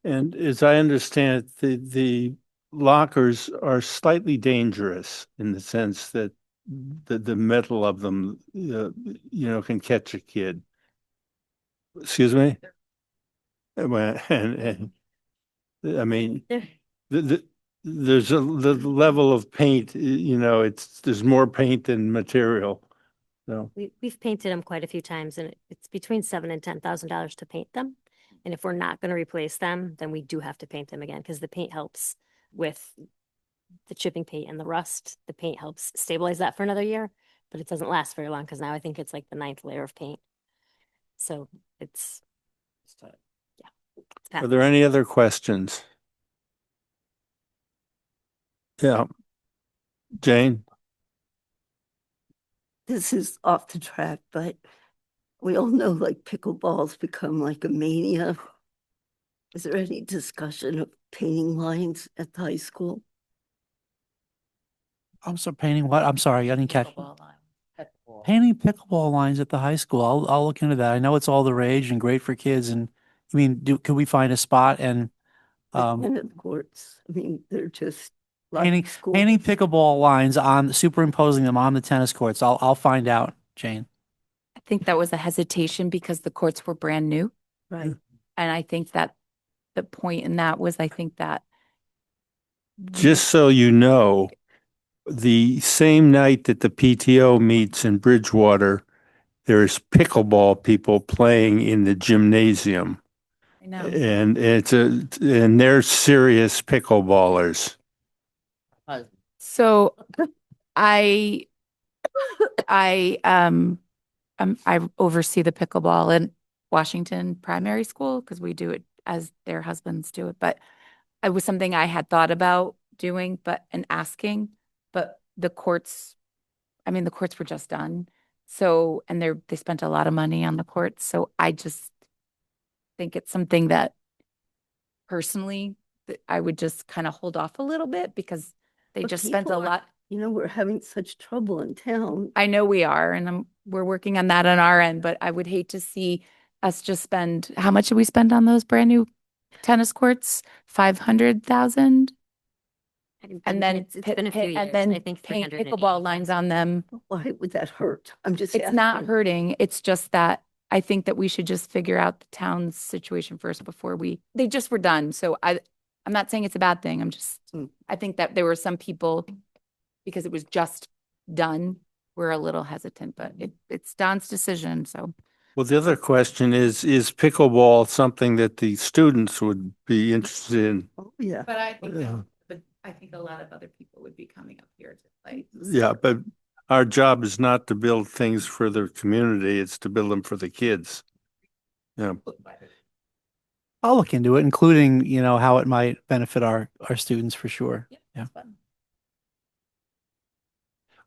And as I understand it, the lockers are slightly dangerous in the sense that the metal of them, can catch a kid. Excuse me? And I mean, there's the level of paint, there's more paint than material. So We've painted them quite a few times, and it's between $7,000 and $10,000 to paint them. And if we're not going to replace them, then we do have to paint them again, because the paint helps with the chipping paint and the rust. The paint helps stabilize that for another year, but it doesn't last very long, because now I think it's like the 9th layer of paint. So it's are there any other questions? Yeah. Jane? This is off the track, but we all know like pickleball's become like a mania. Is there any discussion of painting lines at the high school? I'm sorry, painting what? I'm sorry, I didn't catch. Painting pickleball lines at the high school. I'll look into that. I know it's all the rage and great for kids. And I mean, could we find a spot and Tennis courts. I mean, they're just painting painting pickleball lines on, superimposing them on the tennis courts? I'll find out, Jane. I think that was a hesitation because the courts were brand new. Right. And I think that the point in that was, I think that Just so you know, the same night that the PTO meets in Bridgewater, there's pickleball people playing in the gymnasium. I know. And and they're serious pickleballers. So I oversee the pickleball in Washington Primary School because we do it as their husbands do it. But it was something I had thought about doing, and asking, but the courts were just done. So, and they spent a lot of money on the courts. So I just think it's something that personally that I would just kind of hold off a little bit because they But just spent a people are- lot. we're having such trouble in town. I know we are, and we're working on that on our end, but I would hate to see us just spend, how much did we spend on those brand new tennis courts? 500,000? And then it's been a few years. and then I think paint 380. pickleball lines on them. Why would that hurt? I'm just It's not asking. hurting. It's just that I think that we should just figure out the town's situation first before they just were done. So I'm not saying it's a bad thing. I think that there were some people, because it was just done, were a little hesitant, but it's Don's decision, so. Well, the other question is pickleball something that the students would be interested in? Oh, yeah. But I think, Yeah. but I think a lot of other people would be coming up here to play. Yeah, but our job is not to build things for the community, it's to build them for the kids. Yeah. I'll look into it, including, how it might benefit our students for sure. Yeah.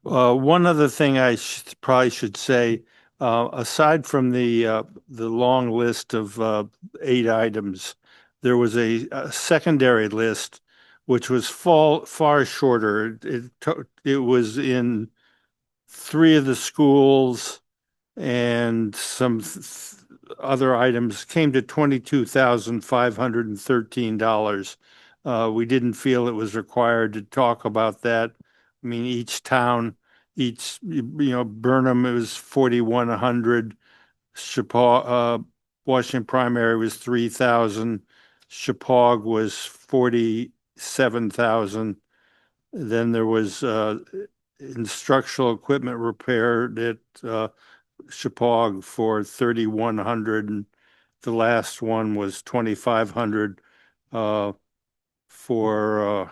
One other thing I probably should say, aside from the long list of 8 items, there was a secondary list which was far shorter. It was in 3 of the schools, and some other items came to $22,513. We didn't feel it was required to talk about that. I mean, each town, Burnham, it was 4,100. Washington Primary was 3,000. Chippewa was 47,000. Then there was instructional equipment repair at Chippewa for 3,100, and the last one was 2,500 for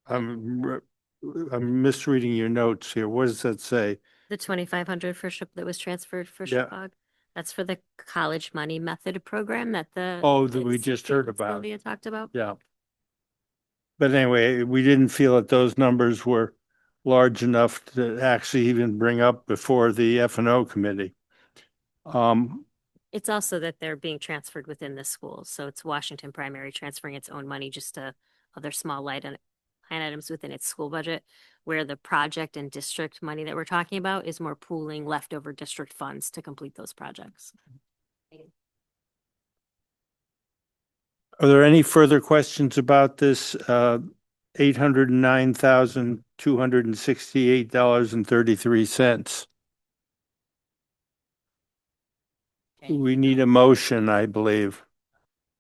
I'm misreading your notes here. What does that say? The 2,500 for that was transferred for Yeah. Chippewa. That's for the college money method program that That we just heard about. Sylvia talked about. Yeah. But anyway, we didn't feel that those numbers were large enough to actually even bring up before the F&O committee. It's also that they're being transferred within the schools. So it's Washington Primary transferring its own money just to other small line items within its school budget, where the project and district money that we're talking about is more pooling leftover district funds to complete those projects. Are there any further questions about this $809,268.33? We need a motion, I believe.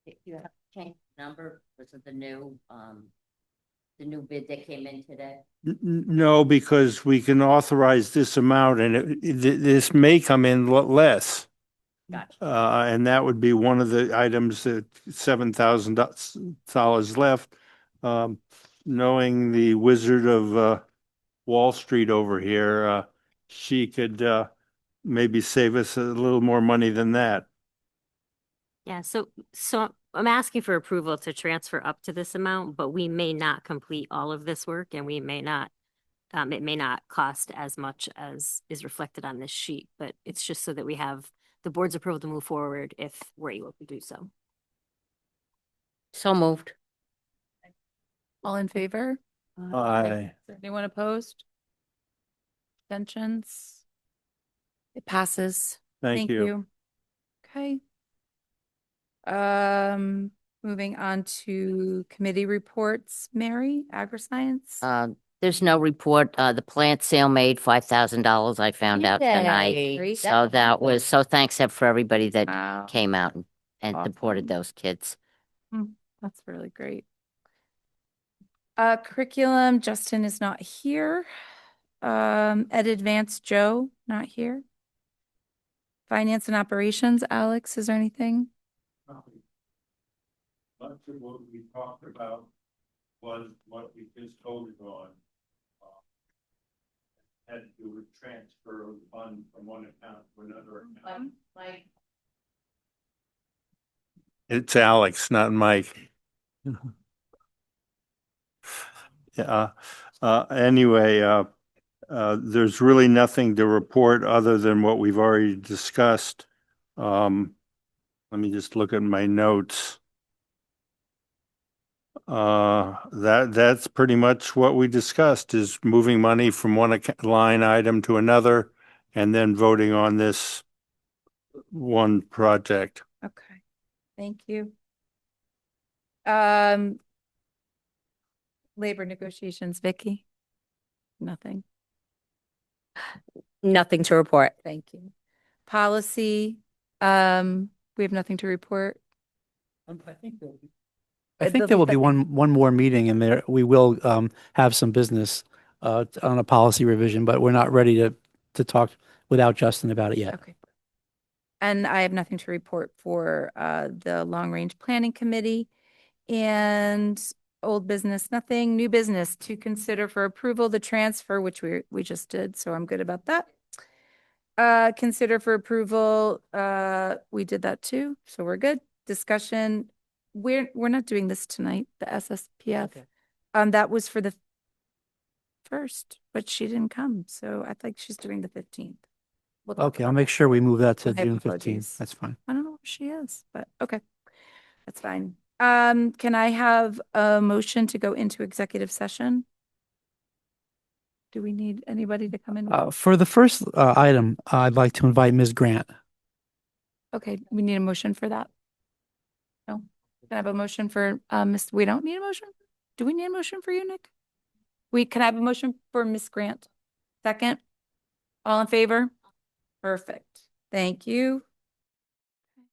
If you have to change the number, was it the new bid that came in today? No, because we can authorize this amount, and this may come in less. Gotcha. And that would be one of the items that $7,000 left. Knowing the Wizard of Wall Street over here, she could maybe save us a little more money than that. Yeah, so I'm asking for approval to transfer up to this amount, but we may not complete all of this work, and we may not, it may not cost as much as is reflected on this sheet, but it's just so that we have the board's approval to move forward if we're able to do so. So moved. All in favor? Aye. Is there anyone opposed? Abstentions? It passes. Thank you. Okay. Moving on to committee reports. Mary, AgriScience? There's no report. The plant sale made $5,000, I found out tonight. Great. So that was, so thanks for everybody that Wow. came out and Awesome. supported those kids. That's really great. Curriculum, Justin is not here. Ed Advanced, Joe, not here. Finance and operations, Alex, is there anything? Much of what we talked about was what we just voted on. Had to do with transfer of funds from one account to another account. It's Alex, not Mike. Yeah. Anyway, there's really nothing to report other than what we've already discussed. Let me just look at my notes. That's pretty much what we discussed, is moving money from one line item to another and then voting on this one project. Okay, thank you. Labor negotiations, Vicky? Nothing. Nothing to report. Thank you. Policy, we We have nothing to report. I think There'll there will be be one more meeting and there, we will have some business on a policy revision, but we're not ready to talk without Justin about it yet. Okay. And I have nothing to report for the Long Range Planning Committee. And old business, nothing. New business to consider for approval, the transfer, which we just did, so I'm good about that. Consider for approval, we did that too, so we're good. Discussion, we're not doing this tonight, the SSPF. Okay. That was for the first, but she didn't come, so I think she's doing the 15th. We'll talk Okay, I'll about make that. sure we move that to My June apologies. 15th. That's fine. I don't know where she is, but okay, that's fine. Can I have a motion to go into executive session? Do we need anybody to come in? For the first item, I'd like to invite Ms. Grant. Okay, we need a motion for that. No, can I have a motion for Miss? We don't need a motion. Do we need a motion for you, Nick? Can I have a motion for Miss Grant? Second. All in favor? Perfect. Thank you.